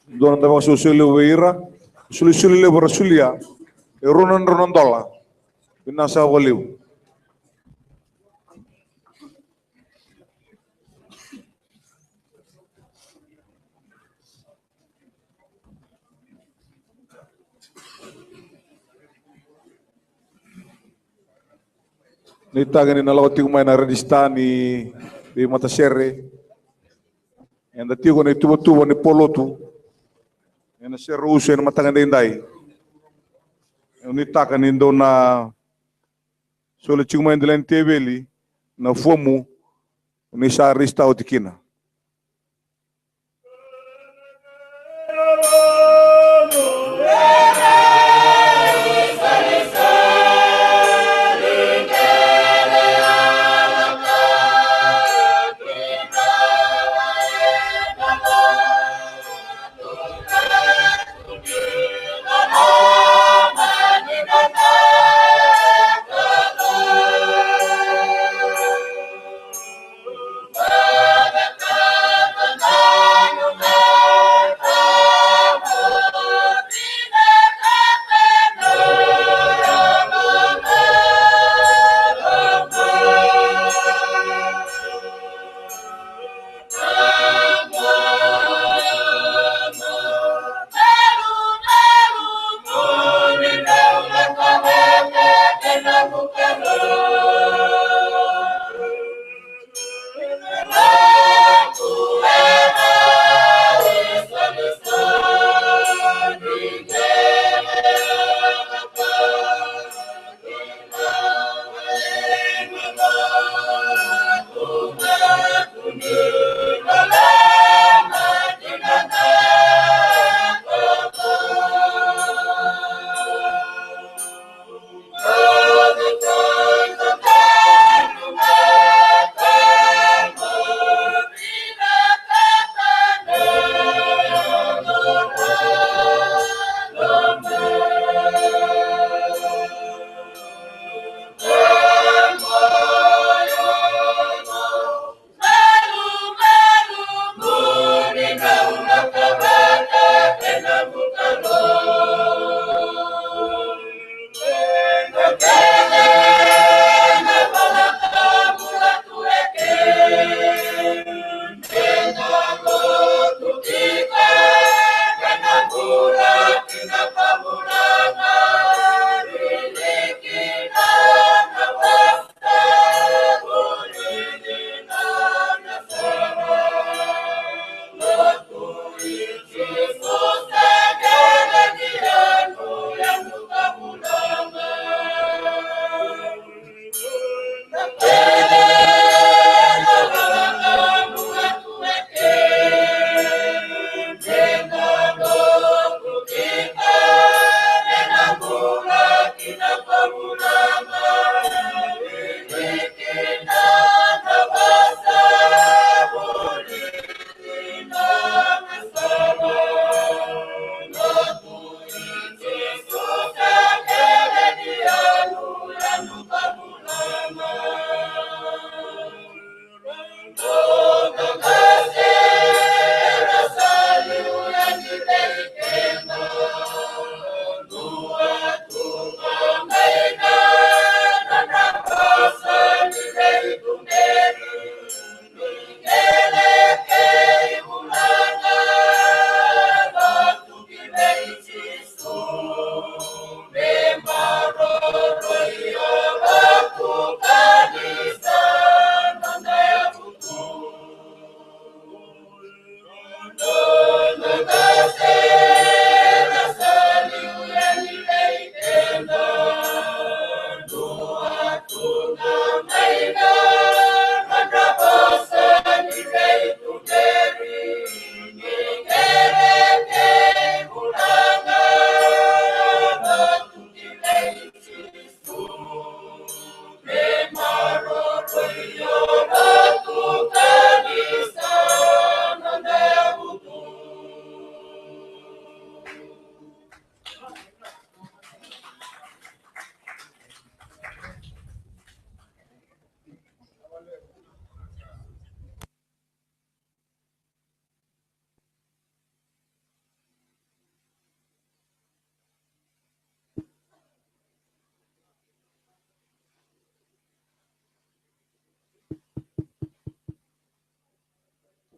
dona da susuli weira, suli le borasulia, ronan dola, binasa waliu. Nitagani nalawati kumay na redistani di Matasere. Yang datigo na tubo ni polotu. Yang na ser uso na matangan dinday. Yang nitaka nindo na solo chingma indilan tebeli na fomu ni sa rista otikina. Father,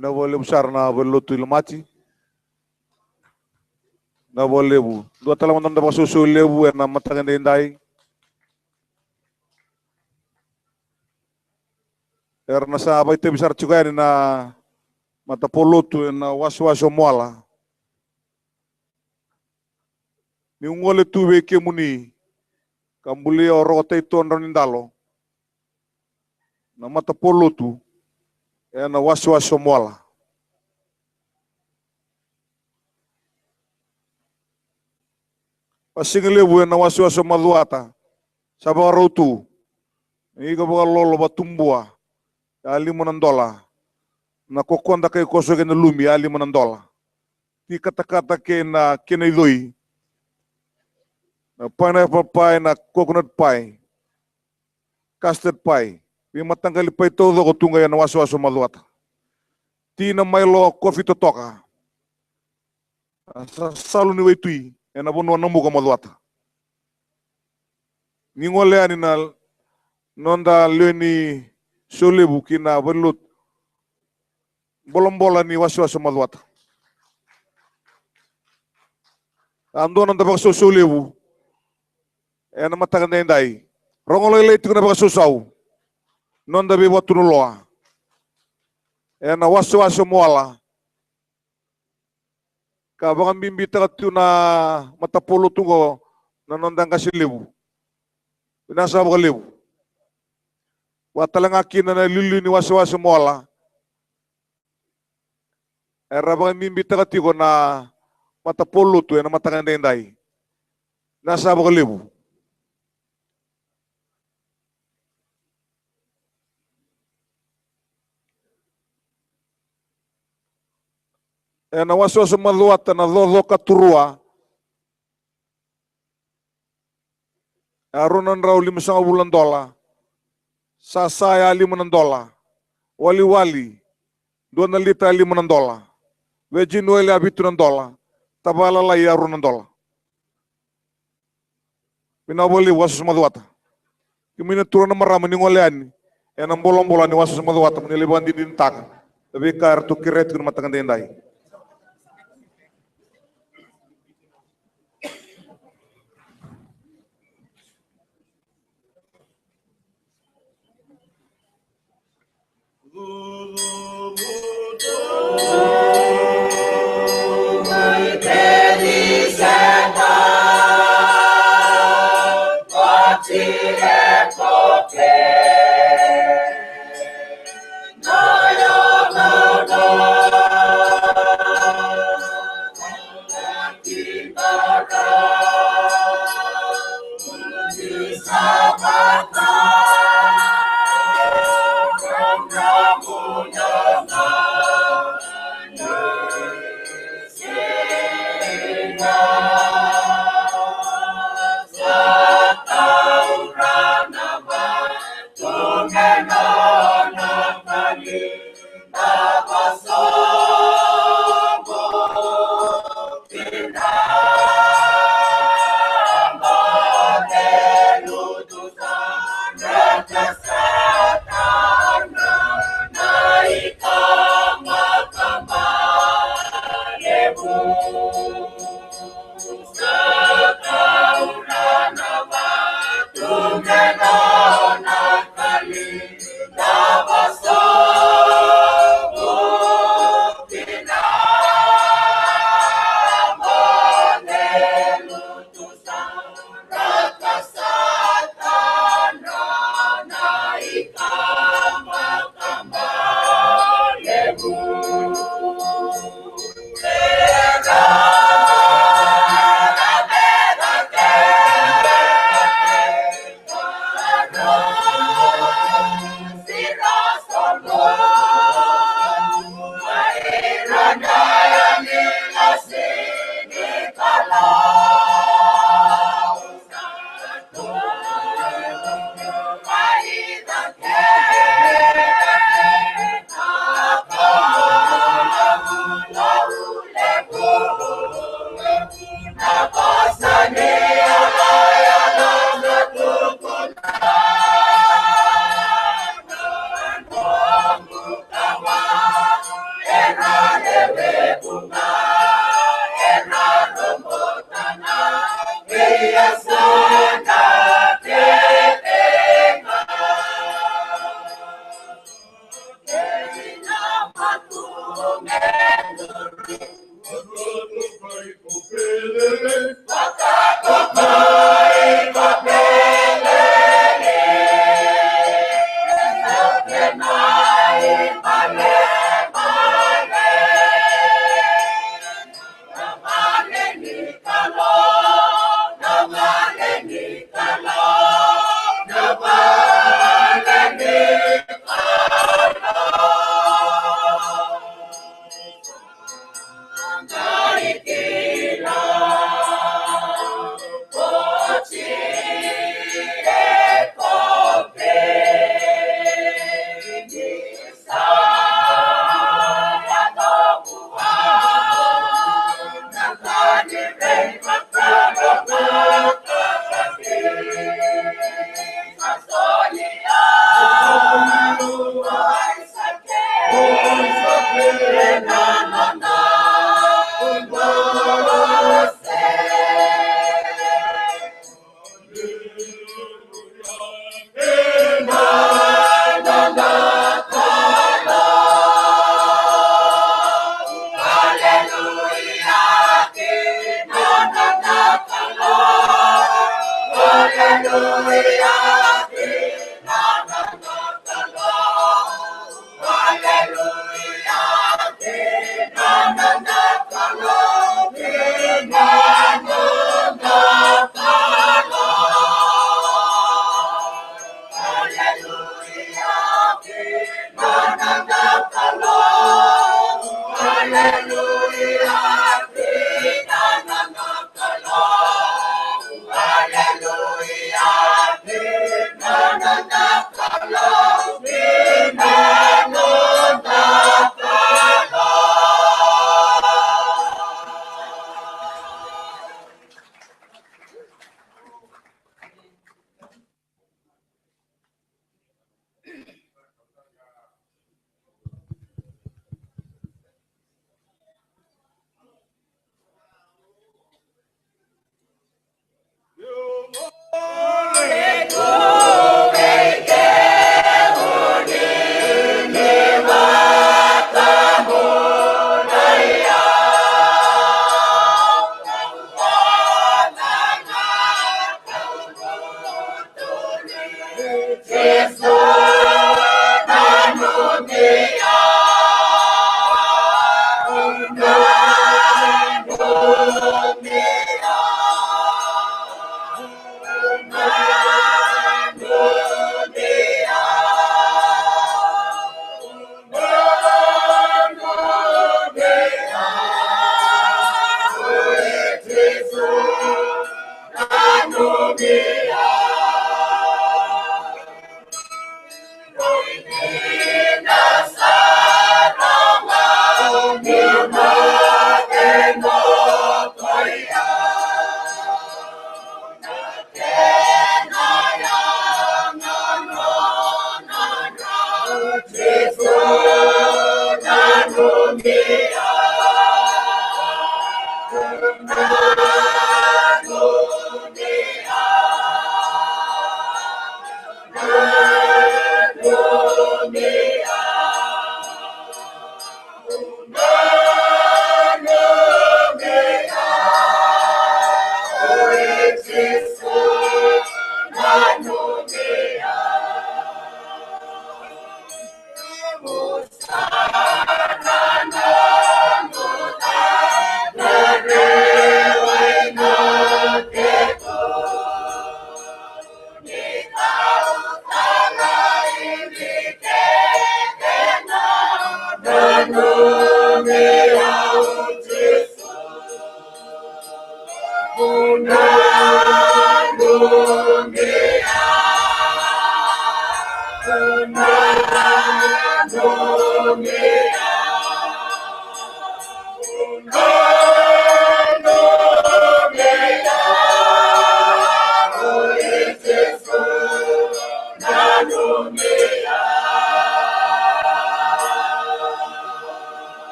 Na boleh besar na belutu ilmati. Na boleh bu. Dua talaman tanda susu lebu na matakan dendai. Karena sahabat itu besar juga na mata polutu na wasu moala. Ni ngole tuwe ke muni kambuli orote itu ndalo. Na mata polutu na wasu moala. Pasinglebu na wasu maduata. Sabang rotu. Iga baga lolo batumbua. $5. Na kokonda kay koso ke na lumi $5. Ti kata-kata ke na kinailoy. Na pineapple pie na coconut pie. Custard pie. Pi matanggali pa ito ko tunga yan na wasu maduata. Ti na Milo coffee totoka. Sa salu ni waitui. Yan na bunuan ng muka maduata. Ningole ani na nonda leni solebu kina berlut bolong-bola ni wasu maduata. Ando nanda baka solebu. Yan na matakan na inday. Rongolo ile ito na baka susau. Nonda be watu nuloa. Yan na wasu moala. Kabangan bimbita ka na matapulo tungo na nondang kasi lebu. Pinasa ka lebu. Watalang akin na nalili ni wasu moala. Era bangan bimbita ka tiko na matapulo tu na matakanday. Nasa ka lebu. Na wasu maluata na lolo katurua. Arunan raw $5 Sasaya $5. Wali-wali 2 liter $5. Vegin oil abitu $1. Tabala lai arunan $1. Pinaboli wasu maluata. Kimina turun marama ni ngoleani. Enang bolong-bola ni wasu maluata meniliban di dintak. Tapi kartu kiret kun matakan dendai.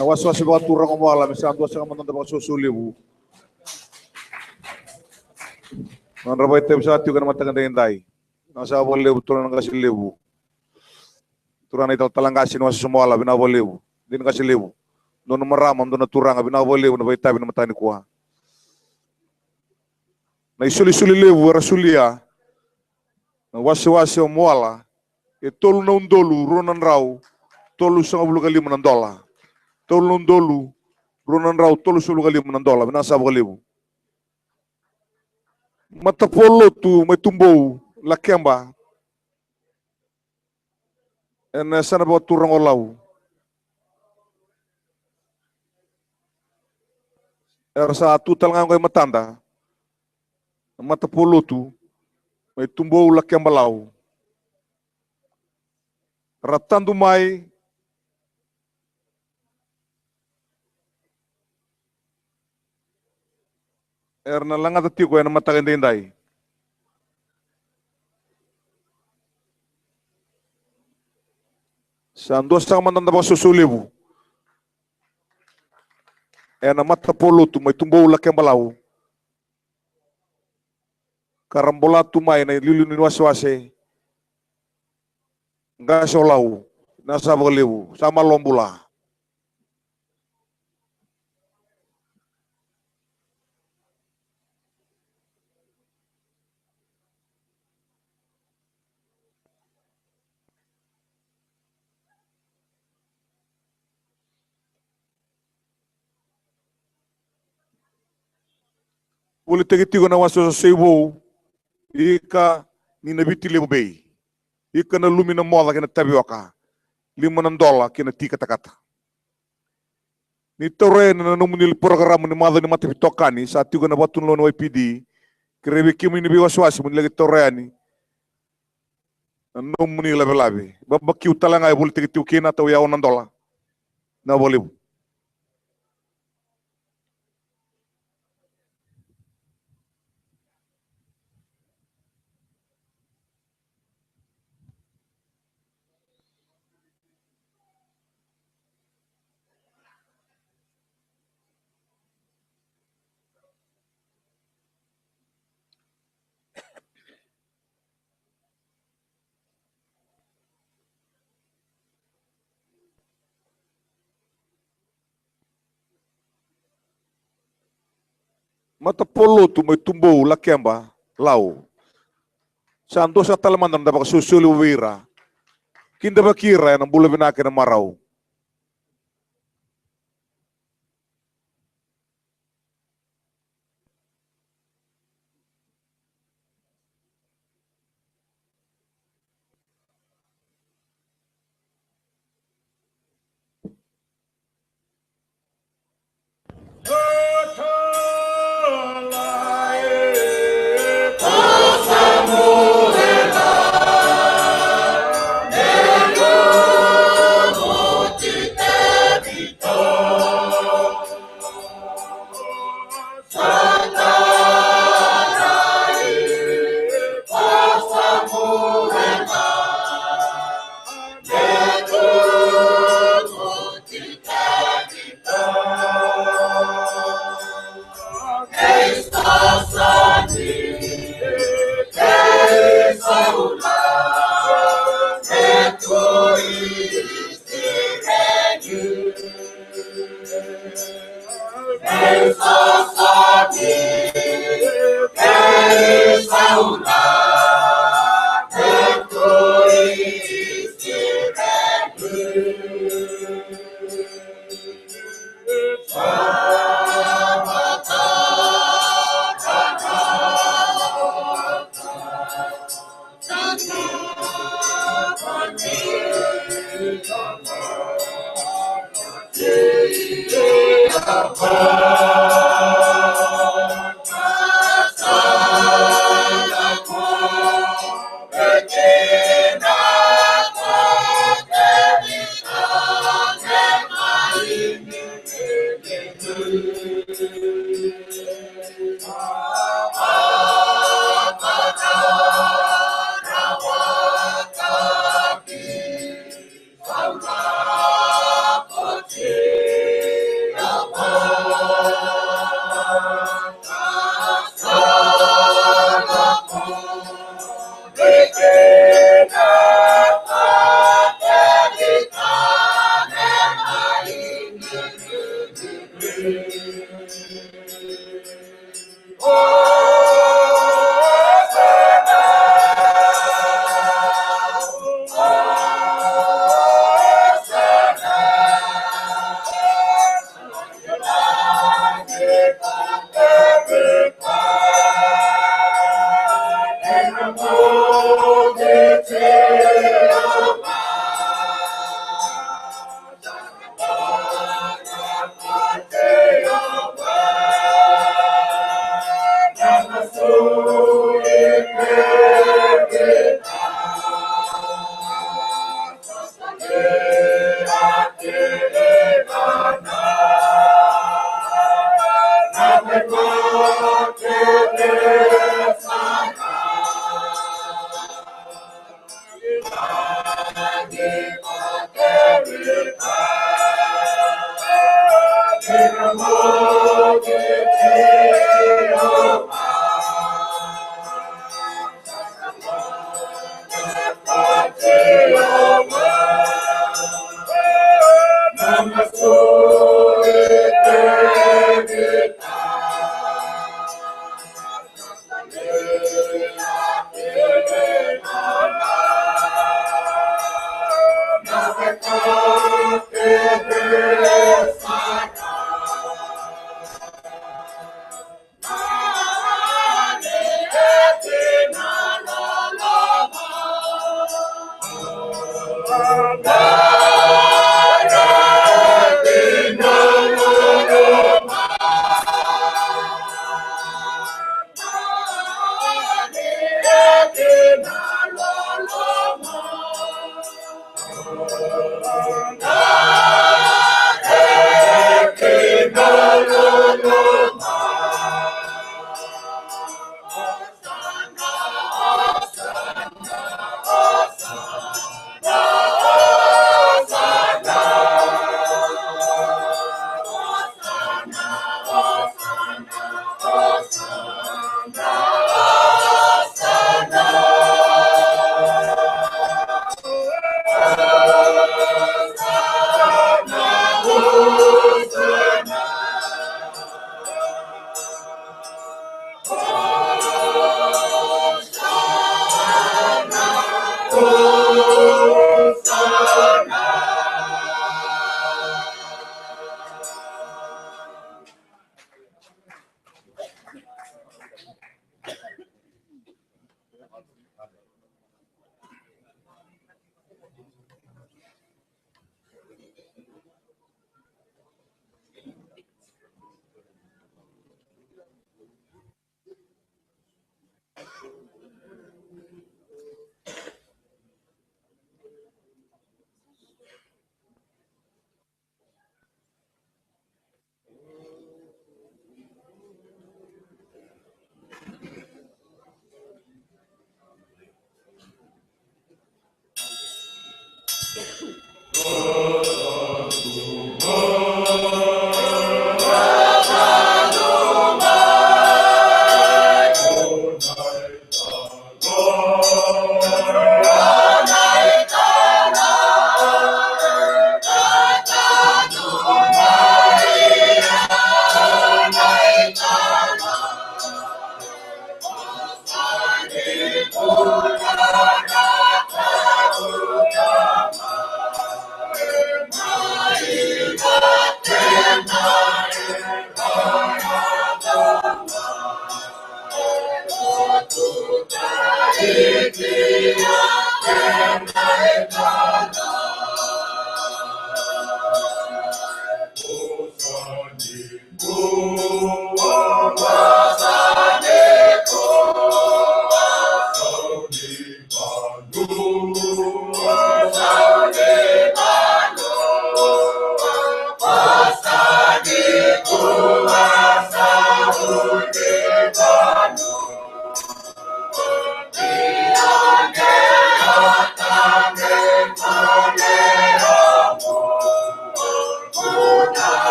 Na wasi-wasi ba turang umala misal dua sa mantan ba susulibu. Man rabay tayo sa atiyo ka naman tagang dayintay. Nasa abol lebu turang ng kasi lebu. Turang na ito talang kasi wasi sumala binabol lebu. Din kasi lebu. Doon maramam doon na turang binabol lebu na bay tabi na matani kuha. Na isuli-suli lebu rasulia. wasi-wasi o moala, e tolu na undolu, ronan rau, tolu $15,000 tolu na undolu, ronan rau, tolu $15,000, binasa $10,000. Matapolo tu, may tumbou, lakemba, en sana bawa turang olau. Sa tu talangan ko matanda, matapolo tu, may tumbou lakemba lau. Ratando mai, na langat at tiko na matakinday. Sa dos sa mananda ba susulibu, na matapolo tu, may tumbou lakemba lau. Karambola tu mai na liluni wasi-wasi. Gaso lau, nasa $10,000, sama lombula. Uli tegitigo na waso sa seibo, ika ni nabiti lebo bei. Ika na lumina mola kina tabioka, $5 kina tika takata. Ni tore na numunil program ni mada ni matipitokani, sa tigo na batun lo no YPD, kirebe kimi ni biwaswasi mo nilagi tore ani, numunil labi-labi. Babakiw talanga ay uli tegitigo kina taw yaw ng $1 na bolibu. Matapolo tu may tumbou lakemba lau. Sa ando sa talaman na baka susuli wira. Kinda bakira ng bula binake ng maraw.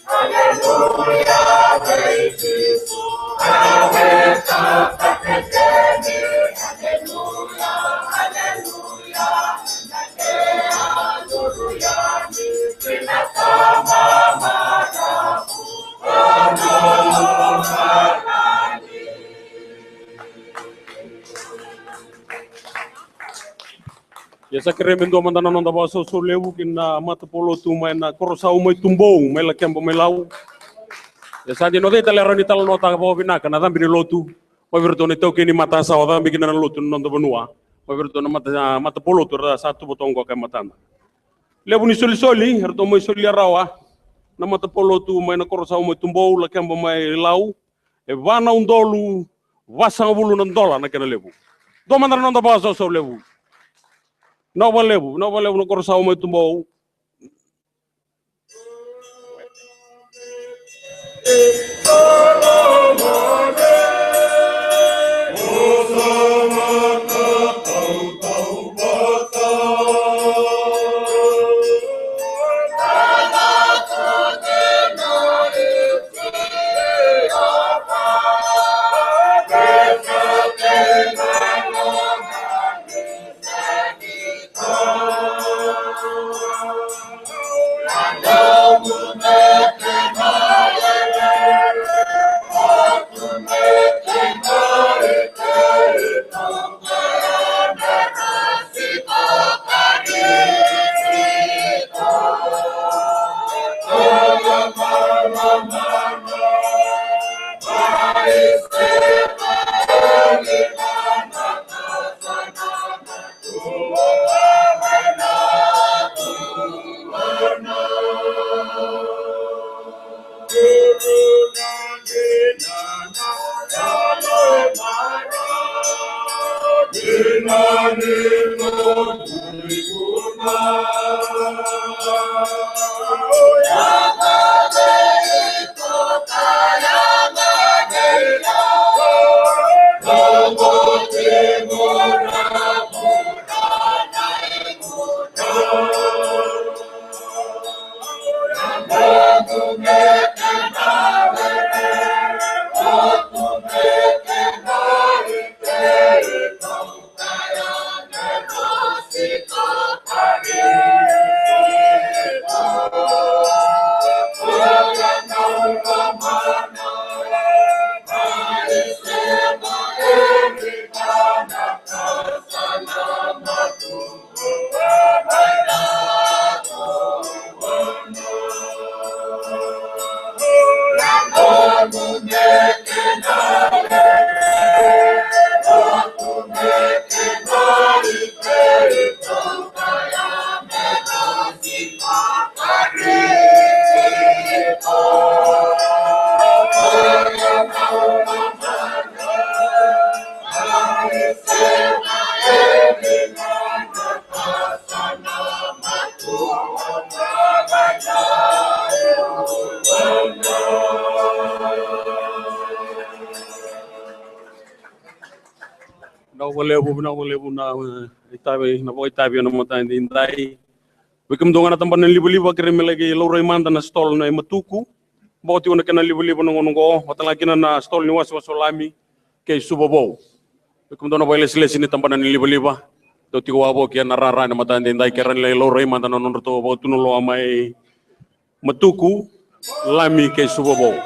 Hallelujah. Ya sa kereme ndo mandana nonda ba so lewu kina mata polo tu mai na korosau mai tumbou mai la kembo mai lau. Ya sa di no deta lera ni tal nota ba bina kana dambi ni lotu. Wa virto ne toke ni mata sa wa dambi kina lotu nonda banua. Wa virto na mata polo tu ra satu botong ko ka matanda. Lewu ni soli herto mai soli rawa. Na mata polo tu mai na korosau mai tumbou la kembo mai lau. E vana undolu wasang bulu nandola na kena lewu. Do mandana nonda ba so lewu. No valeu no corçal muito bom. Na itabe na boy tabe na mata indai. Bikum donga na tamban libu-libu kereme lagi laurai manda na stol na matuku. Boti una kana libu-libu nongo watalaki na stol ni wasolami ke subobo. Bikum dona boy les ni tamban libu-libu. Do tigo wabo ke na rara na mata indai keran le laurai manda na nonro bo tunulo amai matuku lami ke subobo.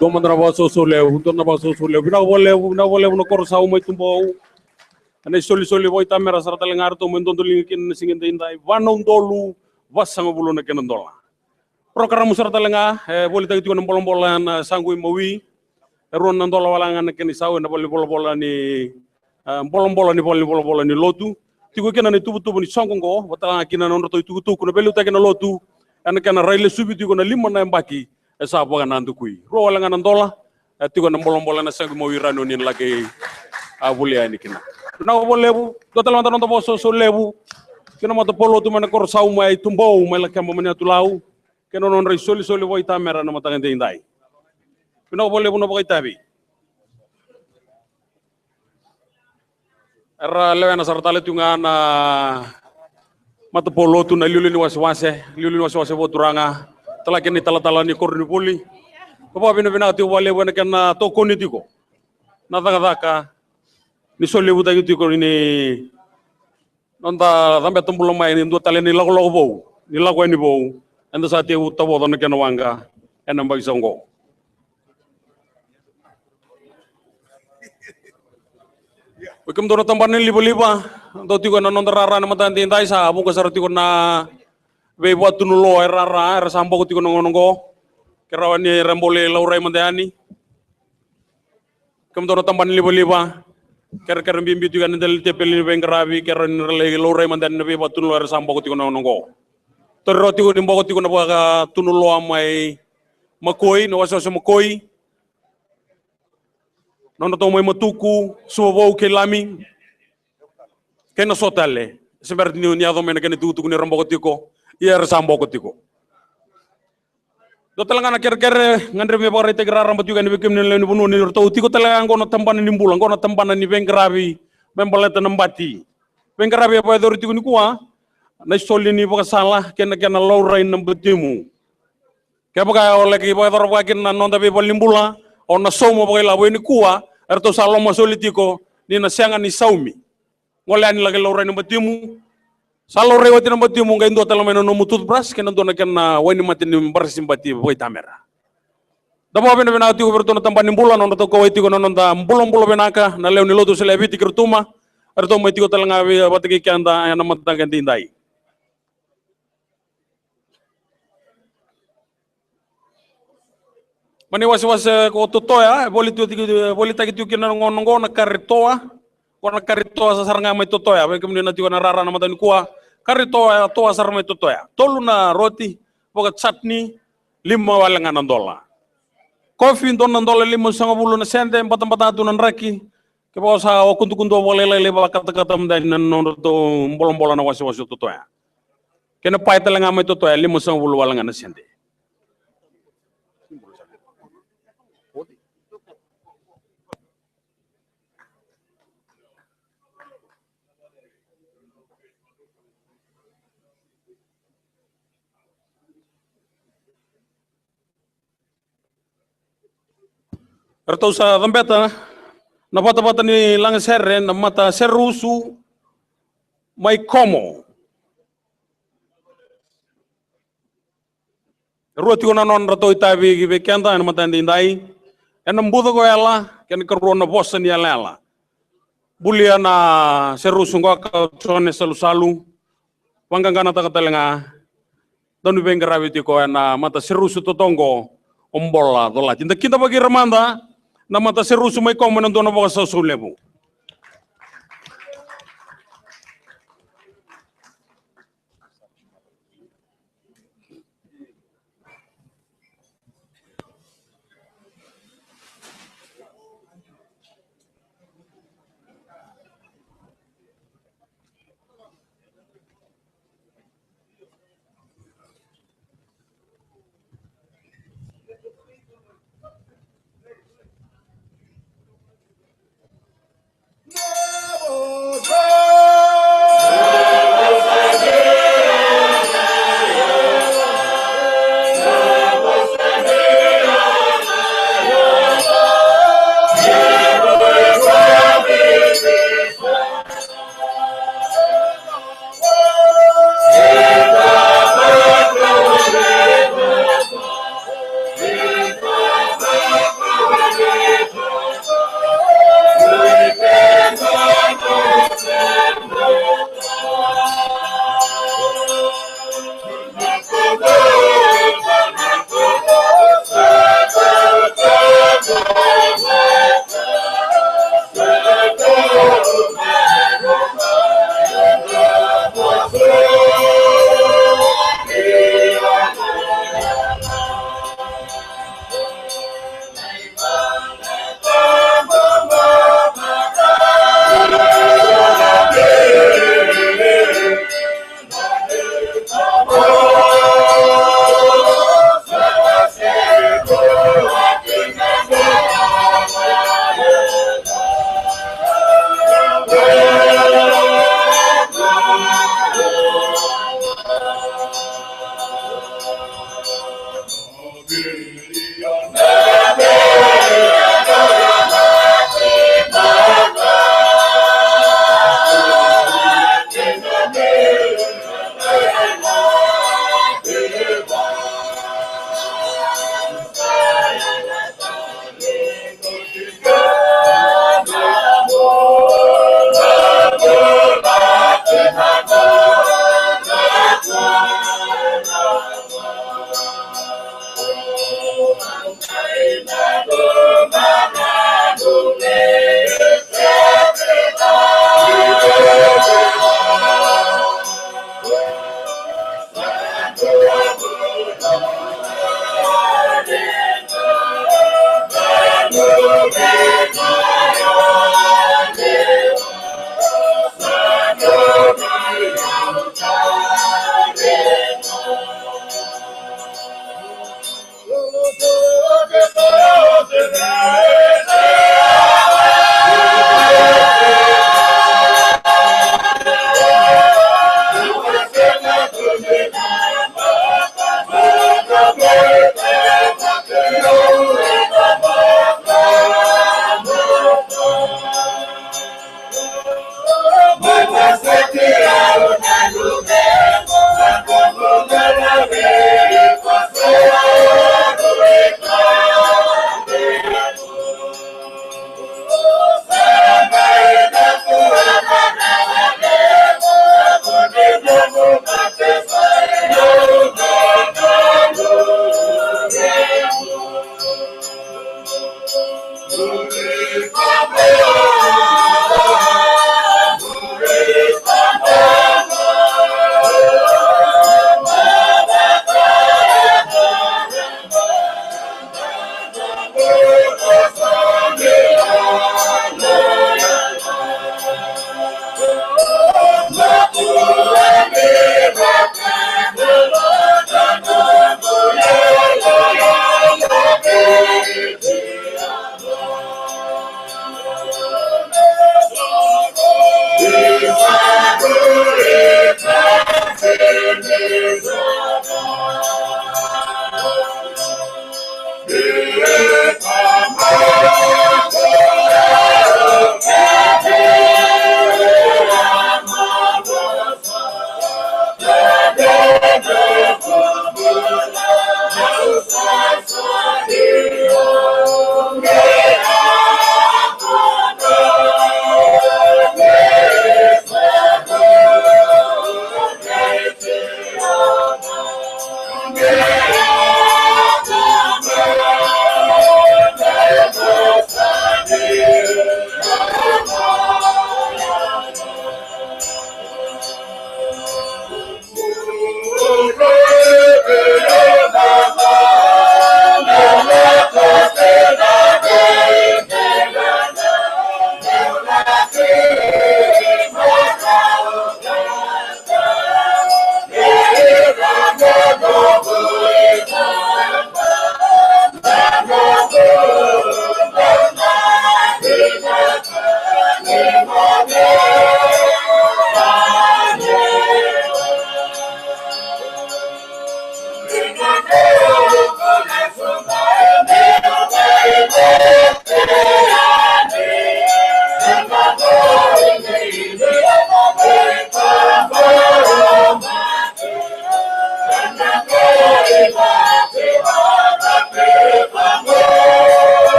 Domandra baso soleu, dona baso soleu. Bina boleh no korsau mai tumbau. Ane soli voi tamera sarata lengar to mendon lingkin singin indai. Vanong dolu vasang buluna kenan dola. Program sarata lenga boleh tagi tuan bolong-bolan sangui mawi. Ron nandola walangan keni sawe na boleh bola-bola ni bolong-bola ni lotu. Tigo kena ni tubu-tubu ni songkongo, watala kina nondo to tugu-tugu na belu na lotu. Ane kena raile subi tigo na lima na mbaki. Esa apa kan kui. Ro walangan nandola. Tigo na bolong-bola na sangui mawi rano ni lagi boleh ini kena. Na boleh bu, total mantan nonton boso so lebu. Kena mata polo tu mana kor sau mai tumbau mai lakam mana tu lau. Kena non rai soli voi tamera na mata ngende indai. Kena boleh bu no pakai tabi. Era lewana sartale tu ngana mata polo tu na liuli ni wase bo turanga. Tala keni tala ni kor ni poli. Papa bina tu wale wana kena toko ni tiko. Nataka ni soli buta gitu ko ini nonta sampai tumbul mai ni dua tali ni lagu bau ni lagu ini bau anda saat itu tahu tahun kena wangga enam bagi songgo Bekem tu tempat ni liba atau tiga nonton rara nama tanti intai sa abu kasar tiga na bebuat tu nulo rara sampo tiga nongo kerawan ni rembole laurai mandani kem tu tempat ni liba Ker bimbi tu kan ndel tepel ni bengarabi ker nrele lore mandan nabi batun luar sampo ko tiko nongo torro tiko dimbo ko tiko na baga tunulo amai makoi no waso makoi nono to mai matuku suwo ke lami kena sotale seperti ni ado mena kena tutu ni rambo ko tiko ia sampo ko tiko do talanga ker ngandre me bare tegra rambat juga ni bekem ni len bunu ni to tiko talanga ngono tampan ni mbulang ngono tampan ni bengkrabi membaleta nambati bengkrabi apa do tiko ni kuwa na soli ni boka salah kena laurai nambatimu kaya baka oleh ki boka tor bakin non tapi bol nimbula ona somo boka labo ni kuwa erto salomo soli tiko ni na siangan ni saumi ngolani lagi laurai nambatimu Salo rewati na bati mo ngayon do tala may no mutut bras kena do na kena wani mati ni barsim bati boy tamera. Dabo ben benati ko berto na tamban nimbulan no to ko iti ko non da bulong benaka na lew ni loto sila biti kertuma erto mo iti ko tala nga bati ki anda na matang tindai. Mani was ko totoya boli tagi tu kena ngongo na karitoa Kona karitoa sa saranga may totoya, may kemudian nanti kona rara na mata ni kuah, karitoa toa sar may totoya, tolu na roti, boga chutney, 5 walangan $. Kopi don $5 na sente, 4 nan raki, kebawa sa kuntu boleh lele kata mda nan to bolong na wasi totoya. Kena pai talanga may totoya, 50 walangan na sente. Ertau sa tambeta na bata-bata ni lang serre na mata serusu may komo. Ruoti ko na non rato itabi gibe kanta na mata ndai. Enam budo ko ela ken korona bossa ni ela. Bulia na serusu ngaka chone salu-salu. Wanggangana takatalenga. Donu bengarawi ko na mata serusu totongo ombola dola. Tinta kita bagi remanda na mata serusu may komo ng dono baka sa sulebu.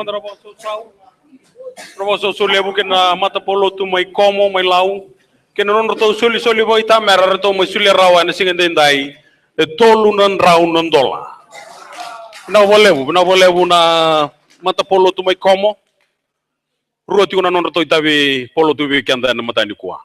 mandara boso sau. Roboso sulebu kena mata polo tu mai komo mai lau. Kena non roto suli boy ta mera roto mai suli rawa na singa dendai. Tolu non rau non dola. Na bolebu na mata polo tu mai komo. Ruoti kuna non roto itabi polo tu bi kanda na mata ni kuah.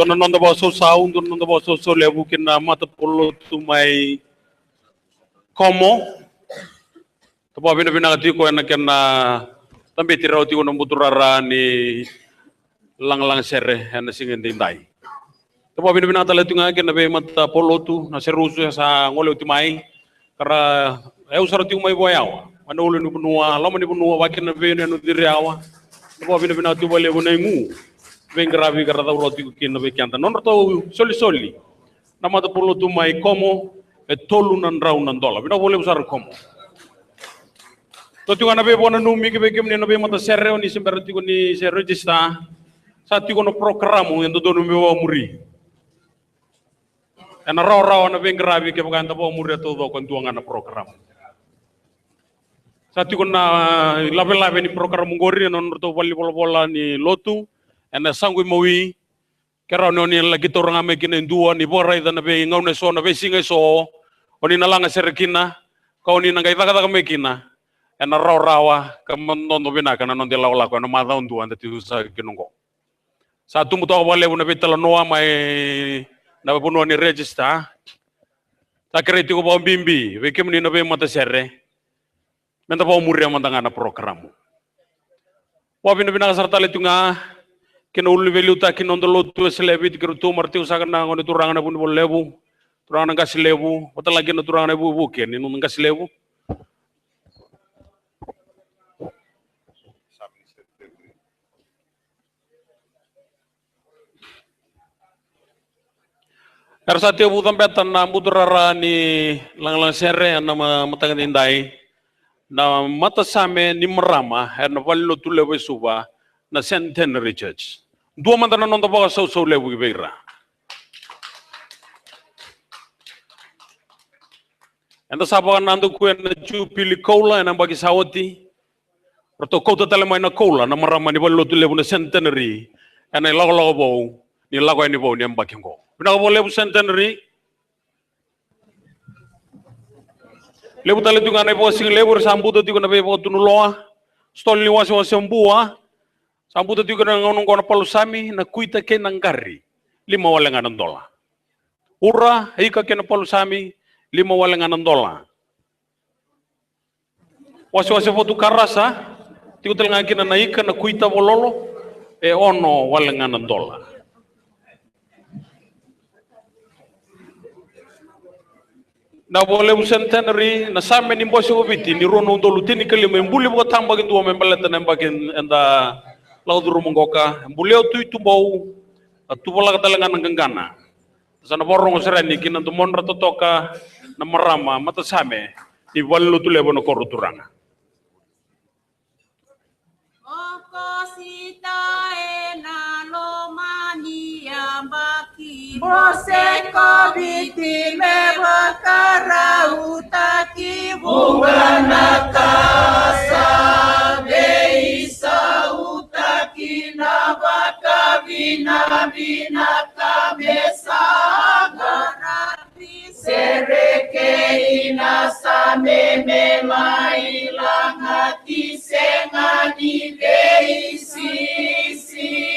Tono nonda ba so saung, tono nonda ba so lebu kina mata polo tu mai komo. Tapi bina tiko ena kena tambi tirau tiko nombuturara ni lang sere ena singen dindai. Tapi bina tala tunga kena be mata polo tu na serusu sa ngole utimai kara eu sarati umai boyawa. Manolo ni bunua, lama ni bunua wakina be ni diriawa. Tapi bina tu bale bunengu. Vem gravi garada uroti kina be kianta non rato soli nama to polo tu mai como e tolu nan rau nan dola bina boleh usar como to tunga nabe bona numi ke be kemni nabe mata serre oni semberti ko ni se register sati ko no programo endo do numi wa muri ena rau na vem gravi ke baganda bo muri to do kon tuanga na program sati ko na labe ni program ngori non to bali bola ni lotu ena sangui maui kera noni lagi torang ame kina indua ni borai dan be ngaune so na be singa so oni nalanga serekina kau ni nangai taka me kina ena rawa kamon no bina kana non de laula ko no mada undu anda tu sa kinongo satu muto wale una betala noa mai na puno ni register takreti ko ba bimbi be kemni no be mata serre menta ba umuri amandanga na program wa bina sarta letunga kena ulu velu ta kena ondolo tu selebi tikru tu marti usakan na ngone turang na pun bolebu turang na kasih lebu betul lagi na turang na bu ken ini nung kasih lebu Ersati bu tampetan na mudrara ni lang sere na matangan indai na mata same ni merama na vallo tu lewe suba na Centenary Church. Dua mantan nonton bawa so lebu beira. Anda sabakan nandu kue na pili kola na bagi sawati. Roto kota tale mai na kola na marama ni ballo tu lebu na Centenary. Ena lago bau ni lago ni bau ni ambaki ngo. Bina ko lebu Centenary. Lebu tale tu ngane bo sing lebu sambuto ti ko na be bo tunuloa. Stol ni wasi mbua. Sambuto tiga nang kono palusami na kuita ke nanggari 5 walengan dola. Ura hika ke na palusami 5 walengan dola. Wasi foto karasa tiga telenga kina na hika na kuita bololo ono walengan dola. Na boleh Centenary na same ni bosi obiti ni rono dolu tini kali membuli buka tambah gitu membeleta nembakin enda laut rumong goka buleo tu bau tu bola katalengan genggana sana borong serani kina tu monra to toka na marama mata same di wallu tu lebo no koruturanga Okosita ena lo mania baki bose kobiti me bakara utaki bungana kasa beisa Kina baka bina kabesa garapi sereke ina same memailang hati sengani deisi sibitaki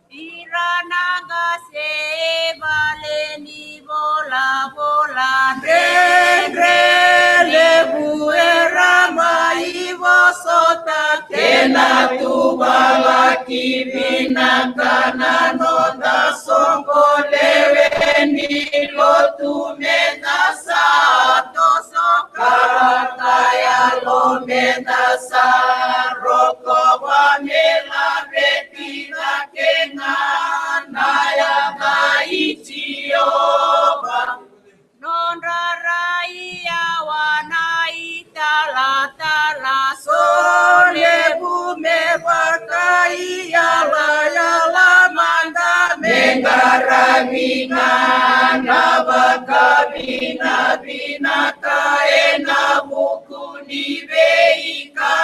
iranaga se baleni bola lebu eramai sota kena tu balaki bina kana nonda songo leweni lotu mena sato sokaya lo mena saroko wamela betina kena naya gaitioba non raia wanai tala solebu me bakai yala manda mengara na bakabina kaena buku ni beika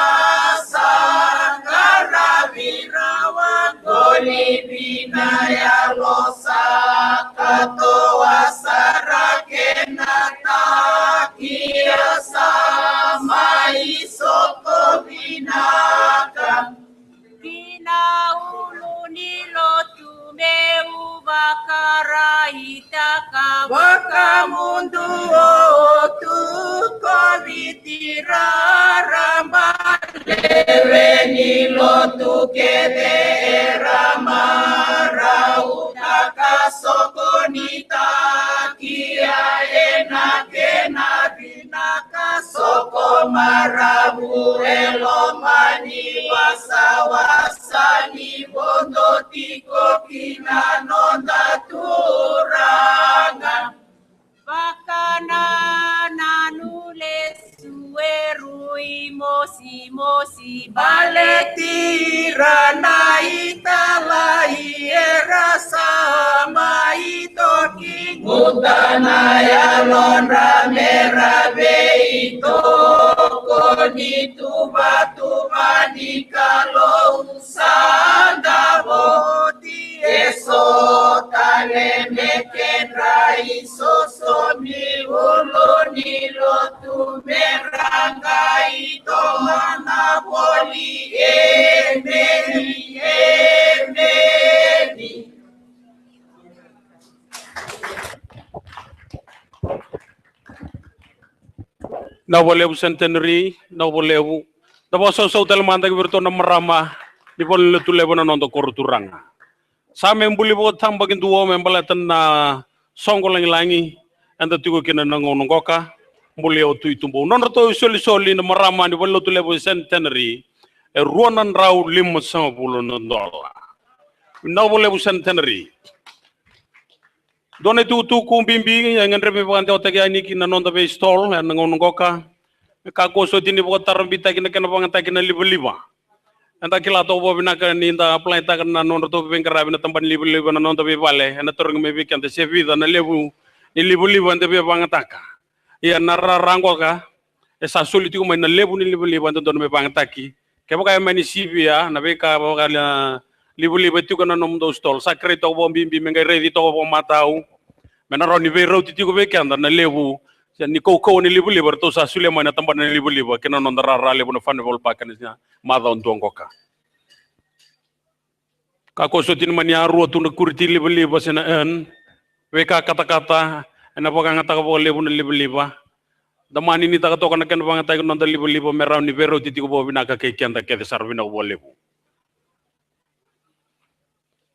sangara birawa goli bina ya losa kato asara kena takia sama isoko binaka bina ulu Wakamundu tu kovitira rambaleweni lotu kede ramara utaka sokonita kia enakena binaka soko marabu elomani wasawasani bondo tiko kinanonda turanga Pakana nanule sueru mosi baletira naitala iera sama itoki mutana ya lonra merabe itoko nituba di kalau usanda boti eso tale mekendra isoso mi ulo nilo tu meranga ito mana boli emeni. Na boleh centenary, na boleh na boso tel manda virtu na marama di boleh tu lebu na nondo koruturang. Sama embuli bo tambagin duo membalatan na songko langi anda tigo kina nangonongkoka boleh otu itumbo. Nono to soli na marama di boleh tu lebu centenary ruanan rau 550 dolar. Na boleh centenary. Dona tu kumbimbi yang ngendreme pagante otagi ani kina nonda be stall yang ngonongkoka kako so tini bo tarambita kina kana panganta kina liba anda kila to bo binaka ni nda apply ta kana nonda to bengkara bina tamban liba na nonda be vale ana torng me be kante se vida na lebu ni liba ande be panganta ka ya narra rango ka esa soliti ko na lebu ni liba ande don me panganta ki ke ba mani sivia na be ka ba libu tu kana nomdo stall sakre to bo bimbi mengai ready to bo matau menaro ni vero titi ko be kanda na lebu ni ko ni libu to sa sule mana tamban na libu kena nondara ra lebu no fanbol pakannya mada on tuangkoka kako sotin mania ru tu na kurti libu sena en weka kata-kata ena poka ngata ko lebu na libu damani ni ta to kana ken bangata ko nonda libu merau ni vero titi ko bo binaka ke kanda ke sarvina ko lebu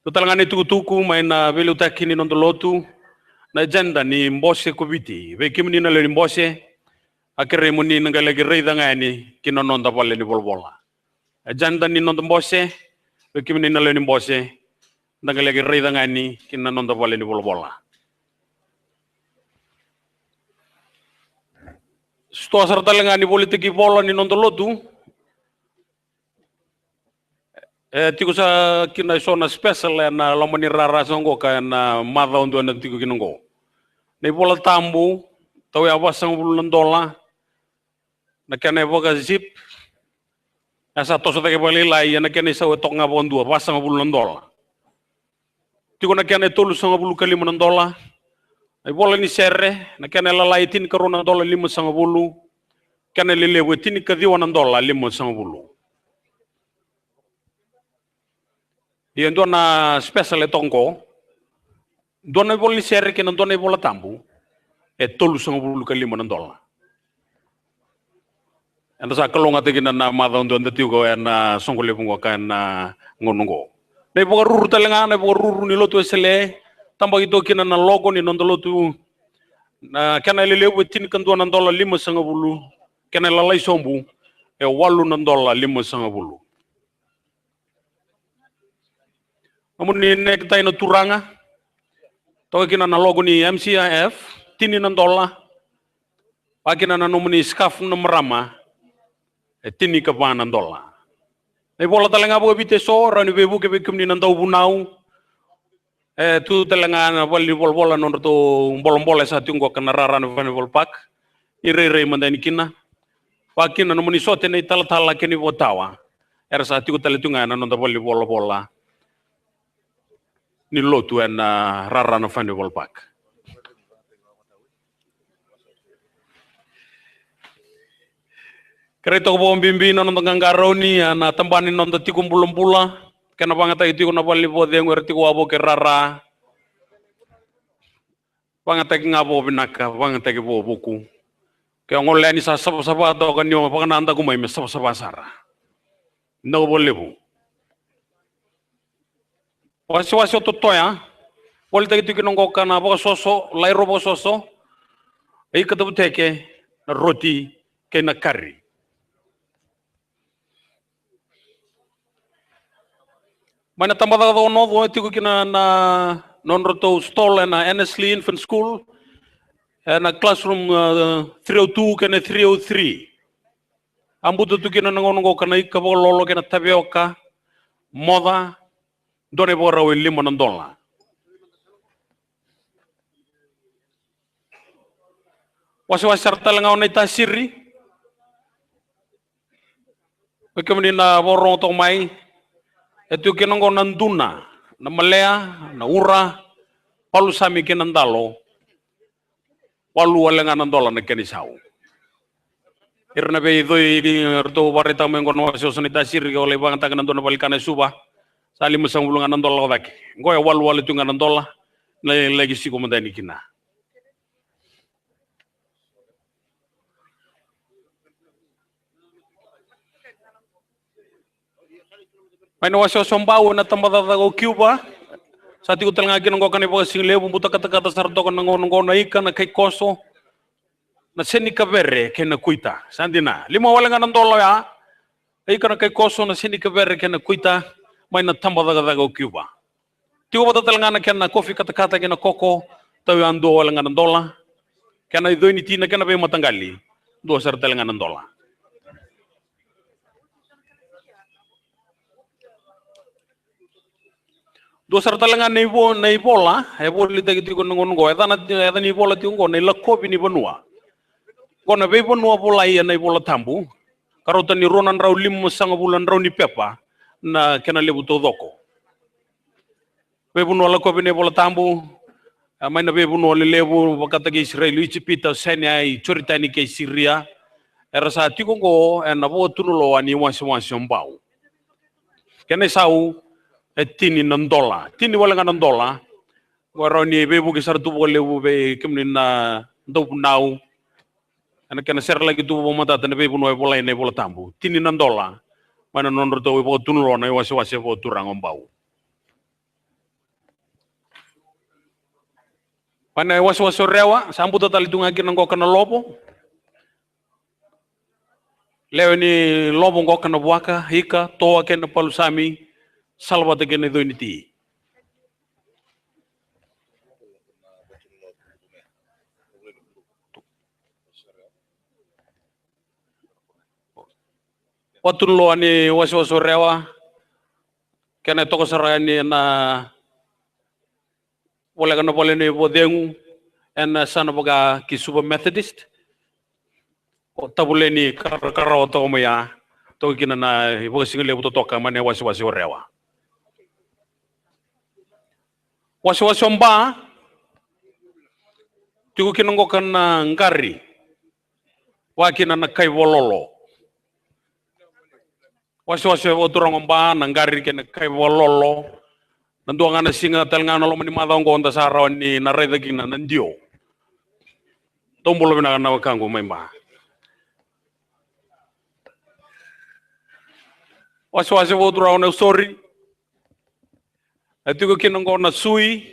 total ngani tuku main na velu takini nondo lotu na janda ni mbose kubiti ve kimni na le mbose akere muni nga lagi reida ngani kino nonda pale ni bolbola janda ni nondo mbose ve kimni na le mbose nga lagi reida ngani kino nonda pale ni bolbola sto sarta ngani politiki bola ni nondo lotu tiku sa kina sona special na lomoni rara songo ka na mada ondo na tiku kinongo. Ne bola tambu tau ya wasang bulan dola na kene boga zip asa toso take bali lai na kene sa wetok nga bondu wasang bulan dola. Tiku na kene tolu sanga bulu kali manan dola. Ne bola ni serre na kene lalai tin karona dola 5 bulu kene lelewe tin kadiwanan dola 5 bulu. Dia dona special tongko dona bol ni ser ke dona bola tambu tolu sanga bulu kali manan dola anda sa kalonga tegina na mada ondo anda tiugo na songole bungo kana ngonongo ne boga ruru talenga ne boga ruru ni lotu sele tamba ito kina na logo ni nondo lotu na kana lele wetin kan dona dola 5 bulu kana lalai sombu walu na dola 5 bulu Namun ni nek tayo turanga, to kina na logo ni MCIF, tini ng dola, pakina na nomuni skaf ng marama, tini ka pa ng dola. Ay bola talaga po bite so, rani bebu ke bekum ni ng daw bunaw, tu talaga na bola non to bolong-bola sa tiung ko kanararan volleyball pak, ire-ire mandan kina, pakina nomuni sote na itala-tala kini botawa, era sa tiung talitungan non to bola. Ni lotu na rarana volleyball pak. Kereta ko bimbi na nong ngangaraw ni na tambanin nong tikum pula kena bangata itu na bali po deng werti ko abo ke rara Pangatake nga po binaka, pangatake po buku. Kaya ngole ni sa sapa to kanyo pangananda ko may sapa sara. No boleh bu. Wasi to ya. Boleh take tu kinong kana ba soso, lairo ba soso. Ay katabu teke na roti kay na curry. Mana tambah tahu no itu kina na non-roto stall na Annesley Infant School, na classroom 302 kena 303. Ambu tu kina nangongo kana ikabo lolo kena tapioca, moda, done bora $5 $. Wasi sarta langau na itasiri. Kemudian na borong to mai, itu kina ngo nanduna. Na malea, na ura, palu sami kinandalo, palu walengan nandola na kenisau. Irna be idoi rto barita mengono wasyo sanitasir oleh bang tangan nandona balikane suba, sali mesang bulungan nandola odak. Ngoya walu itu nandola, lagi si komandani kina. Main wasyo sombau na tambata ko Cuba. Sa ti utal nga ginong kanay po sing lebu buta kata sarto kan nangon na ikan na kay koso na seni kabere kay na kuita. Sandina. Lima wala nga ng $, ya. Ikan na kay koso na seni kabere kay na kuita may natambata ko Cuba. Ti ko batal nga na kay na coffee kata kay na koko tayo ando wala nga ng $. Kaya na idoy ni tina kay na ba matanggali. 2 sartal nga ng $. Dosar talanga nei bola, boleh tadi tu ngon go, eta ni bola tu ngon nei lakopi ni benua. Kona be benua bola ia nei bola tambu, karo tani ronan rau 5 sanga bulan rau ni pepa, na kena lebu to doko. Be benua lakopi nei bola tambu, main be benua lebu bakata ke Israel Icipita senya ai cerita ni ke Syria. Era sa ti go na bo tunulo ani wasi mbau. Kena sau tini $, tini wala nga $. Waro ni bebu kisar tu boleh be kemudian na do nau. Anak kena ser lagi tu mata tene bebu no bola ini bola tambu. Tini $. Mana non roto bo tunulo na wasi bo turang ombau. Mana wasi rewa sambu total itu ngaki nang kena lopo. Lewe ni lopo kena buaka hika toa kena palusami. Salva de kene do niti. Watun lo ani waso rewa kene toko sarani na boleh kana boleh ni bodengu en sana boga ki Suba Methodist o tabule ni karo to moya to kina na boga single buto toka mane waso rewa. Wasyo mba, tigo kinongo kana ngari, wakina na kay wololo. Wasyo oturang mba na ngari kena kay wololo. Nanduang na singa talanga no mani madong ko onda saraw ni nareda gina nandio. Tombulo bina na wakango may mba. Wasyo oturang na sorry. Ito ko kinong na sui,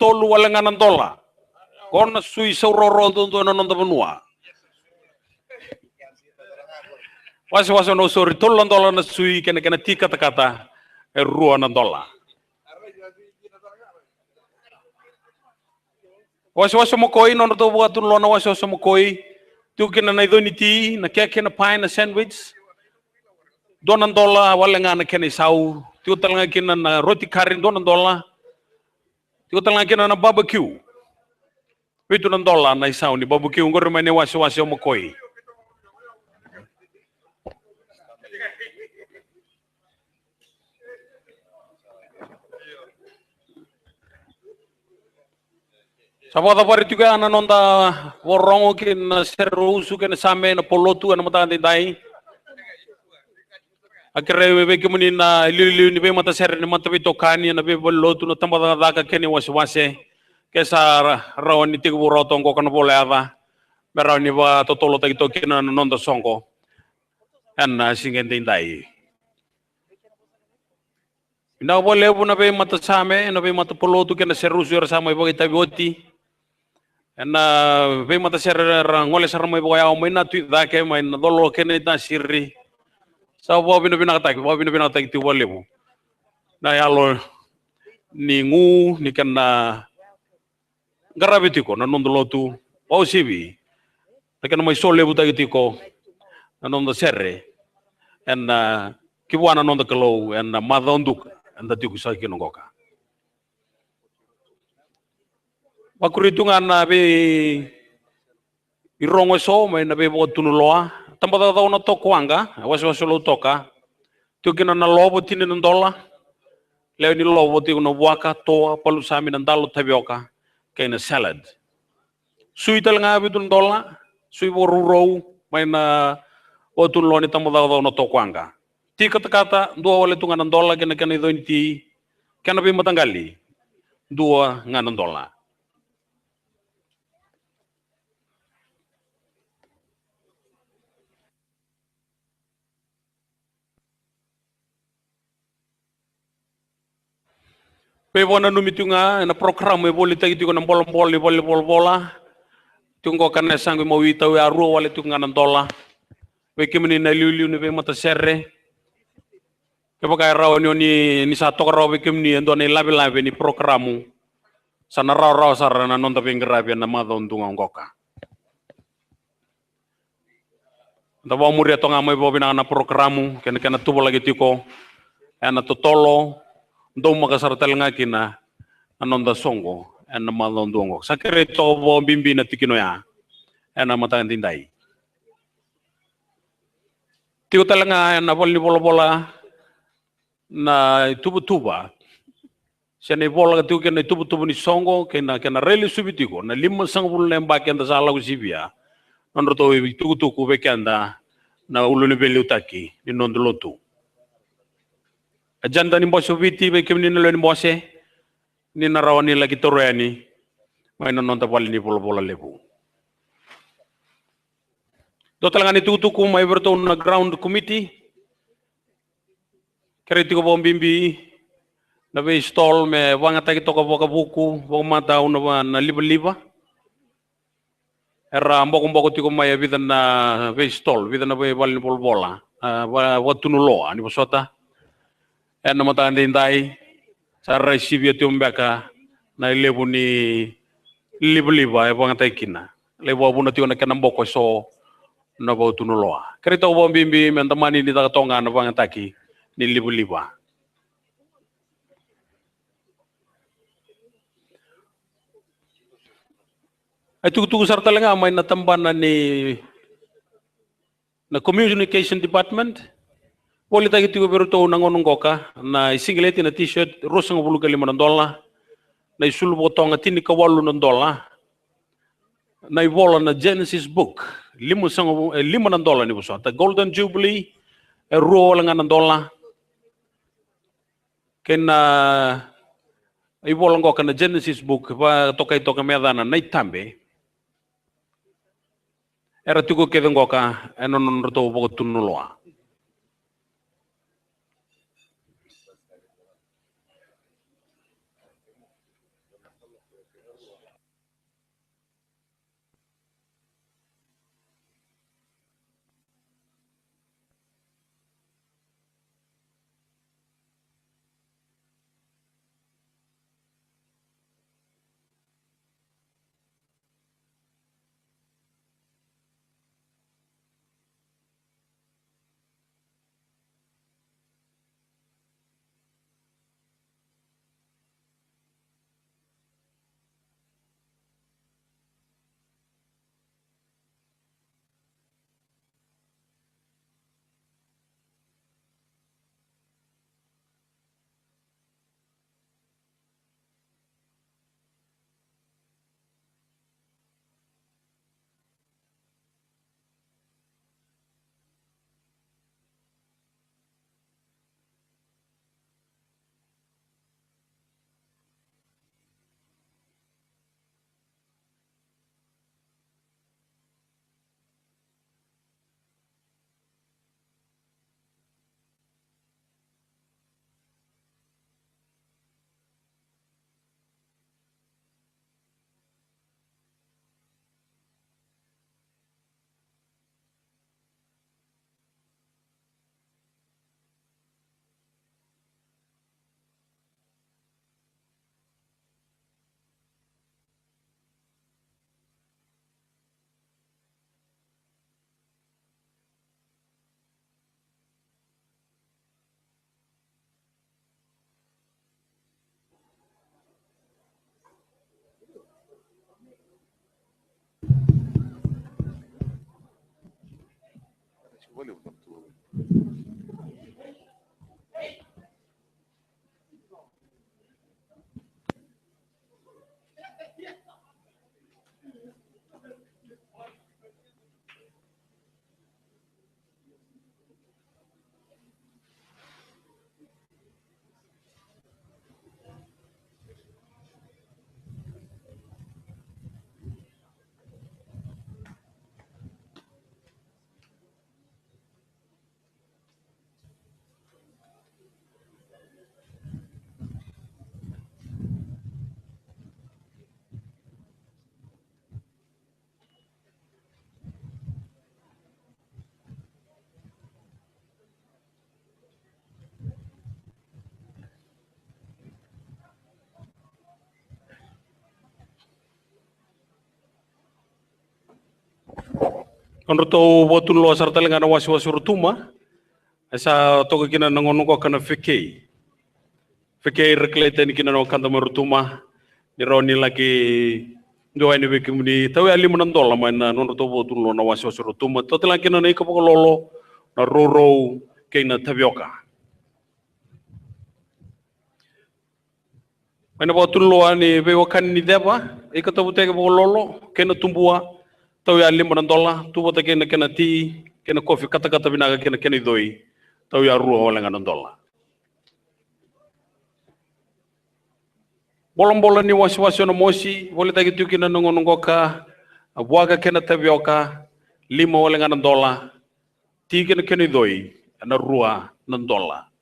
tolu wala nga ng $. Kung na sui sa uroro doon na nanda benua. Wasi no sorry, tolu $, na sui kena ti kata ruwa ng $. Wasi mo koi no to buat lo na wasi mo koi. Tu kena na idoni ti na kaya kena pie na sandwich. Doon ng $, wala nga na kena isau. Tiyo talaga kina na roti karin $2. Tiyo talaga kina na barbecue. Ito $1 na isaw ni barbecue. Ngoro may wasi mo koi. Sabada pari juga ananonda worongo kin serusu kin same na polotu na mata dai. Akhirnya be kemudian na liu ni be mata ser ni mata be tokani na be lotu no tambah daga kene wasi Kesa rawan ni tiku rotong ko kan boleh ava. Merawan ni ba totolo tagi toki na nonda songko. Anna singen tindai. Ina boleh bu na be mata same, na be mata polo tu kena serusu ora sama ibo kita bioti. Anna be mata ser ngole ser mo ibo ya mo ina tu da ke mo ina dolo kena ita sirri. Sa bo bina bina kata tu boleh bu. Na ya lo ni ngu ni kena garabitiko na nondolo tu o sibi. Na kena mai sole bu tagitiko na nondo serre. Anna kibuana nonda kalau anna madonduk anda tiku sa kinongoka. Pakuritungan na be irongo so may na be bo tunuloa tambata daw na to kuanga waswasolo toka tukina na lobo tinin ng dola leo ni lobo ti no waka to palu sami ng dalo tabioka kay na salad sui tal nga bitun dola sui boruro may na o tunulo ni tambata daw na to kuanga ti kata dua wale tungan ng dola kena ito ti kena be matanggali dua nga ng dola. Pebona numitunga na program e boli tagi tigo ng bola tungko kan sang mo wita we aru wale tunga ng dola we kimini na liu ni be mata serre ke baka raw ni sa to raw we kimini ndo ni labi ni programu sana raw sarana non tabi ngrabe na madon tunga ngoka ndawa muri to nga mo bobi na programu ken tubo lagi tiko ana totolo ndo makasartal nga kina anonda songo en malon dongo sakere to bo bimbi na tikino ya en mata tindai tiu talanga en bol ni bola na tuba sene bola tiu ken tubu ni songo kena reli subitiko na lima sang bul lemba ken da sala usibia nondro to tuku bekenda na uluni beli utaki ni nondolotu ajanda ni boso viti be kemni no ni bose ni narawani lagi toroyani may nonta pali ni bola lebu do talanga ni tutuku may berto na ground committee kereti ko bombimbi na be stall me wanga tagi to ko buku bo mata na liba era mboko tiko may bidan na be stall bidan na be bal ni bola wa tunulo ani bosota en mata ndai sarra sibia tumbaka na lebu ni liba e wanga taikina lebu abuna tio na kana mboko so na bo tunuloa kereta bo bimbi mentamani ni ta tonga na wanga taki ni liba ay tugu sarta nga may natamban na communication department poli tagi tigo beruto nangonong goka na singleti na t-shirt rosang $5 na isulu botonga tini kawalu ng dola na ibola na Genesis book $5 ni buso ta Golden Jubilee ruo lang ng dola kena ibola goka na Genesis book pa tokay medana na itambe era tigo kedeng goka enon roto bogo tunuloa Kono to botun lo sarta lenga na wasi rutuma asa to kina nangono ko kana fikei reklete ni kina no kanda marutuma ni roni lagi doa ni beki muni tawe ali menandola mana non to botun lo na wasi rutuma to telang kina nei ko lolo na roro kina tabioka mana botun lo ani be wakan ni deba ikato buteke lolo kina tumbua tau ya $5 tu bota kena ti kena kofi kata binaga kena idoi tau ya rua wala $6 bolong ni wasi no mosi boleh tagi tu kena nongo ka buaga kena tabioka $5 wala $6 ti kena idoi ana rua $6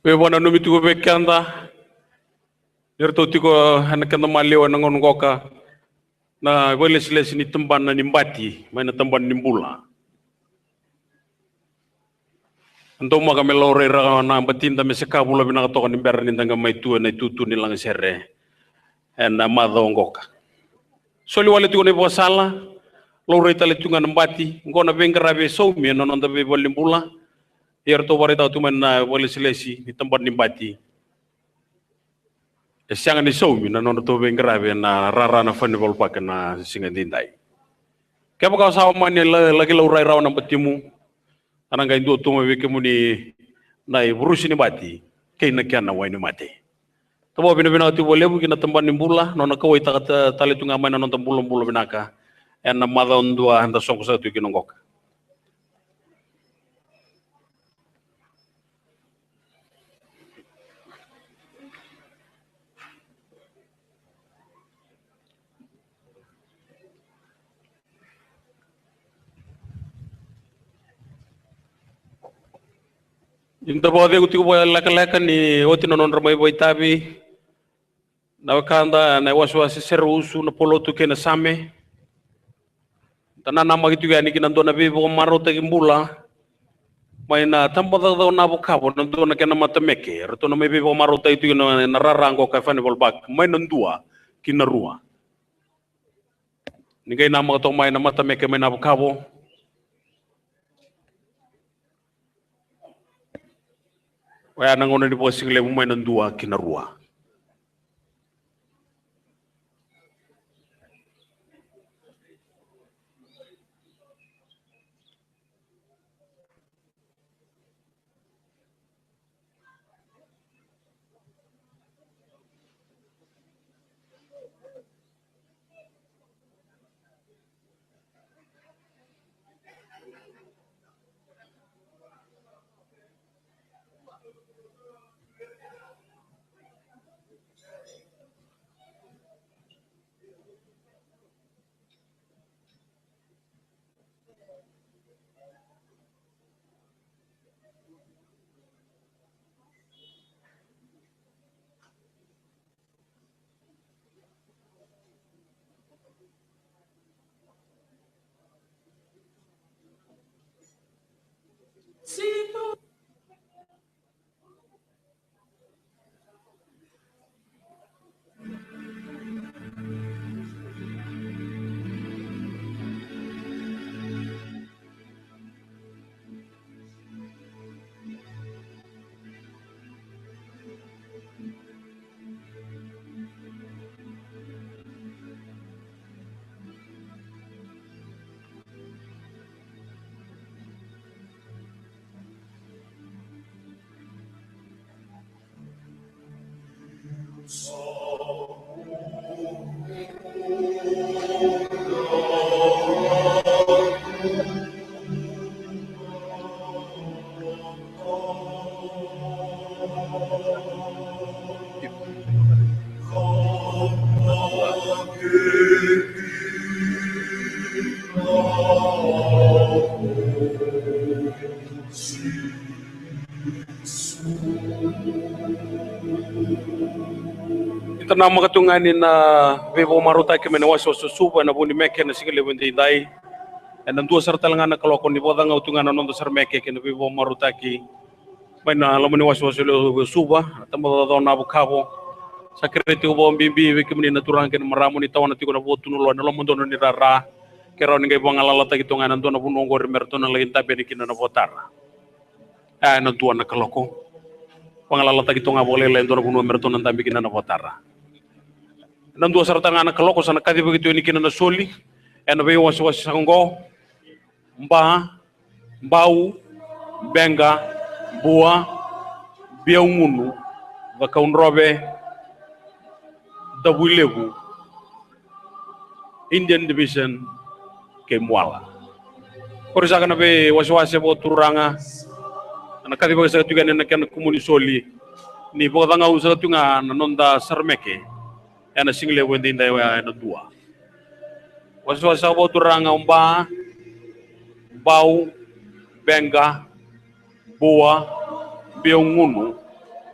we wana numi tuko be kanda nerto tiko hana kanda maliwa nangon goka na weles ni temban na nimbati maina temban nimbula ando maga melore ra na batinda me sekabula bina to ni ber ni tanga mai tu na tutu ni lang serre na madho ngoka soli wale tiko ne bosala lore tale tunga nimbati ngona bengrabe so mi no nda be bolimbula yer to warita tu mana wale silesi di tempat nimbati siang ni so mi na non to bengrabe na rara na fani bol pak na singa dindai kaya kau sawa mani lagi laurai rawan na batimu anang ga indo to me ke muni nai burusi ni bati kay na kya na wai ni mate to bo bina tu boleh bu kina tempat nimbula non ka wai ta tali tunga mai non tembulo binaka en na madon dua handa song sa tu kinongok Inta bode uti ko laka ni oti non ramai boy tabi na wakanda na waswasi serusu na polo tu kena same tanana magitu yani kinando na bibo maro tagimbula may na tambada daw na bukabo nando na kena matameke reto na may bibo maro tay tu na nararango ka fani bolbak may nandua kinarua ningay na mga to may na matameke may na bukabo Waya nangono di posing le may nandua kinarua. See Ita na makatungani na bebo maruta ke mena waso susuba na buni meke na sigale wende dai. Dan dua serta lengana kalau kon di bodang utungan nondo ser meke ke na bebo maruta ki. Maina lamani waso suba tamba do na bukabo. Sakreti ubo bimbi ke meni naturang ke maramu ni tawana ti kona botu nulo na lamundo ni rara. Kero ni ngai bangala ta kitungan ando na bunongo remerto na lagi tabe ni kina na botara. Na tua na kaloko. Pangalala ta kitunga boleh lain do na bunongo remerto na tabe kina na botara. Nan dua serta ngana kaloko sana kadi begitu ini kina na soli ena be was sango mba bau benga bua biaungunu vakaun robe dabulebu Indian Division ke Muala korisa kana be was bo turanga ana kadi begitu sa tugan na kana kumuni soli ni bodanga usa tunga nonda sarmeke ena single wende inda ena dua waswasa bo turanga umba bau benga boa biongunu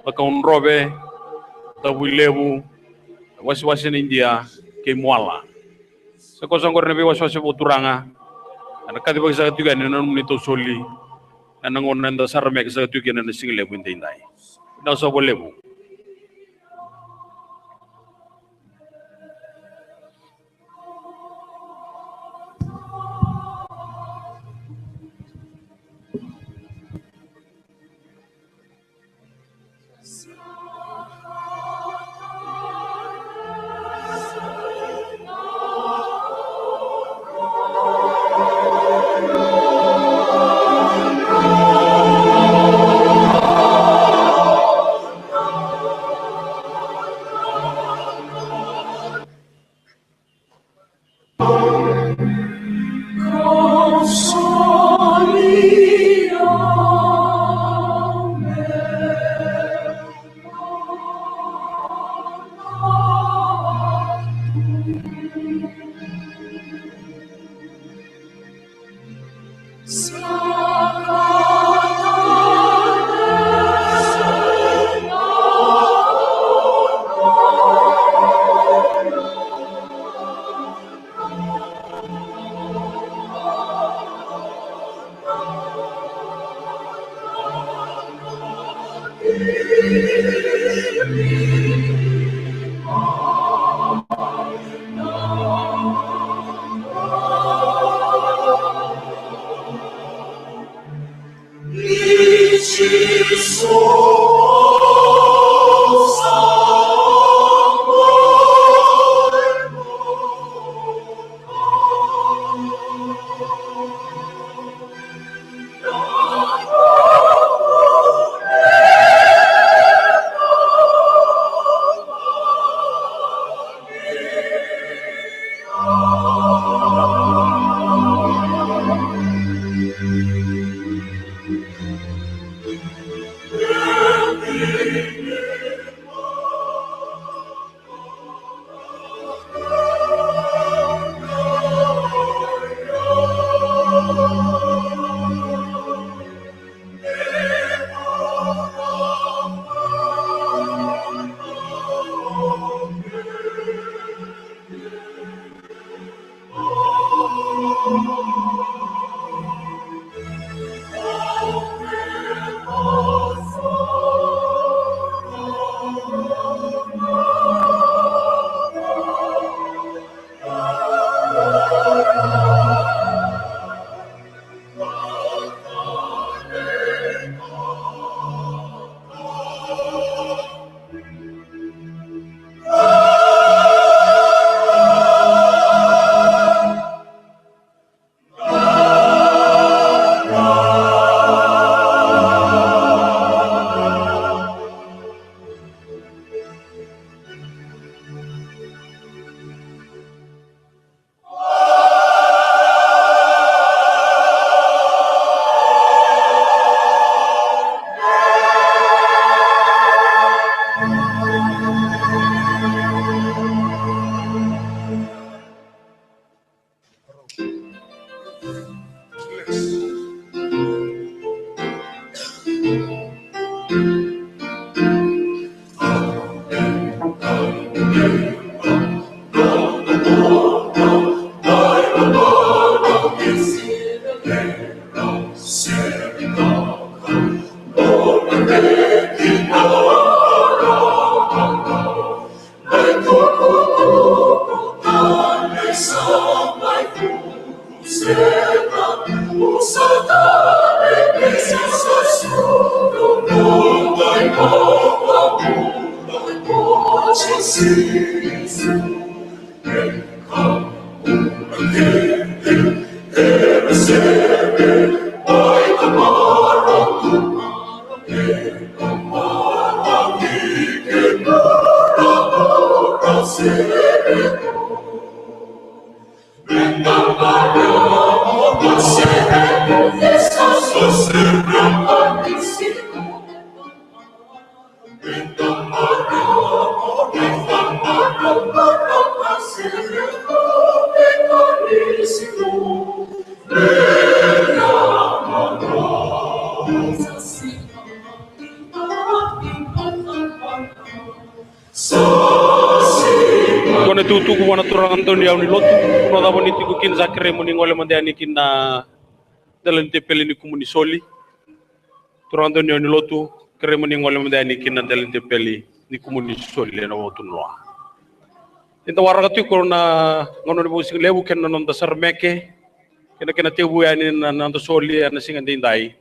bakaun robe tabulebu waswasa India ke Muala sakosong korne be waswasa bo turanga ana kadi ba sa tuga ena nito soli ena ngon nda sarme ke sa tuga ena single wende inda na so bolebu. Kone tutuku wana turang Antoni au ni lotu no da boniti ku kin zakre muni ngole mandani kin na dalan tepeli ni kumuni soli turang Antoni au ni lotu kre muni ngole mandani kin na dalan tepeli ni kumuni soli na wotu noa inta waraga tu ko na ngono ni busing lebu ken non da sarmeke kena tebu ya ni na ndo soli na singa dindai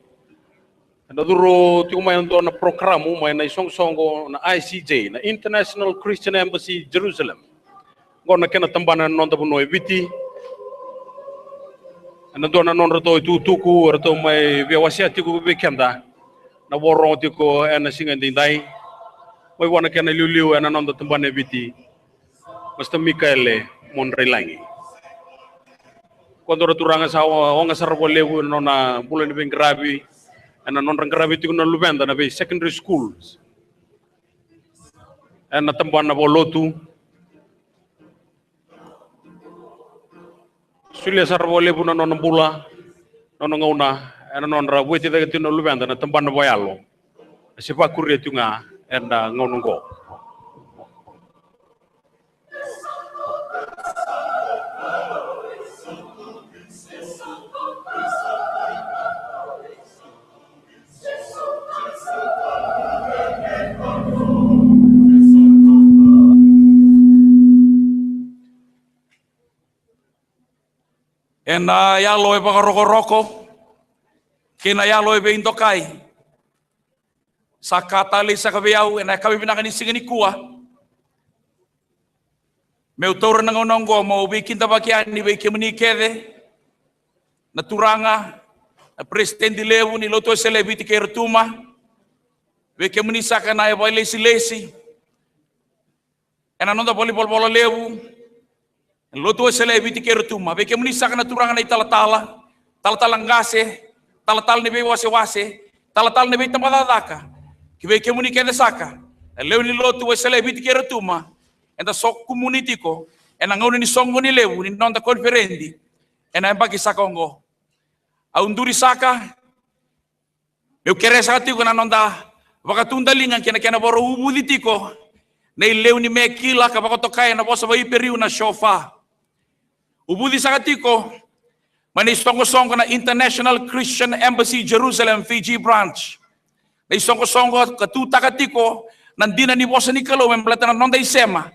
na duro tu mai ndo na programu mai na songo na ICJ na International Christian Embassy Jerusalem gona kena tambana non da buno eviti na dona non rato tuku rato mai via wasia tiku be kenda na woro tiku na singa dindai mai wana kena liu na non da tambana eviti basta Mikaele Monrelangi quando raturanga sa onga sarbo lewu nona bulan ben gravi ana non gravi tiku na lubenda na be secondary schools na tambana bolotu sulia sarbo lewu na non bula non ngauna ana non ra weti daga tino lubenda na tambana boyalo sipa kurre tunga enda ngaunungo Ena ya loe pagaroko-roko, kena ya loe be intokai. Sakata le sakabeau ena kami binakani singani kuah. Meu taura nangonongo mau bikin tabakiani be kemuni kede. Naturanga na presidente lewu ni loto selebiti kertuma. Be kemuni sakana e baile silesi. Ena nonda bol lewu. Loto selebiti kertuma be kemuni sakana turanga na tala ngase tala ni be wase tala ni be tamadadaka kibe kemuni kede saka lewu ni loto selebiti kertuma enda sok community ko ena ngoni ni songo ni lewu ni nonda konferendi ena bagi sakongo aunduri saka eu kere saka tiko na nonda wakatunda linga kena boro ubudi tiko nei lewu ni mekila ka bakotokai na bosa bai periu na shofa ubudi sakatiko mani songo na International Christian Embassy Jerusalem Fiji branch na songo katuta katiko nandina ni bosa ni kalo memblata na nonda isema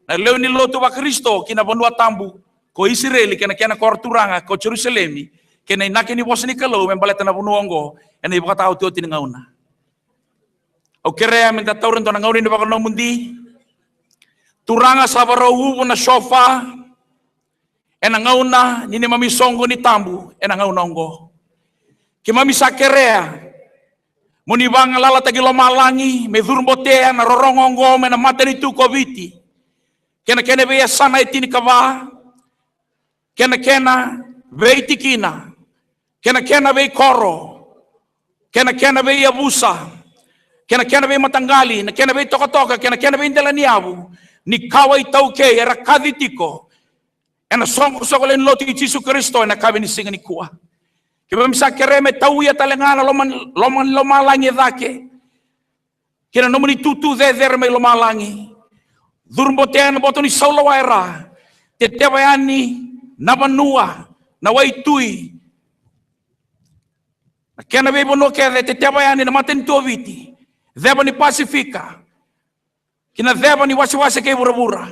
na leo ni loto wa Kristo kina banua tambu ko Israeli kena korturanga ko Jerusalemi kena inake ni bosa ni kalo memblata na bunuongo ena ibuka tau tio ngauna o kere minta tauren to ngauni ni bakano mundi turanga sabaro ubu na sofa ena ngauna nini mami songo ni tambu ena ngauna ongo ki mami sakerea muni banga lala tagi lomalangi me durmbotea na rorongongo me na materi tu koviti kena be sana itini kava kena veiti kina kena be koro kena be abusa kena be matanggali kena be toka kena be indelaniabu ni kawai tauke era kaditiko ena songo len loti Yesu Kristo ena kabini singani kuah kiba misa kereme tau ya talengana lomalangi dake kina nomuni tutu me lomalangi durmbotean botoni saulo waira tetebayani nabanua na waitui kena be bono kere tetebayani na maten toviti deba ni pasifika kina deba ni wasi ke bura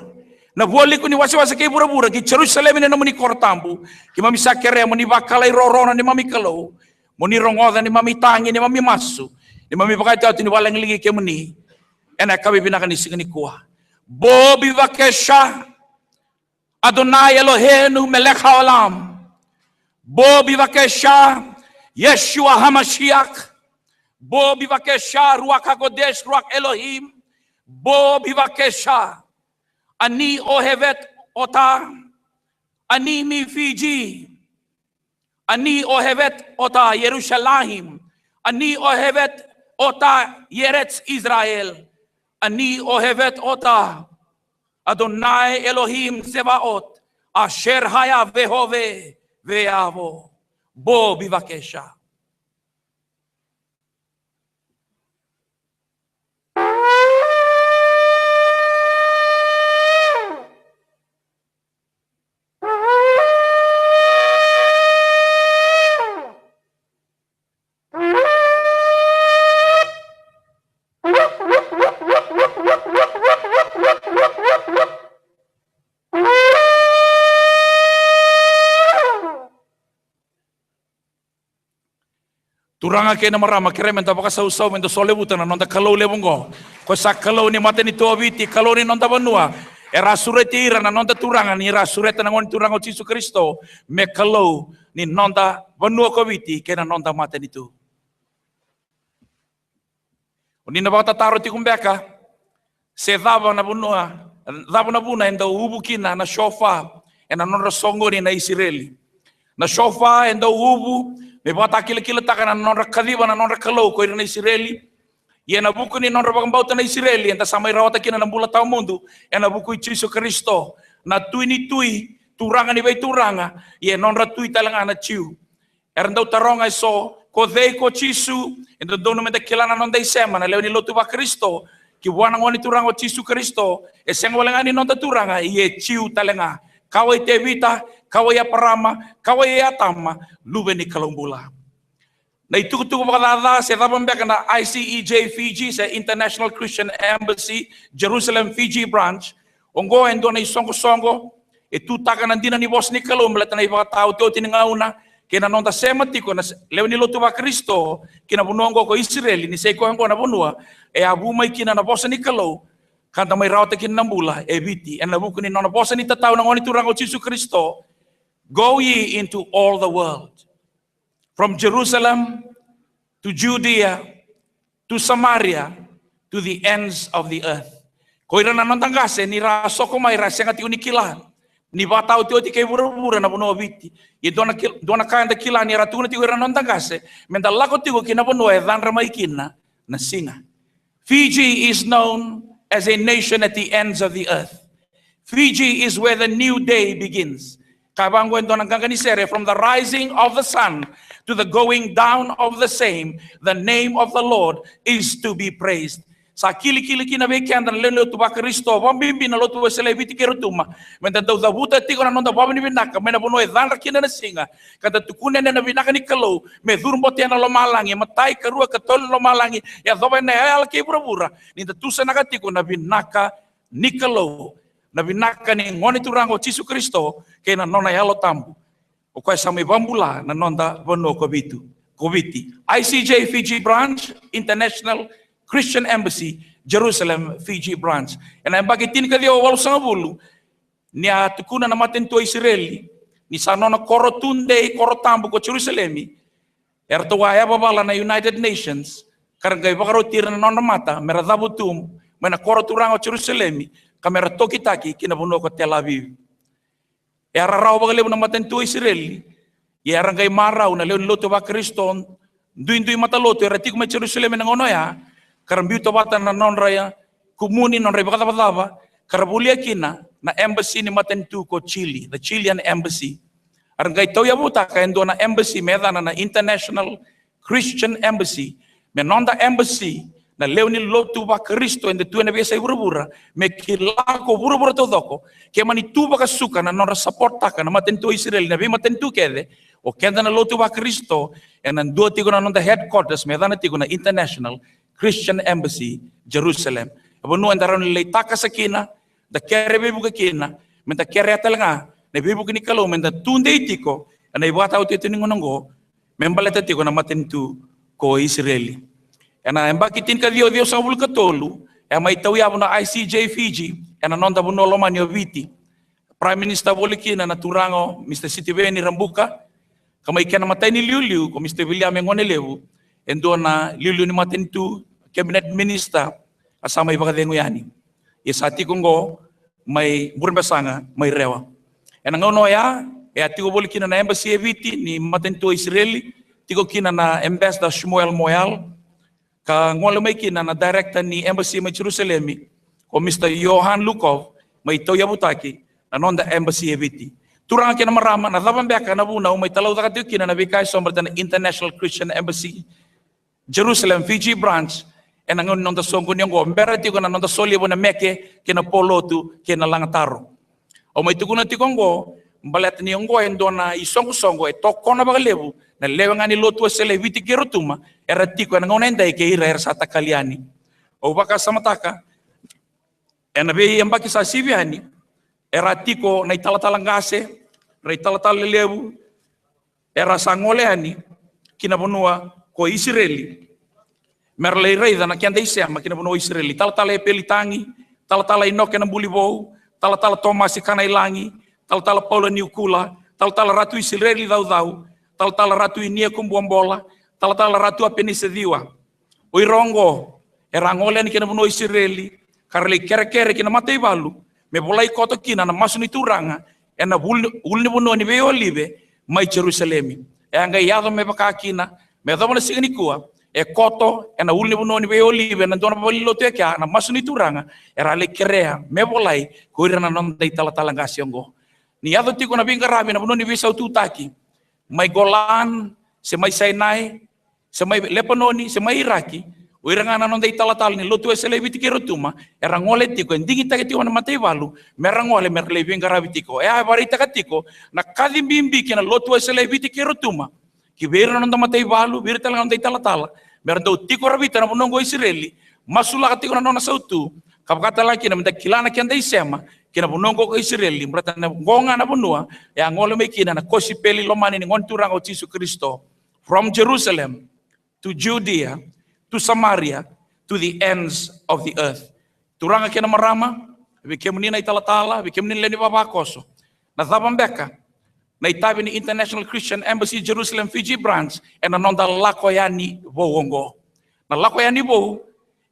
Na wali ko ni wasa-wasa kay bura-bura, ki Jerusalem ni namuni kortambu, ki mami sakere, muni bakalay rorona ni mami kalo, muni rongoda ni mami tangi, ni mami masu, ni mami bakay ni walang ligi kay muni, ena kami binakanising ni kuha. Bo bivakesha, Adonai Eloheinu melech haolam, bo bivakesha, Yeshua HaMashiach, bo bivakesha, Ruach HaKodesh, Ruach Elohim, bo bivakesha, Ani ohevet ota, ani mi Fiji, ani ohevet ota Yerushalayim, ani ohevet ota Yeretz Israel, ani ohevet ota Adonai Elohim Sebaot, asher haya vehove veavo, bo bivakesha. Turanga kena marama keremen tapaka sau-sau mendo solebutan nonda kalau lebongo. Ko sa kalau ni mate ni tuaviti kalau ni nonda banua. Era sureti ira na nonda turanga ni era sureta na ngon turanga Yesus Kristo me kalau ni nonda banua ko viti kena nonda mate ni tu. Oni na bata taro ti kumbeka. Se dava na buna enda ubukina na shofa ena nonda songo ni na Israeli. Na shofa enda ubu me bata kila takana nonra kadiba na nonra kalau ko na Israeli ye na buku ni nonra bagambauta na Israeli enta samai rawata kina na bula tao mundo e na buku Yesus Kristo na tui ni tui turanga ni bai turanga ye nonra tui talanga na chiu erndau taronga so ko dei ko Yesu enta dono menta kilana nonda isema na leo ni lotu ba Kristo ki wana ngoni turanga Yesus Kristo e senga wala ngani nonda turanga ye chiu talanga kawai te vita kawai aparama, kawai atama, lube ni kalumbula. Na itukutuku makadada, sa tabambeka na ICEJ Fiji, sa International Christian Embassy, Jerusalem Fiji branch, ongo endo na isongo-songo, itutaka nandina ni boss ni kalumbula, na ipakatao teo tiningauna, kina nonta sematiko, na lewa niluto ba Kristo, kinabunongo ko Israel, ni seiko hango na bunua, e abumay kina na boss ni kalau, kanta may rawata kinambula, e biti, en nabuko ni nona boss ni tatao na ngoni turang o Yesus Kristo, go ye into all the world, from Jerusalem to Judea to Samaria to the ends of the earth. Koira na nantangase ni raso ko may rasya ngati unikilan. Ni batao ti oti kay bura-bura na puno biti. Ye dona kanda kilan ni ratuna ti koira nantangase. Menta lako ti ko kinapuno e dan ramaikina na singa. Fiji is known as a nation at the ends of the earth. Fiji is where the new day begins. From the rising of the sun to the going down of the same, the name of the Lord is to be praised. Sa kili-kili kinabekian dan lelo tu ba Kristo, pambimbi na lotu selebiti kerutuma. Menta daw da buta tiko na nonda babani binaka, mena buno e dana kina na singa. Kata tukune na binaka ni kalau, me durmo tiana lo malangi, matai karua katol lo malangi, ya doba na ala ke pura-pura. Ni tusa nakatiko na binaka ni kalau. Na binaka ni ngoni turango Yesus Kristo kay na nona yalo tambu o kay sa may bambula na nonda bono kobiti ICJ Fiji branch International Christian Embassy Jerusalem Fiji branch and ay bagitin ka dio walo sa bulu niya tukuna na matento Israeli ni sa nona korotunde korotambu ko Jerusalemi erto waya babala na United Nations karagay bakarotir na nona mata meradabutum mena koroturango Jerusalemi kamera toki-taki kinabuno ko Tel Aviv. E araraw bagalebo na matento Israel, e arangay maraw na leon loto ba Kriston, duin-duin mataloto, e ratik may Jerusalem ng onoya, karambiyo to bata na non-raya, kumuni non-raya bakatapataba, karabulia kina na embassy ni matento ko Chile, the Chilean embassy. Arangay to yabuta kayendo na embassy, medana na International Christian Embassy, menonda embassy, na leo ni lotu ba Kristo ende tu na biasa bura-bura me kilako bura-bura to doko ke mani tu ba kasuka na nora supporta ka na matento Israel na bi matento kede o kenda na lotu ba Kristo en ando tigo na nonda headquarters me dana tigo na International Christian Embassy Jerusalem abono andaron le taka sakina da kere bebu ka kina menta kere atalanga ne bebu kini kalau menta tunde itiko ana ibata uti ningonongo membaleta tiko na matentu ko Israeli ana embaki tin ka dio sabul ka tolu e mai tau ya na ICJ Fiji ana nonda buno lomani oviti Prime Minister Wolikina na turango Mr. Sitiveni Rambuka kamay kena matay ni Liuliu ko Mr. William Ngonelewu endo na Liuliu ni matentu Cabinet Minister asama iba kadengo yani isati kungo may burbasanga may rewa enangono ya atigo Wolikina na embassy eviti ni matentu Israeli tigo kina na Ambassador Shmuel Moyal ka ngolo may kina na director ni embassy may Jerusalem ko Mr. Johan Lukov may toya butaki nanon da embassy eviti turang kina marama na daban beka na buna may talaw da katiyo kina na bikay somber da International Christian Embassy Jerusalem Fiji branch enangon non da songo nyongo mbera tiko na non da soli bona meke kina polotu kina langataro o may tugo na tikongo mbalet ni ongo endo na isongo songo e toko na bagalebu na lewanga ni lotu sele viti kerutuma era tiko enangon endai ke ira sa takaliani o baka samataka enabe yambaki sa sibiani era tiko na italatangase na italatalebu era sangoleani kinabunua ko Israeli merlei reida na kianda isema kinabunua Israeli talatale pelitangi talatala inoke na bulibou talatala Thomas kana ilangi talatala Paula Niukula talatala ratu Israeli dau talatala ratu inia kumbuambola talatala ratu apenise diwa oirongo era ngoleani kinabunua Israeli karli kere kinamatei balu me bolai koto kina na masuni turanga ena ulni buno ni be olive mai Jerusalem e anga yado me baka kina me do na signi kuwa e koto ena ulni buno ni be olive na dona boli lote ka na masuni turanga era le kerea me bolai ko ira na non dei tala ngasiongo ni yado tiko na binga rabi na buno ni be sautu taki mai Golan se mai Sinai se mai Lebanoni se mai Iraki o iranga na non dei talatal ni lotu esele viti kerutuma era ngole tiko ndingi tagitiko na matei valu merangole merle vinga rabitiko e ai barita katiko na kadi bimbi kina lotu esele viti kerutuma ki vera non matei valu virta non dei talatal merdo tiko rabita na monongo Israeli masula katiko na nona sautu kapkata laki na menda kilana kianda isema kina monongo ko Israeli mrata na ngonga na bunua e ngole me kina na kosi peli lomani ni ngonturanga o Yesu Kristo from Jerusalem to Judea to Samaria, to the ends of the earth. Turanga kena marama, bikemuni na italatala, bikemuni leni babakoso. Na thabambeka, na itabi ni International Christian Embassy Jerusalem Fiji branch, and anonda lakoyani boongo. Na lakoyani bo,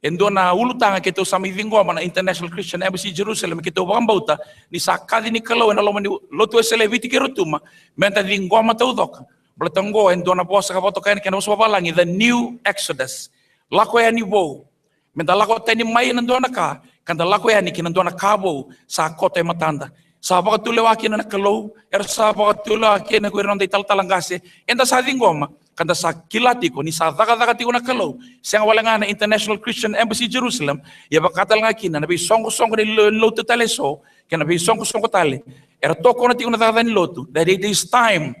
endo na ulutanga kito sa mivingoma na International Christian Embassy Jerusalem, kito bambauta, ni sakadi ni kalau, na lomani lotu esele viti kerutuma, menta vingoma taudoka. Blatanggo, endo na bosa kapoto kain kena uswabalangi, the new Exodus. Lako yani bo, menda lako tani mai nandona ka, kanda lako yani kinandona kabo sa kota matanda. Sa baka tulewa kina na kalau, sa baka tulewa kina kuwi ronda italtalangase, enda sa dingoma, kanda sa kilatiko ni sa daga-dagatiko na kalau, siyang wala nga na International Christian Embassy Jerusalem, yaba katal nga kina, nabi songko-songko ni loto taleso, kina nabi songko-songko tale, toko na tiko na daga ni loto, that it is time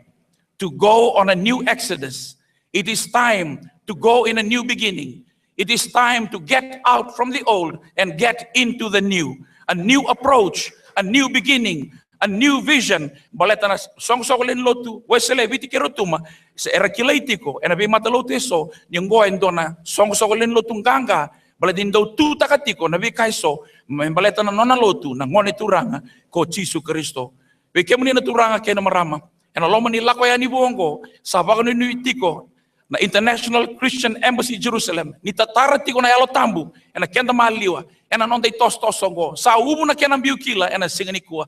to go on a new exodus. It is time to go in a new beginning. It is time to get out from the old and get into the new. A new approach, a new beginning, a new vision. Baleta na song-songolin lotu, wesele viti kerutuma, sa era kilaitiko, ena bi matalote so, niyonggo endo na song-songolin lotong ganga, balatin daw tu takatiko, nabi kaiso, baleta na nona lotu, na ngone turanga, ko Yesu Kristo. Bikemuni na turanga kaya na marama, ena loma nila ko yan ibuonggo, sabak nuitiko, na International Christian Embassy Jerusalem ni tatarati ko na yalo tambu ena kenda maliwa ena non dei tos-tosongo sa ubu na kena biukila ena singani kuwa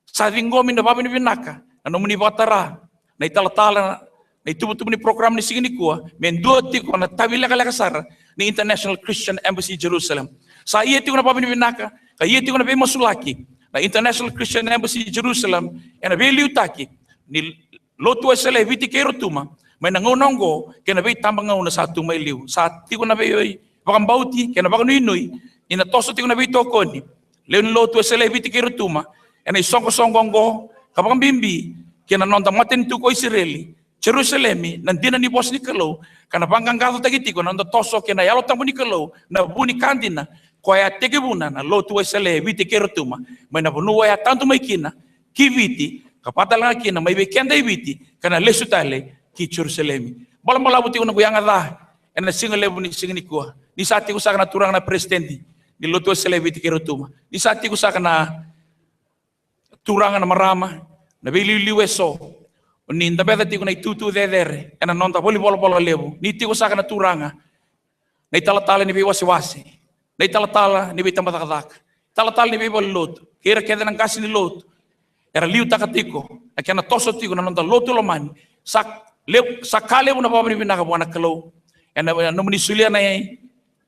sa vingomi na babi ni vinaka na muni batara na italatala na itubu-tubu ni program ni singani kuwa menduati ko na tabila kalakasara ni International Christian Embassy Jerusalem sa ieti ko na babi ni vinaka ka ieti ko na be masulaki na International Christian Embassy Jerusalem ena be liutaki ni lotu esele viti kerutuma may nangunonggo, kaya nabay tambang na sa atong may liw. Sa ati ko nabay, bakang bauti, kaya nabang nuinoy, inatoso ti ko nabay tokon, leon loto sa leviti kirutuma, and ay songko-songkong ko, kapag bimbi, kaya nanondang matinto ko Israeli, Jerusalem, nandina ni boss ni Kalo, kana banggang gato tagiti ko, nandotoso, kaya nayalo tamo ni Kalo, na buni kandina, koya teke buna na lotu esele viti kerutuma mai na bunua ya tanto mai kina ki viti kapatala kina mai bekenda viti kana lesu tale ki Jerusalem bola bola buti una guyanga da ena singa lebu ni singa ni kuah ni sati ku sakana turang na presidenti ni lotu esele viti kerutuma ni sati ku sakana turang na marama na bili liweso ni ndabeda tiku na tutu dedere ena nonta boli bola lebu ni tiku sakana turanga na tala ni wasi na tala ni tambah tala ni bol lot kira keda nang kasi ni lot era liu takatiko akena toso tiko na nonta lotu lomani sakale una baba ni binaka buana kalo ena no muni sulia na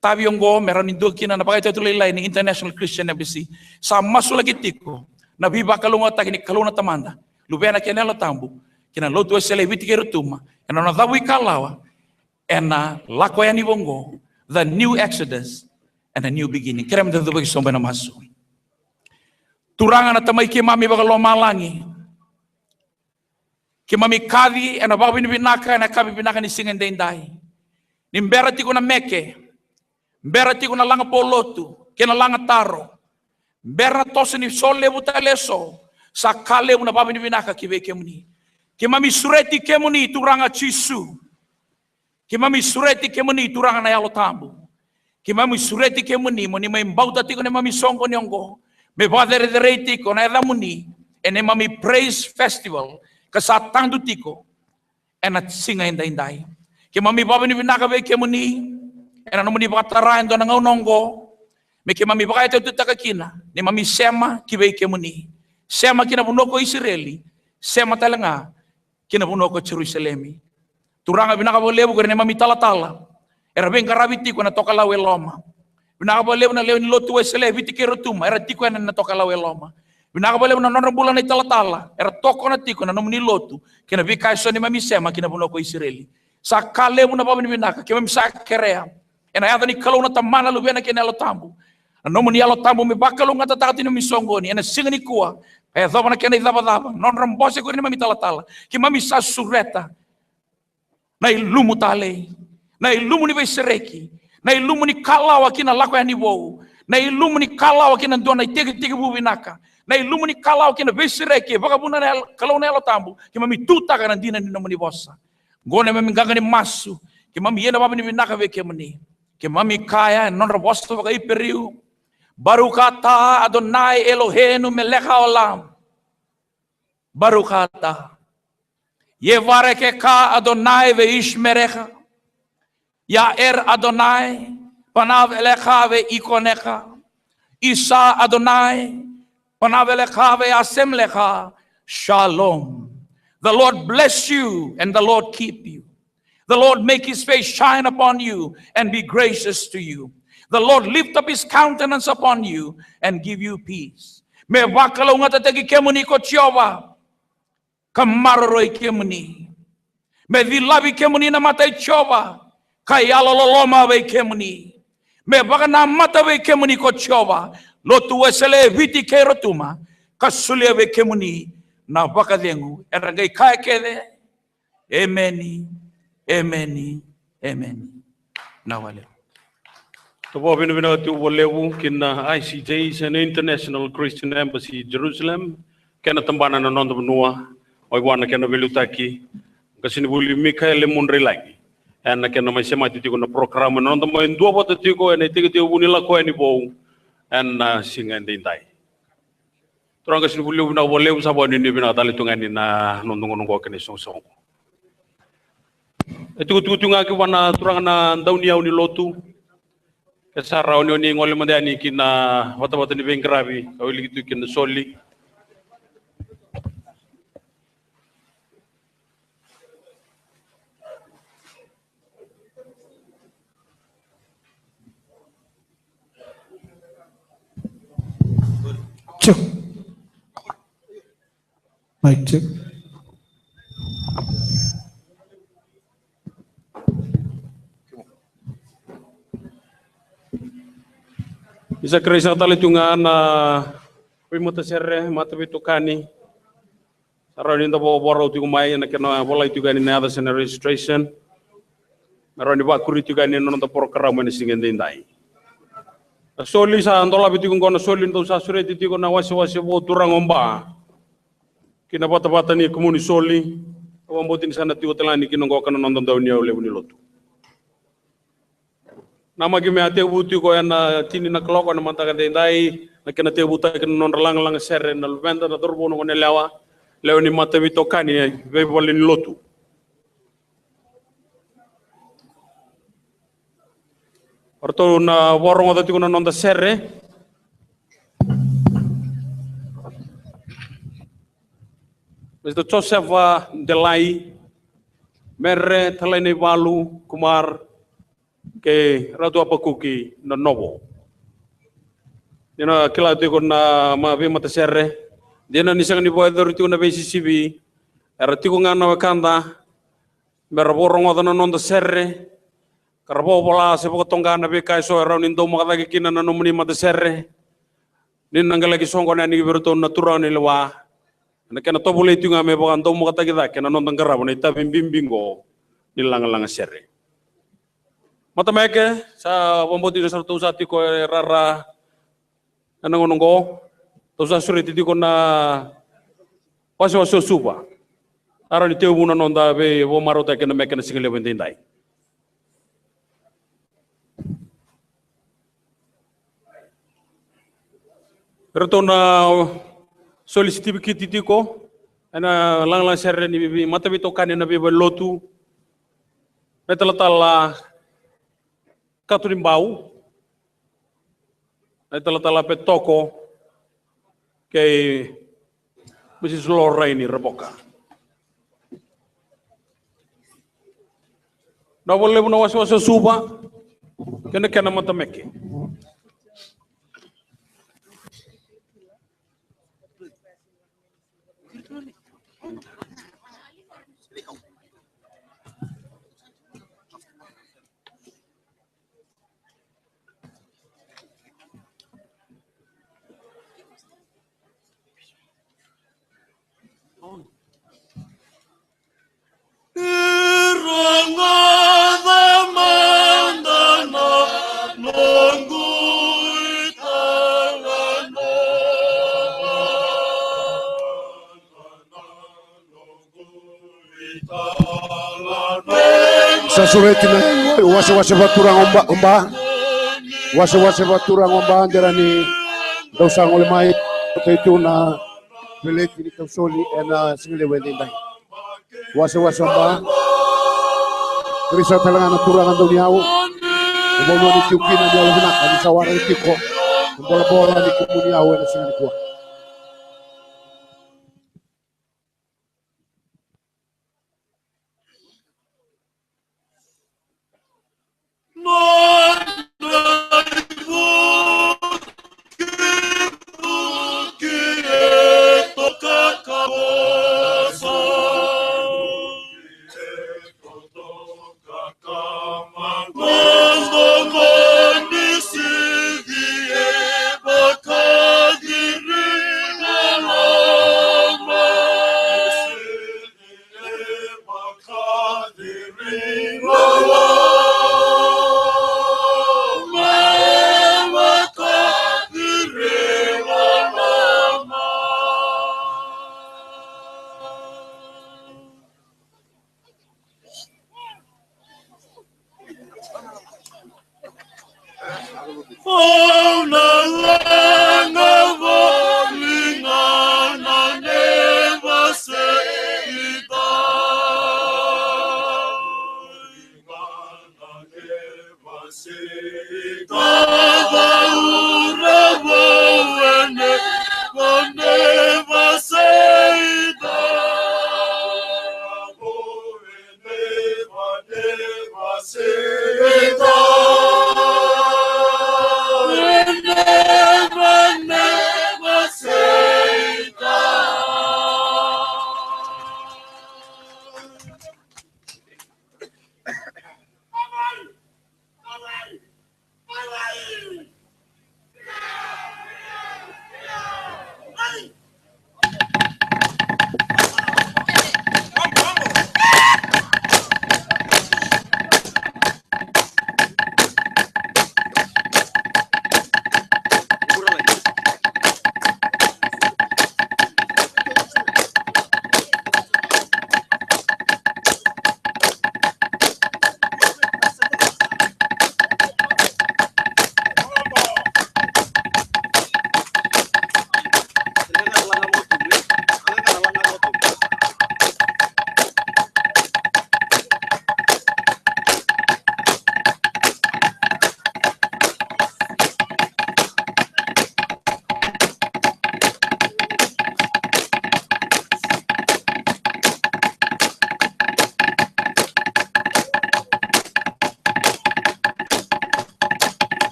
tabi ongo meron ni dokina na pakai tu lain ni International Christian Embassy sa masu lagi tiko na biba kalunga takini kaluna tamanda lubena kenelo tambu kina lotu esele vitikeru tuma ena na dawi kalawa ena lakoyani bongo the new exodus and a new beginning. Kira mta tu bagi somba na masu. Turangan na tamay kimami baga lomalangi. Kimami kadi ena babi ni binaka ena kabi binaka ni singen dendai. Nimbera tiku na meke. Mbera tiku na langa polotu. Kena langa taro. Mbera tose ni sole butaleso. Sakale una babi ni binaka kibe kemuni. Kimami sureti kemuni turanga chisu. Kimami sureti kemuni turanga na yalo tambu. Kimami sureti kemuni moni mai mbauta tiko ne mami songo nyongo. Me vadere dere tiko na eda muni. Ene mami praise festival. Kasatang du tiko. Ena singa indai. Kimami baba ni binaka be kemuni. Ena no muni bakatara endo na ngongo. Me kimami baka ito tutakakina. Ne mami sema kibe kemuni. Sema kina bunoko Israeli. Sema talanga kina bunoko Jerusalemi. Turanga binaka bolebu kene mami tala. Era bem karaviti ko na toka lawe loma. Binakabalew na lew ni lotu esele viti kerutuma. Era tiko na toka lawe loma. Binakabalew na nonra bulan na talatala. Era toko na tiko na nomni lotu. Kina bika iso ni mami sema kina bunoko Israeli. Sa kalew na baba ni binaka. Kima misa kerea. Ena yata ni kalau na tamana lubena kina alo tambu. Na nomni alo tambu mi bakalo nga tatakati ni misongoni. Ena singa ni kuwa. Kaya dhaba na kina idhaba. Nonra mbose ko ni mami talatala. Kima misa sureta. Na ilumu tale. Na ilumu ni sereki, na ilumu ni kalau akina lako ya niwou, na ilumu ni kalau akina dona tege bubinaka, na ilumu ni kalau akina sereki, vagabunda na kalau na elo tambu, kima mi tuta kana dina ni nomuni bossa. Gone me mingaga ni masu, kima mi yena babi ni binaka veke mani, kima mi kaya non robosto vaga iperiu, barukata Adonai Elohenu melech haolam, barukata, yevareke ka Adonai veishmerecha. Ya Adonai, panav elecha ve ikonecha. Isa Adonai, panav elecha ve asem lecha. Shalom. The Lord bless you and the Lord keep you. The Lord make his face shine upon you and be gracious to you. The Lord lift up his countenance upon you and give you peace. Me wakalo nga tatagi kemuni ko Jehovah. Kamaroi kemuni. Me vilabi kemuni na matay Jehovah. Kaya loloma be kemuni. Me baka na mata be kemuni ko Jehovah. Lotu esele viti kerotuma. Kasulia be kemuni na baka dengu. Erangay kaya kede. Ameni. Ameni. Ameni. Nawale. Topo bina tu bolewu kina ICJ and International Christian Embassy Jerusalem. Kena tambana na nondo benua. Oiwana kena belutaki. Kasini buli Mikael Munre lagi. En kena mai sema tiko na program na nondo mai dua bota tiko en tiko bunila ko ni bou. En singa ndai. Torang kasini buli bina bolewu sabo ni bina tali tungani na nondo ngongo kene song. Itu tunga ki wana turang na daunia uni lotu. Kesara uni ngole mandani kina wata ni bengrabi awili gitu kina soli. Check. Mic check. Bisa kerja tali tunga na pimota serre mata bitukani. Sarani nda bo boro tu mai na kena bola itu gani na ada sena registration. Maroni ba kuri tu gani no nda program ni singen dindai. Soli sa antola biti kung kono soli ndo sa sure titi ko na wasi bo turang omba. Kina bata ni komuni soli. Awang botin sana tiwo telani kinongko kana nonton daw niya ule lotu. Nama gime ate buti ko yana tini na kloko na mantaka dai na kena te buta kena non lang serre na luvenda na turbo no ne lewa ni mata vito kani ve bolin lotu. Orto na warong ada tikuna nonda serre. Mr. Joseph Delai merre thalai balu kumar ke ratu apa kuki na novo. Dina kila tikuna ma ve mata serre. Dina nisang ni boy daru tikuna BCCB. Era tikuna na wakanda. Merra warong ada nonda serre. Karabo bola sepo tonga na be kai so around indo makata ke kina na nomuni mata serre nin nangala ki songo na ni berto natura ni lewa na kana to bole tunga me bokan to makata kita kana non tangara bona ita bimbingo ni langa serre mata meke sa bomboti sa to sa ti ko rara anangonongo to sa suri ti ko na paso suba ara ni teu buna nonda be bo marota kana meke na singile bendindai. Retona solicitivi kititiko ana lang serre ni bibi mata bito kane na bibi lotu netala katurimbau netala petoko kay Mrs. Lorraine Reboka na wala mo na wasa suba kana mata meke. Sasureti na wase baturang wase baturang omba andirani daw sangol mai itu na beleti ni soli ena singile wendindai wase omba Krisa talangan turangan daw niyaw bomo ni tukina ni alvina ni sawara ni tiko bola ni kumuniyaw ena singile kuwa.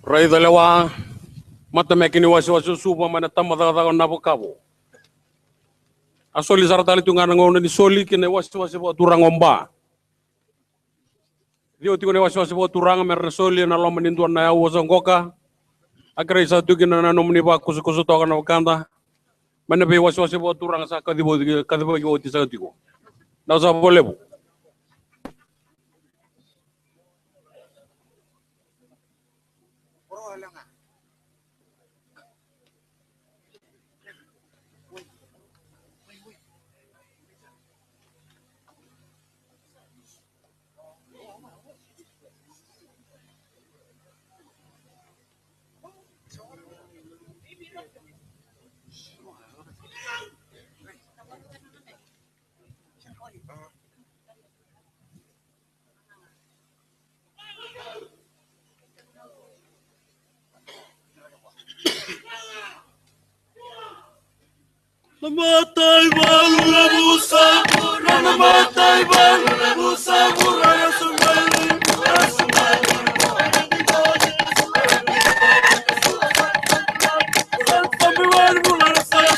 Rai dalewa mata mekini wasi supa mana tamata na kabo. Asoli saratali tunga ngona ni soli kene wasi bo turang omba. Dio tiko ne wasi bo turang merna soli na loma nindu na wasa ngoka. Akre sa tukina na nomni ba kusu toka na kanda. Mana be wasi bo turang sa kadibo yo ti sa tiko. Na sa bolebu. Namatay balu na busa, namatay balu na busa, buraya sumaili, sumaili. Sambiwan bulan saya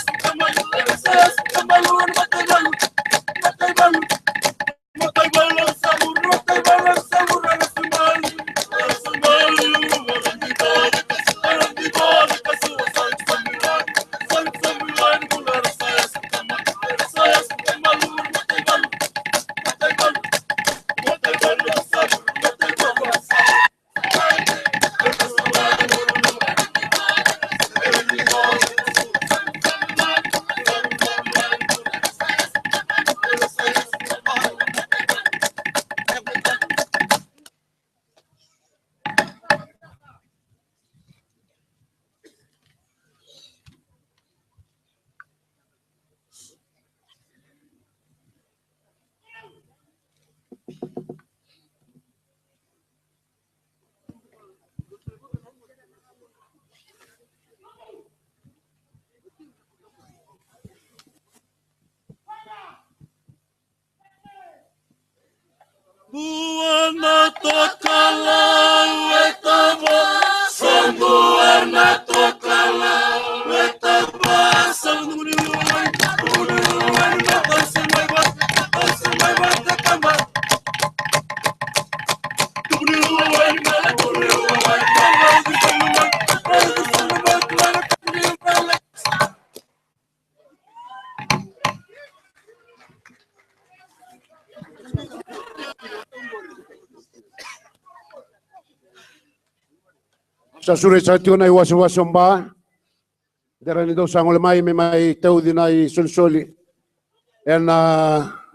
kamalu, matay balu, matay balu, matay balu sabur, matay balu sabur, sumaili, sumaili. Buana tokala wetaba sambuana tokala wetaba samburuan buruan tasemai bat takamba buruan mala buruan Sa sure sa tiyo na iwaso-waso ba? Dara ni daw sa ngol may tao din ay sulsoli. And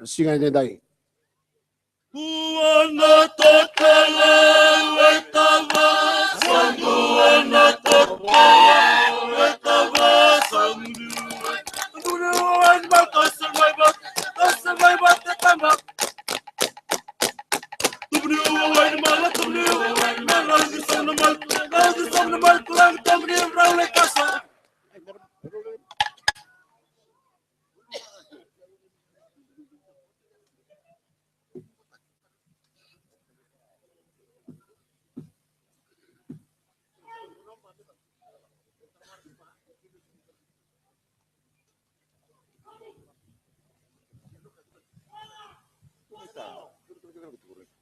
singay niya day. Buana tokala wetaba sambuana tokala wetaba samburuan buruan tasemai bat takamba buruan mala di sana mal kulang tamri rale kasa.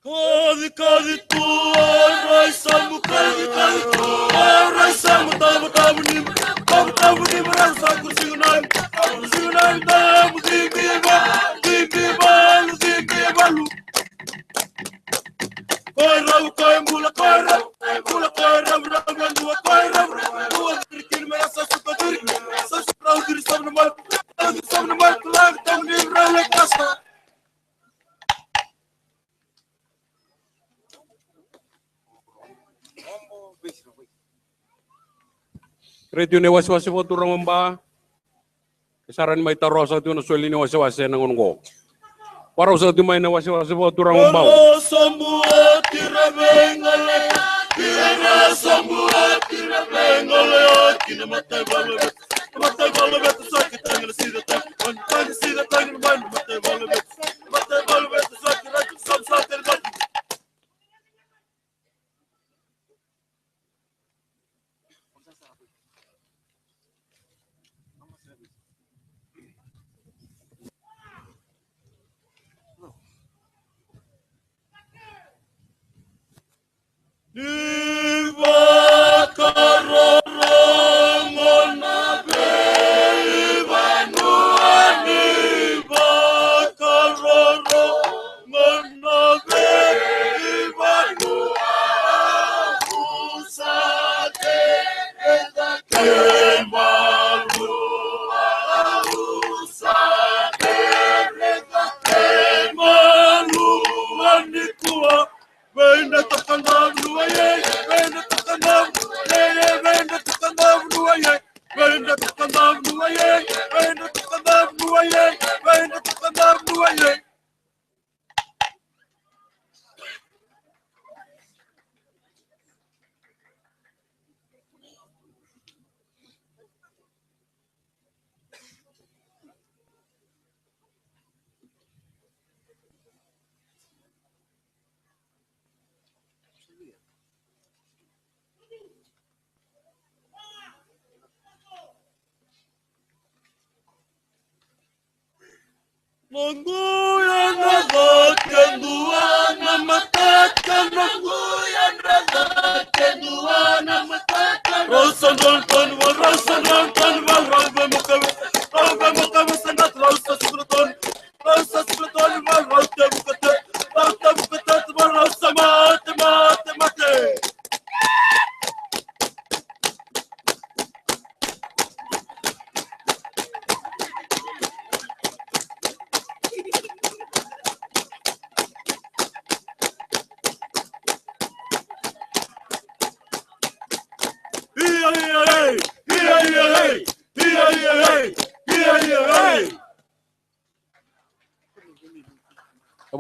Kadi tuan rai samu kadi tuan rai samu tamu ni merasa kursingan tamu di balu koi rau dua bikin merasa suka diri rau diri sama mal kelang tamu ni rau kasa. Radio ne wasi bo turang omba. Kesaran mai taro sa tu no sueli ne wasi nangongo. Waro sa tu mai ne wasi bo turang omba. Samua tirabengale, kina matai balu betu sakit tangan sida tangan ban matai balu betu sakit rajut sam sakit batu.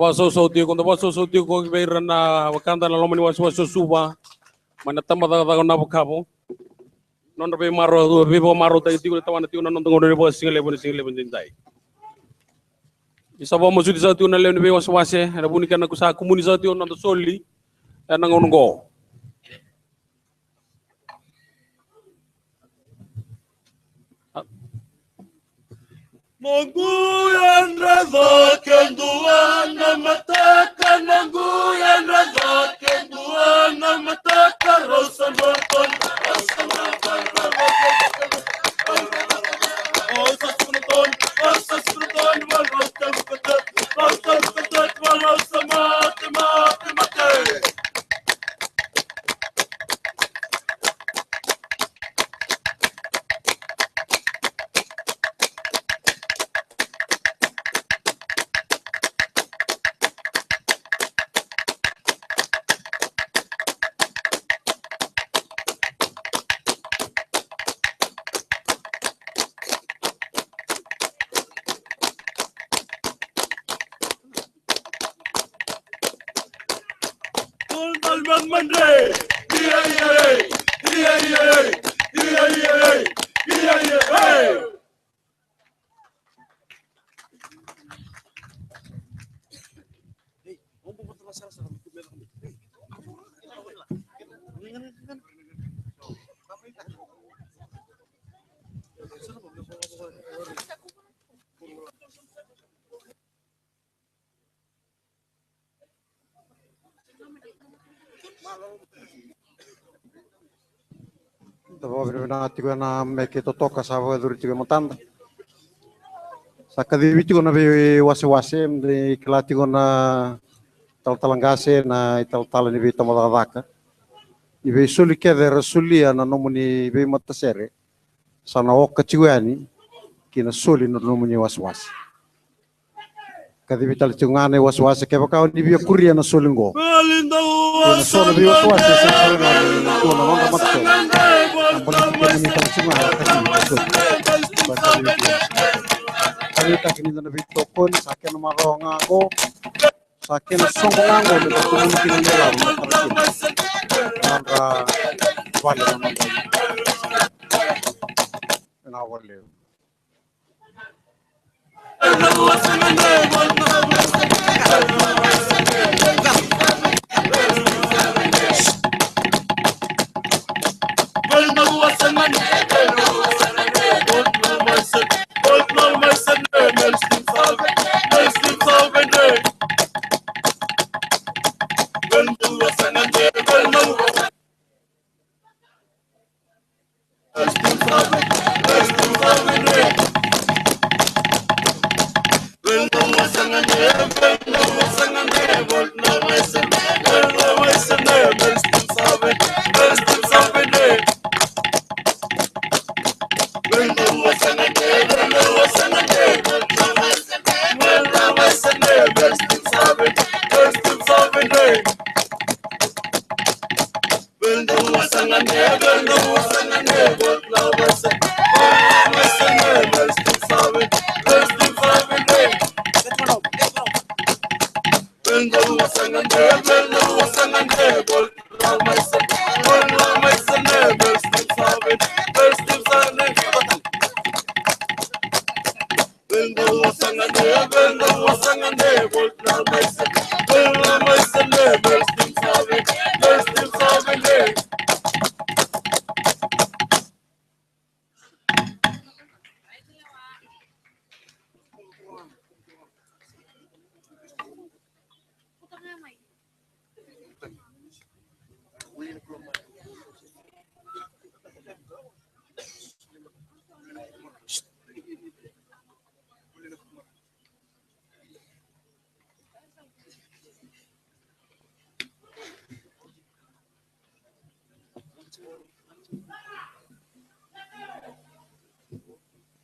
Waso tio kondo waso tio ko beira na wakanda na lomani waso suba mana tamba da na bakapo non be maro be maro ta tio tawana tio na non ngono bo single bon dai isa bo mo sudi sa tio na le be waso wase na buni kana ku sa komuni sa tio na to soli na ngono go Nangguyan radha kenduan namataka nangguyan radha kenduan namataka rosan rosan rosan rosan Nati ko na meke to toka sa wa duri tigo matanda. Sa kadibi tigo na be wase mde klati ko na talangase na talan ibe tamadaka. Ibe suli kede rasulia na nomuni be matasere. Sa na ok tigoani kina suli no nomuni waswas. Kadibi tal tungane waswas ke bakau ni be kuria na solingo. Kina solo be waswas sa na ko na manga matasere. Kita kini na bito kon sa akin maronga ko sa akin songonga ko na komuniti ng law na para wala naman na wala Well, no,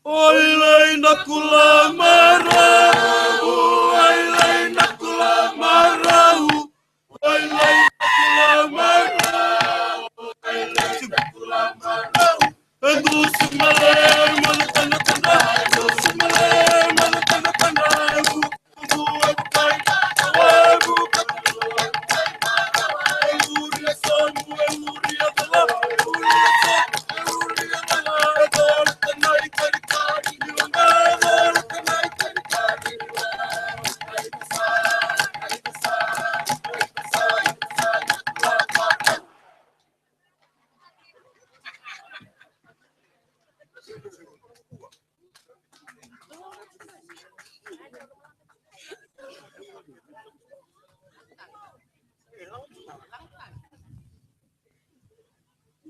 Oi lai nakula marau, oi lai nakula marau, oi lai nakula marau, oi lai nakula marau. Adu sumale malakana kana, adu sumale malakana kana, adu kai, adu eluria samu eluria dala, eluria samu eluria dala, dala tanai karikari niwanga, dala tanai karikari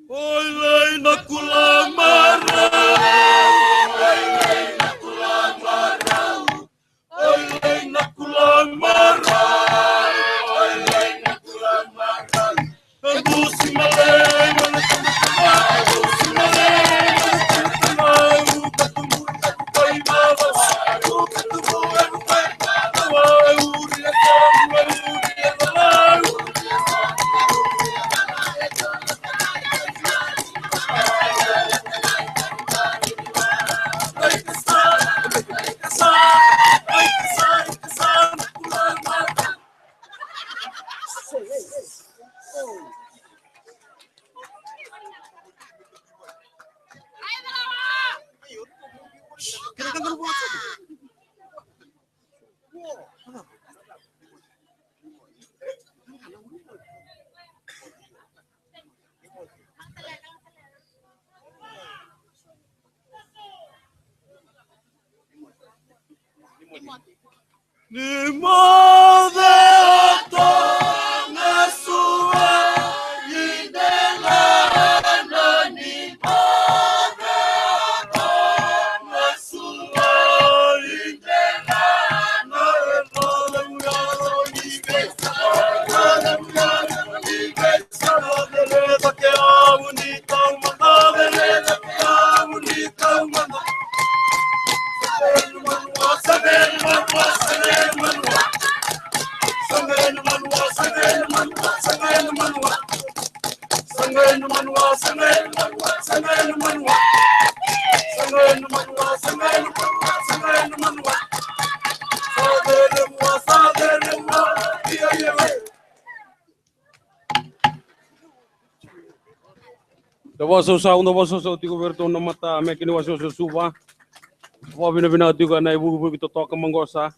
oi lai nakula marau, oi lai nakula marau, oi lai nakula marau, oi lai nakula marau. Adu sumale malakana kana, adu sumale malakana kana, adu katumu kai mawas, adu katumu kai mawas, uria samu uria dala. Ni mode otonga sua idela na ni mode otonga sua idela na ebola uro ni besa na uro ni besa dele take amu ni taumana dele take amu ni taumana Dawaso sa uno waso sa tigo verto na mata mekini waso sa suba. Wa bina bina tigo na ibu ibu kita toka mangosa.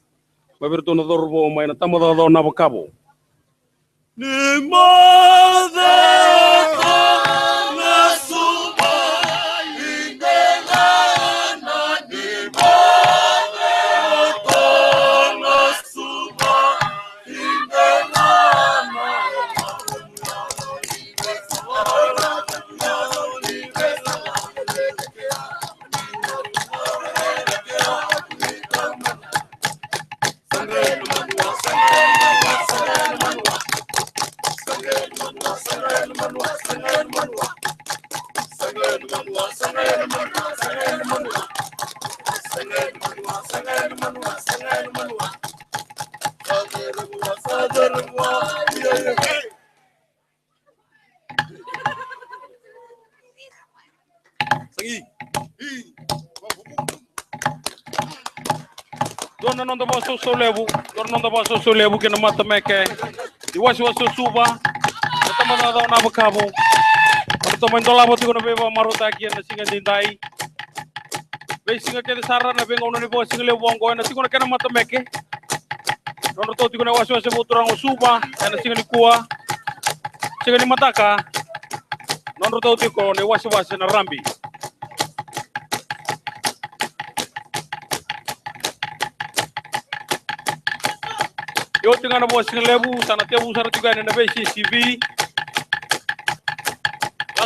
Maverto na dorbo mai na tamada do na bakabo. Ni mode otonga sua idela na ni mode otonga sua idela na Dona non da baso solebu, dona non da baso solebu que na mata meke. Di wasi waso suba, tama na da na bakabo. Para to mandola boti ko na beba marota aqui na singa dindai. Be singa ke sarra na benga ono ni bo singa le bongo na singa na mata meke. Nono to tiko na wasi waso buturang suba, na singa ni kuwa. Singa ni mataka. Nono to tiko ni wasi wasi na rambi. Yo tingana bo sing lebu sana tebu sara juga na besi CV.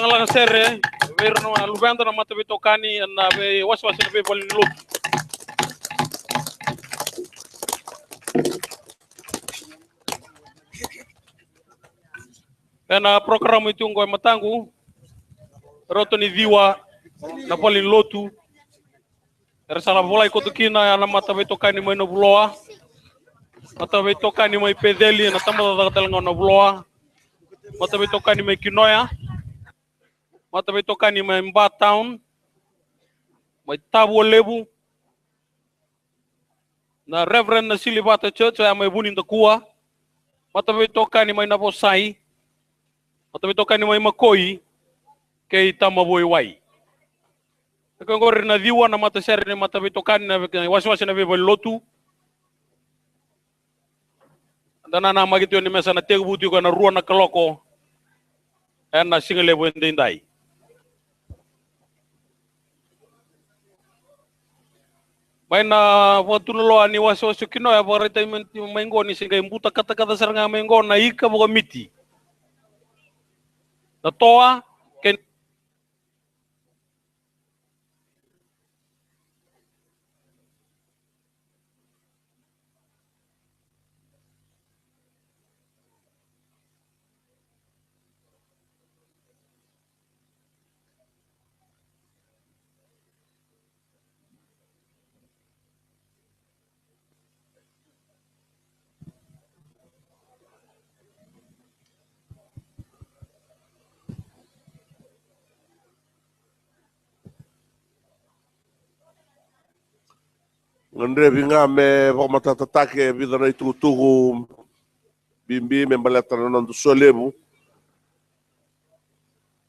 Lang sere verno lubando na mata bitokani na be waswas na be bolin lut. Na program itu ngoi matangu roto ni viwa na bolin lotu. Resala bola iko tukina na mata bitokani mo no buloa. Mata be toka ni mai pedeli na tamba da talanga na bloa. Mata be toka ni mai kinoya. Mata be toka ni mai Mba Town. Mai Tabu Lebu. Na Reverend na Silibata Church ay mai bunin da kuwa. Mata be toka ni mai Nabosai. Mata be toka ni mai Makoi kay Tamaboy Wai. Kangor na diwa na mata sere ni mata be toka ni na waswas na be lotu. Dana na magito ni mesa na tegu buti ko na ruwa na kaloko na single level ndai. May na watulo ani waso kino ya parita mengo ni singa imbuta kata saranga mengo na ika boga miti. Na toa ken Ngandre vinga me matata vida na tutu bimbi me balata non do solebu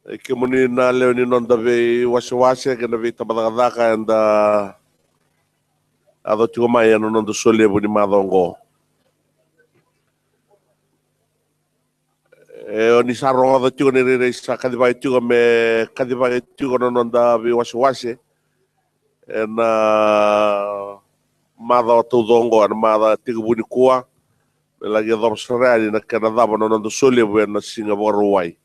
e que moni na leoni non da ve wase que na ve tabadaka anda ado tugo mai non do solebu ni madongo e oni sarro do tugo ni re sa kadiba tugo me kadiba tugo non da ve wase na mada tudongo an mada tigubuni kuwa lagi dom serali na Canada no do solebu na Singapore wai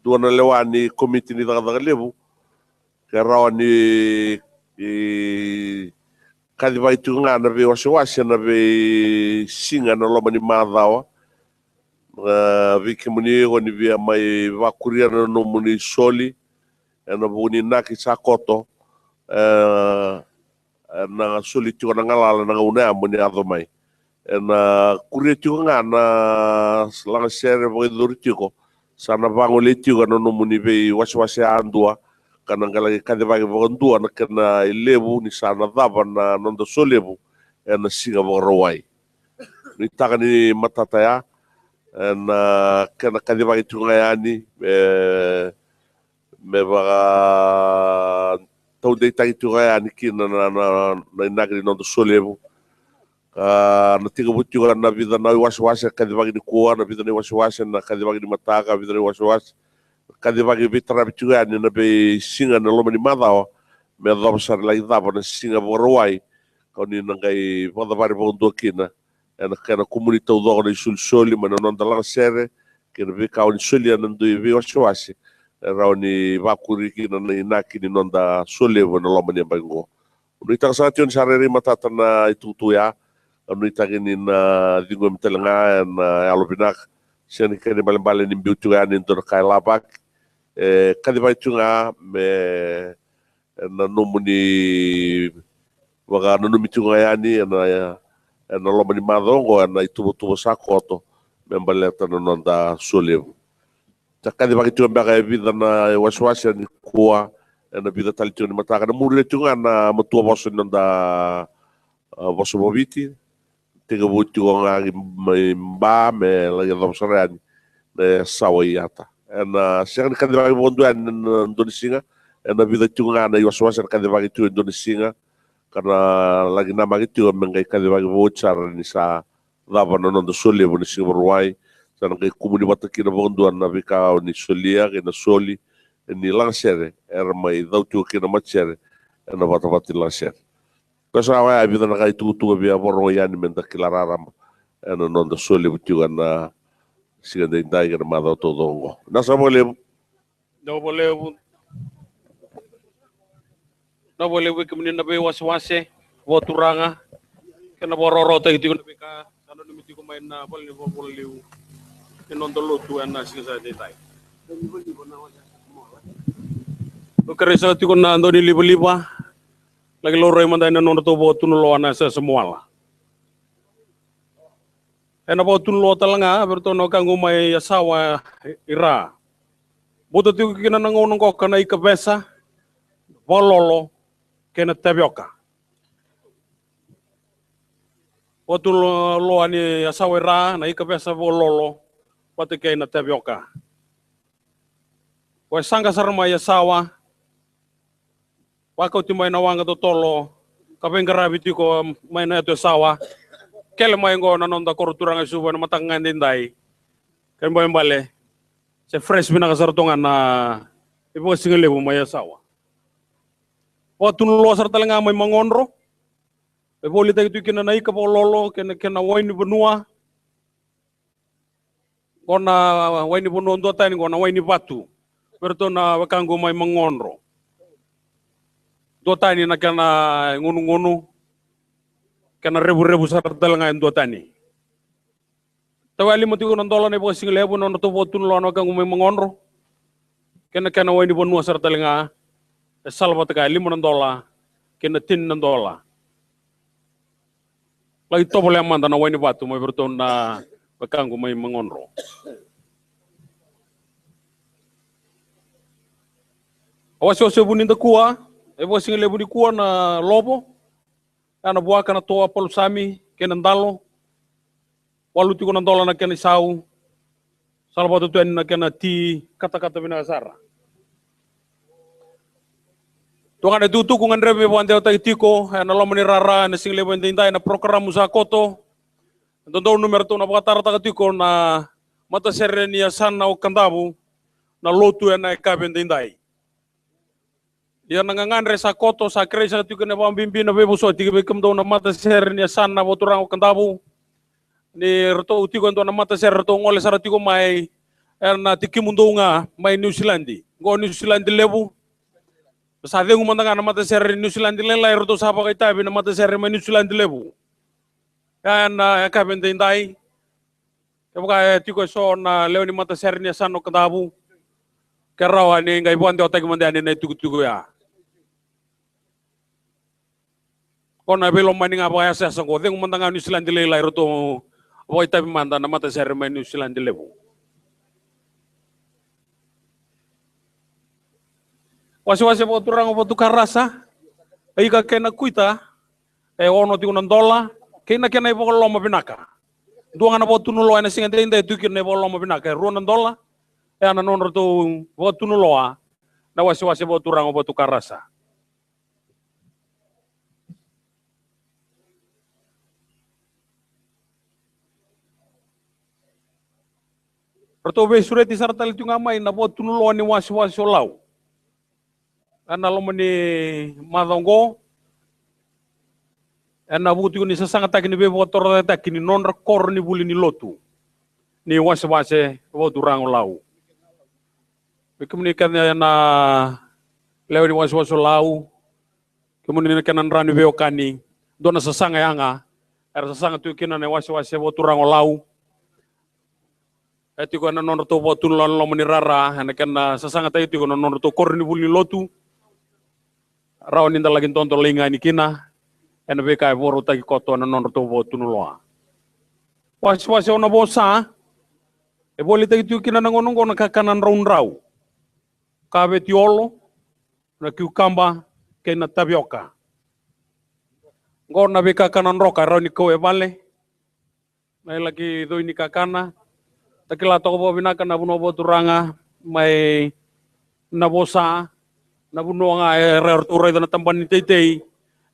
duana lewani komite ni daga lebu ke rawani kadi vai tunga na be wase na be singa no lomani madawa vikimuni oni via mai vakuria no muni soli na buni naki sakoto na soli tu na ngala na una muni ado mai na kuria tu na lang sere bo durtiko sana bango letiko no muni be wase andua kana ngala kade bagi bo ndua na kana lebu ni sana dava na nondo solebu na singa bo rowai ni taka ni matata ya na kana kade bagi tu ngayani me ba tau de tai tu ngayani kina na nagri nondo solebu na tiga buti na vida na wase kade bagi ni kuwa na vida ni wase na kade bagi ni mataka vida ni wase kade bagi vitra bitua ni na be singa na loma ni madao me do sar la idava na singa borwai ko ni ngai voda vari bondo kina na kana comunita do ni sul ma non da la sere que be ka ni soli na do vi wase rauni vakuri kina ni nakini non da solevo na loma ni bango ni ta sa tion sarere matata na itutu ya ni ta ni na dingo mtelenga na alobinak seni kene bale ni biutu ya ni do kai labak kadivai tunga me na numuni waga nunumi tunga yani na loma ni madongo na itubo sakoto me baleta no nonda solevu takadivai tunga baka vida na waswasa ni kuwa na vida tali tunga mataka na mure tunga na matua boso nonda boso bobiti tiga buti nga mba me lagi domsarani na sawaiata na siang kadivai bonduan Indonesia na vida tunga na waswasa kadivai tu Indonesia karena lagi nama itu mengai kadivai voucher ni sa lava no ndo soli bo ni singorwai sana kai kumuni batakina bonduan na bika ni solia ke na soli ni langsere mai dautu ke na macere na batavati langsere Kasawa ya vida na kai tutu bia borro yani menda kilararam eno nonda soli butuga na sigande indai ke ma do todo nasa bole no bole ke menina be waswase voturanga kena bororo ta itu na bika kana numiti ko main na bol liu ke non dolo tu na sigasa detai o keresa tu ko na ando ni liba lagi loro manda ina nono to botu no loana sa semua la ena botu no talanga berto no kangu mai yasawa ira botu tu kina nangono ko kana ikabesa bololo kena tabioka botu lo ani yasawa ira na ikabesa bololo pate kena tabioka wa sanga sarma yasawa Wako ti mai na wanga to tolo kapengara biti ko mai na to sawa kele mai ngo na nonda korturanga suba na matangan dindai kan boy mbale se fresh bina ka sartonga na ibo singale mo mai sawa Waktu lo sarta nga may mangonro e boli tayo kina na ika po lolo kena waini benua kona waini benua ndo tani kona waini batu berto na wakango may mangonro dua tani na kena ngunu-ngunu kena rebu-rebu sarta nga dua tani tawali mo tigo nandola na ibo singlebo no to botun lo no kang may mangonro kena waini benua sarta nga salva taka $5 kena $10 lagi to boleh amanda na waini batu may berto na wakango may mangonro awas-awas bunin da kuwa ebo single budi kuwa na lobo ana buaka na toa palusami kenandalo walu tiko nandola na kena sau salva tu na kena ti kata-kata binasara tuangan itu tukungan rebe bante otak tiko na lo menirara na single bende indai na program musakoto dondo numero tu na bakatara taka tiko na mata serenia sana o kandabu na lotu na kabende indai dia nangangan resa koto sa kresa tu kena bambimbi na bebo so tiga bekem do na mata ser ni sana boturang kandabu ni reto utiko do na mata ser reto ngole saratiko mai na tikimundo nga mai New Zealand go New Zealand lebu sa de ngumanda na mata ser New Zealand lela reto sa pa kita na mata ser mai New Zealand lebu na ka bende ndai ka tiko so na leo ni mata ser ni sana kandabu karawa ni ngai bonde otak mande ani na tugu ya kona belum maning apa ya sa ko deng mantanga New Zealand lela roto boy tapi manda na mata ser mai New Zealand lebu wasi-wasi po turang po tukar rasa ai ka kena kuita ono ti $1 kena po loma binaka duanga na po tunulo na singa dende tu kena po loma binaka $1 ana non roto po tunulo na wasi-wasi po turang po tukar rasa Roto be surat di sartal itu ngamai na po tunulo ni wasi-wasi olau. Ana lo mani madongo. Ana buti ni sasanga takini be botor takini non rekor ni buli ni lotu. Ni wasi-wasi po turang olau. Kemudian na lew ni wasi-wasi olau. Kemudian kanan rani be okani. Dona sasanga yanga. Era sasanga tu kina ni wasi-wasi po turang olau. Eti ko na nono to bo tun lo mani rara ana kana sasanga tayo ko nono to korni buli lotu. Raw ni dalagin tonto linga ni kina. Ena be kai boro tagi koto na nono to bo tun loa. Was ona bosa. E boli tagi tu kina nangonong ko nakakanan raun raw. Kabe tiolo na kiukamba kay na tapioca. Ngor na be kakanan roka raw ni ko e vale. May lagi do ni kakana. Takila toko bo binaka na buno bo turanga may nabosa na buno nga erer turay na tamban ni Taytay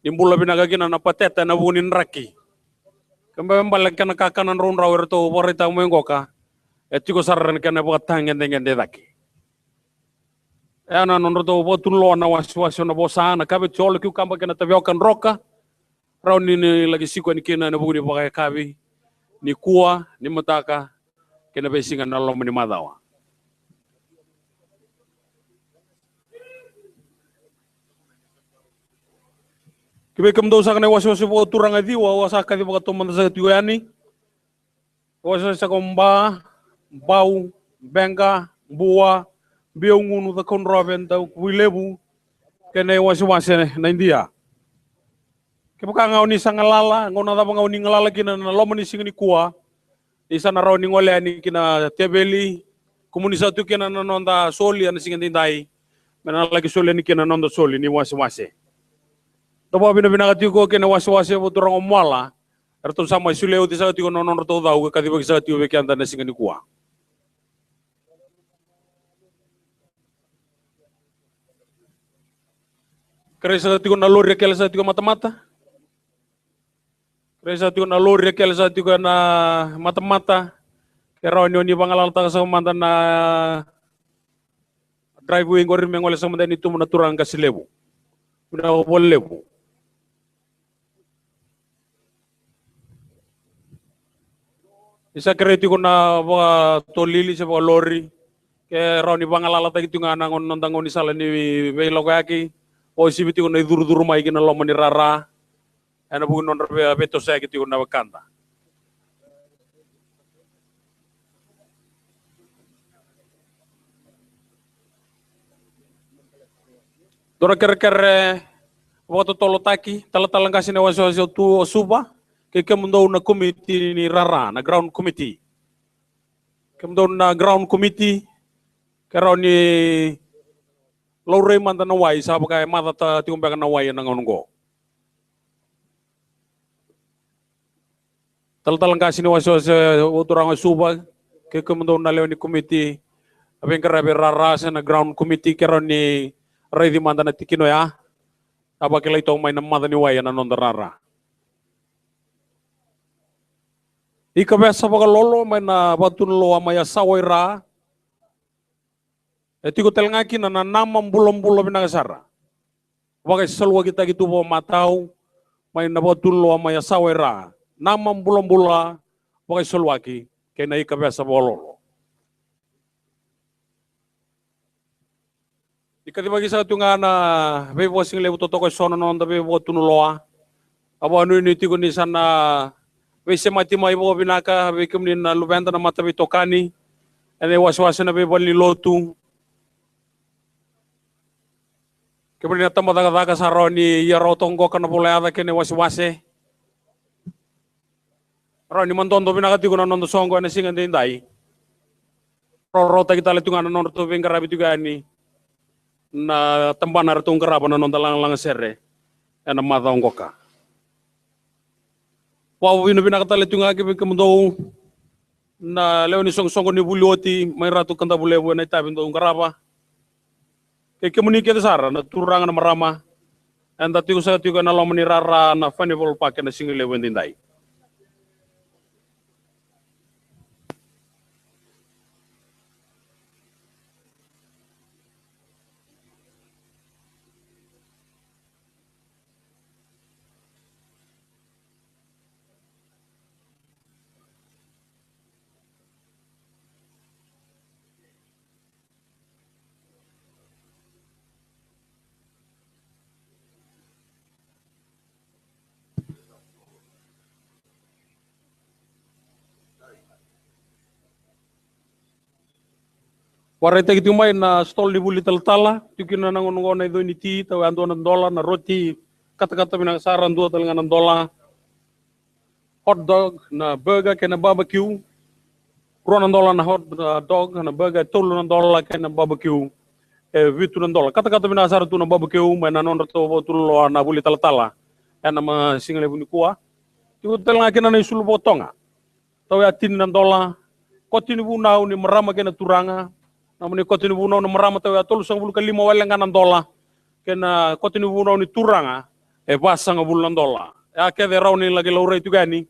nimbula binaka kina na pateta na bunin raki kamba balik ka nakakanan ron raw erto warita mo yung goka etiko saran ka na bukat ngende daki ana non roto bo tunlo na waswasyo na bosa na kabe cholo kiu kamba kana tabiokan roka raw ni lagi siko ni kina na buni pakai kabi ni kuwa ni mataka kena besingan na lo mani madawa. Kibe kamdo sa kanay waswasi po turang adiwa wasaka di baka tumanda sa tuyani. Waswasi sa komba, bau, benga, buwa, biungunu da konroben da wilebu kena waswasi na India. Kibe ka ngaw ni sa ngalala, ngaw na da ngaw ni ngalala kina na lo mani singa ni kuwa. Isa na raw ni ngole ani kina tebeli komunisa tu kina nonda soli ana singa tindai mena lagi soli ani kina nonda soli ni wasi-wasi dobo bina ko kina wasi-wasi buturang omwala erto sama suleu ti sa ti ko nonon to dau ka di sa ti be kanda na singa ni kuwa kresa ti ko nalori kel sa ti ko mata-mata Resa tu na lori kel sa tu na mata-mata kero ni bangalal ta sa mantan na driveway ngor mengole sa mantan itu menaturang kasilebu. Una bolebu. Isa kreti ko na tolili sa lori kero ni bangalal ta itu nga nangon nondangon ni sala ni belogaki o sibiti ko na dur mai kina lo mani rara. Ana bugun non beto sa kiti na wakanda. Dora kere waktu tolo taki tala kasi na waso tu suba ke kemundo na committee ni rara na ground committee. Kemundo na ground committee kero ni lore manda na wai sa kay mata ta tiumbak na wai na ngongo. Talang kasi ni waso uturang suba ke kemundo na leoni committee abeng karabe rara sa na ground committee kero ni ready manda na tikino ya aba kila ito may namada ni waya na nondarara ikabesa baka lolo may na batunlo amaya sawaira etiko telngaki na namam bulom-bulom binangasara baka salwa kita gitu bo matau may na batunlo amaya sawaira namam bulom-bula baka salwaki kaya na ikabesa bololo ikatibagi sa tunga na bebo sing lebu totoko sono non da bebo tunuloa abo anu ni tigo ni sana wese mati mai bo binaka be kumni na lubenta na mata bitokani ene waswasa na bebo ni lotu kebri na tamba daga sa roni ya rotongo kana boleh ada kene waswase roni mantondo binaka tigo na nondo songo na singa ndai ro ta kita le tunga na nondo to bengara bituga ni na tambanar tung keraba na nondalang serre ena mata ongoka wow wino binakata letunga ke kemundo na leoni song ni bulioti may ratu kanta bulebu na itabin do keraba ke kemuni ke sara na turang na marama anda tigo sa tigo na lomani rara na fanibol pake na singile wendindai Warai tagi tumai na stol di buli tala tukina na ngon na ido ni ti tahu ando na dola na roti kata-kata minang saran dua talengan dola hot dog na burger kena barbecue rona dola na hot dog na burger tolu na dola kena barbecue vitu na dola kata-kata minang saran tu na barbecue main na non to tulo na buli tala na ma single buni kuah tu talengan kena na isul botonga tahu atin na dola kotini bunau ni merama kena turanga namun kotini bunau ni merama tahu atol sang bulu kalima walengan dola kena kotini bunau ni turanga basang bulan dola ya ke verau ni lagi laure itu gani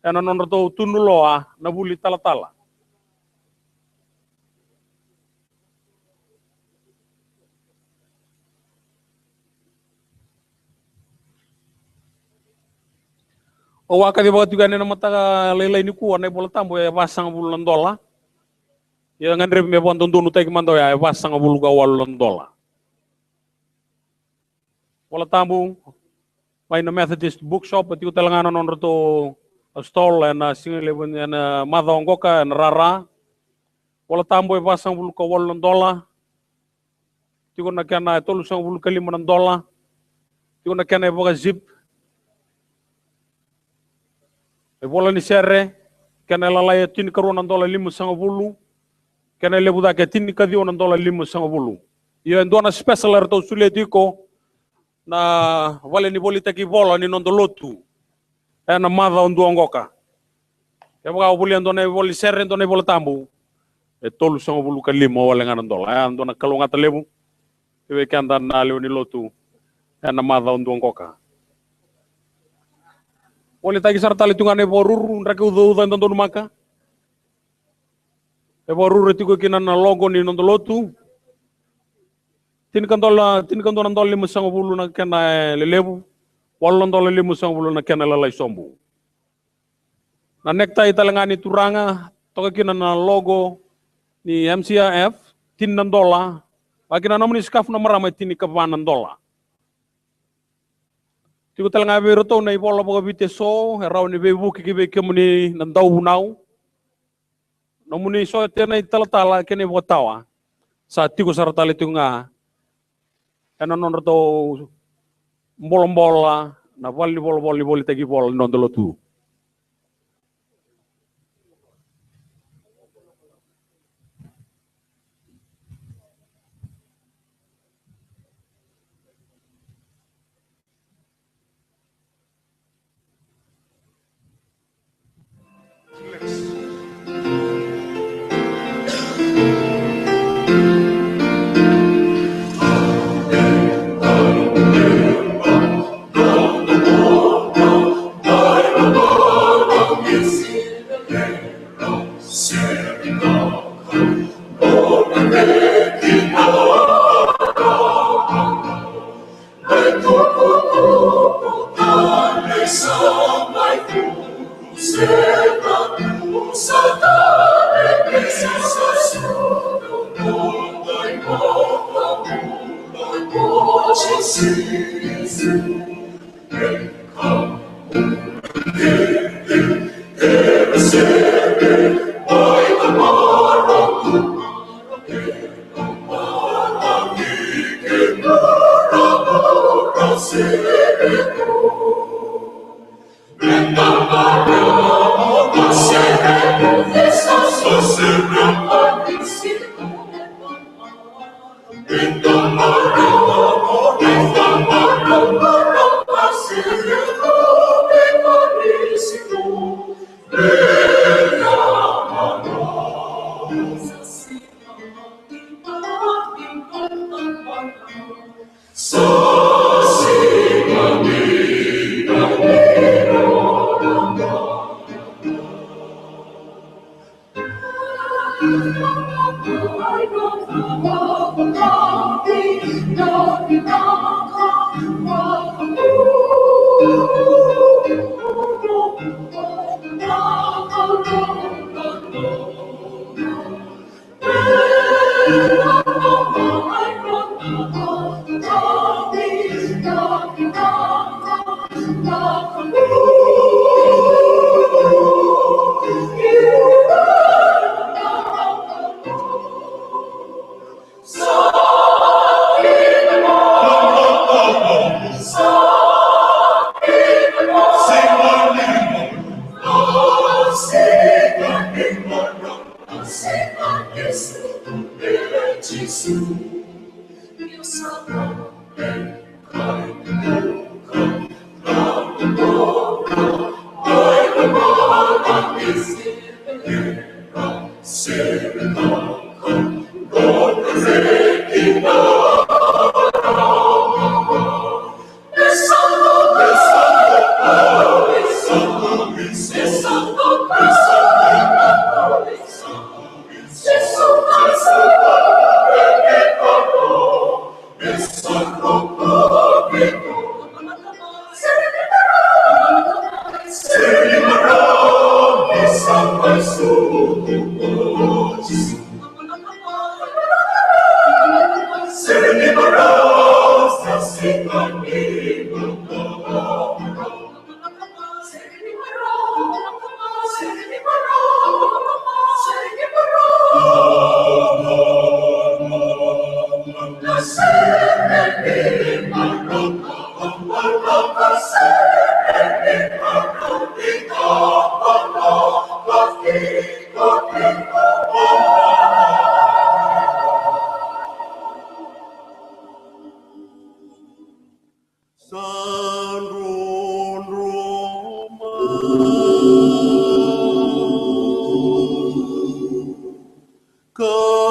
ena non to tunuloa na buli tala o waka di bawah juga na mata lelai ni kuah na bola tambo ya basang bulan dola ya ngandre me bon tunu tek mando ya basang bulu gawalan dola bola tambo may na Methodist bookshop at yung talanganan non to stall na single na madongoka na rara bola tambo ya basang bulu gawalan dola tigo na kana tolusang bulu kalima ng dola tigo na kana boga zip bola ni serre kana lalaya tin karuan ng dola 5 kena lebu da ketin ka dio nan dola 5 iyo ndo na special erto suletiko na vale ni bolita ki bola ni non dolotu na mada on duongoka ya mga buli ndo na boli serre ndo na bola tambu tolu 5 ka 5 wala nganan dola ndo na kalunga lebu iwe kanda na leo ni lotu na mada on duongoka bolita ki sartali tungane boruru ndake udo ndo maka baru retiko kina na logo ni nondolotu tin kandola ndol 5 na kena lelebu walon dola 5 na kena lalai sombu na nektai talangani turanga toka kina na logo ni MCAF tin nandola bakina namuni skaf na maramai tin kapanan dola tigo talanga beroto na ibola boga biteso herau ni bebu kikibe kemuni nandau nau nomuni so tena tala kene botawa sa tigo saratali tunga ena non to bolombola na boli tagi bol non dolo tu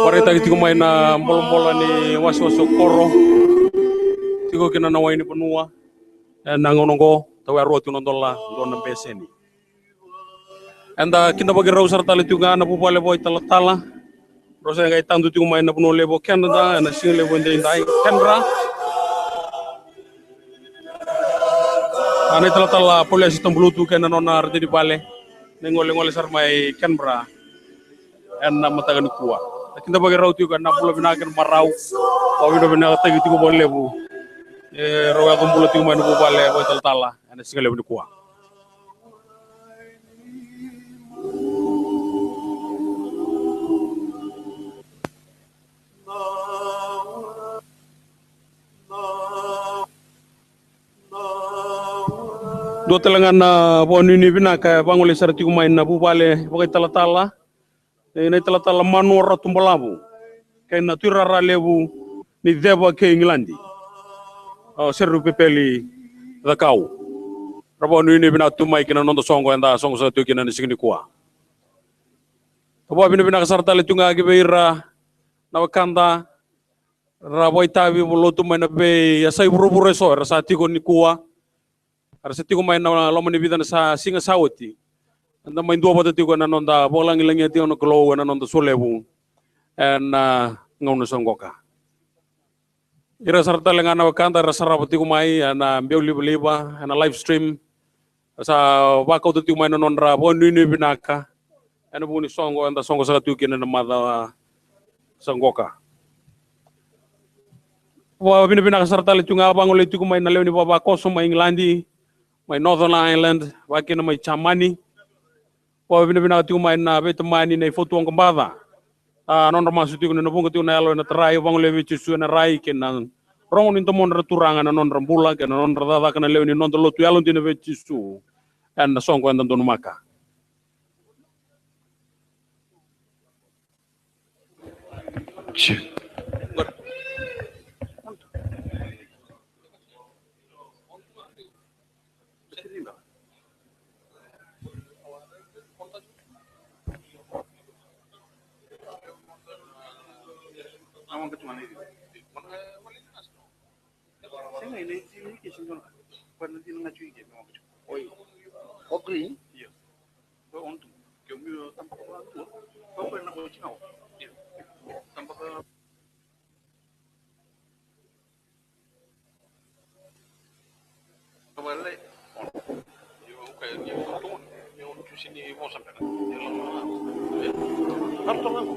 Pareta gitu main na bola-bola ni waso-waso koro. Tigo kina na waini penua. Nangonongo tawa roti nondola dona beseni. Anda kita bagi rau sarta le tunga na pupale boy tala-tala. Rosa ngai tandu tigo main na penua lebo Canada na sing lebo ndai Canberra. Ana tala-tala polisi tambulutu kena nona arti di bale. Nengole-ngole sarmai Canberra. Na matagan kuwa. Kita bagi rau tigo na pulo binakan marau. Kau itu benar tagi tigo boleh lebu. Rau aku pulo tigo main pupale boy tala-tala. Ana sing lebo kuwa. Dua telangan na pohon ini bina ka bangole sarti kumain na pupale pakai tala-tala. Ini tala-tala manuara tumbalabu. Kay na turara lebu ni deba ke Englandi. Seru pepeli da kau. Rabon ini bina tumai kina nondo songo anda songo satu kina ni signi kuah. Tabo bina bina kasarta le tunga ke beira na wakanda. Raboi tabi bolo tumai na be ya sai buru-buru so rasati ko ni kuah. Arsa tigo main na lomo ni bidan sa singa sawati. Anda main dua bata tigo na nonda bolang ilang yati ono klo na nonda solebu. Ngono songgoka. Ira sarta lengana wakanda rasa rapat tigo mai na mbeu liba na live stream sa wakau tigo main na nondra bo ni binaka. Ana buni songo anda songo sa tigo kina na mada songgoka. Wa bina sarta le tunga bangole tigo main na leuni baba koso mai Englandi. My Northern Ireland, wakina may chamani. Wa bina tigo may na betamani na foto ang kambada. Non ramasuk tigo na nabunga tigo na alo na taray bang lewi chisu na rai kena rongon into mon raturangan na non rambula kena non radada kana lewi ni non tolo tu alon tina ve chisu and na songko and don maka. Awang kecuali itu. Saya nggak ini kisah itu. Pernah di nggak cuy gitu. Oh iya. Oh green. Iya. Oh untuk. Kami tanpa waktu. Kau pernah kau cakap? Iya. Tanpa kembali. Yo kayak dia itu. Yang di sini mau sampai. Harus tahu.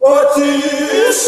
What is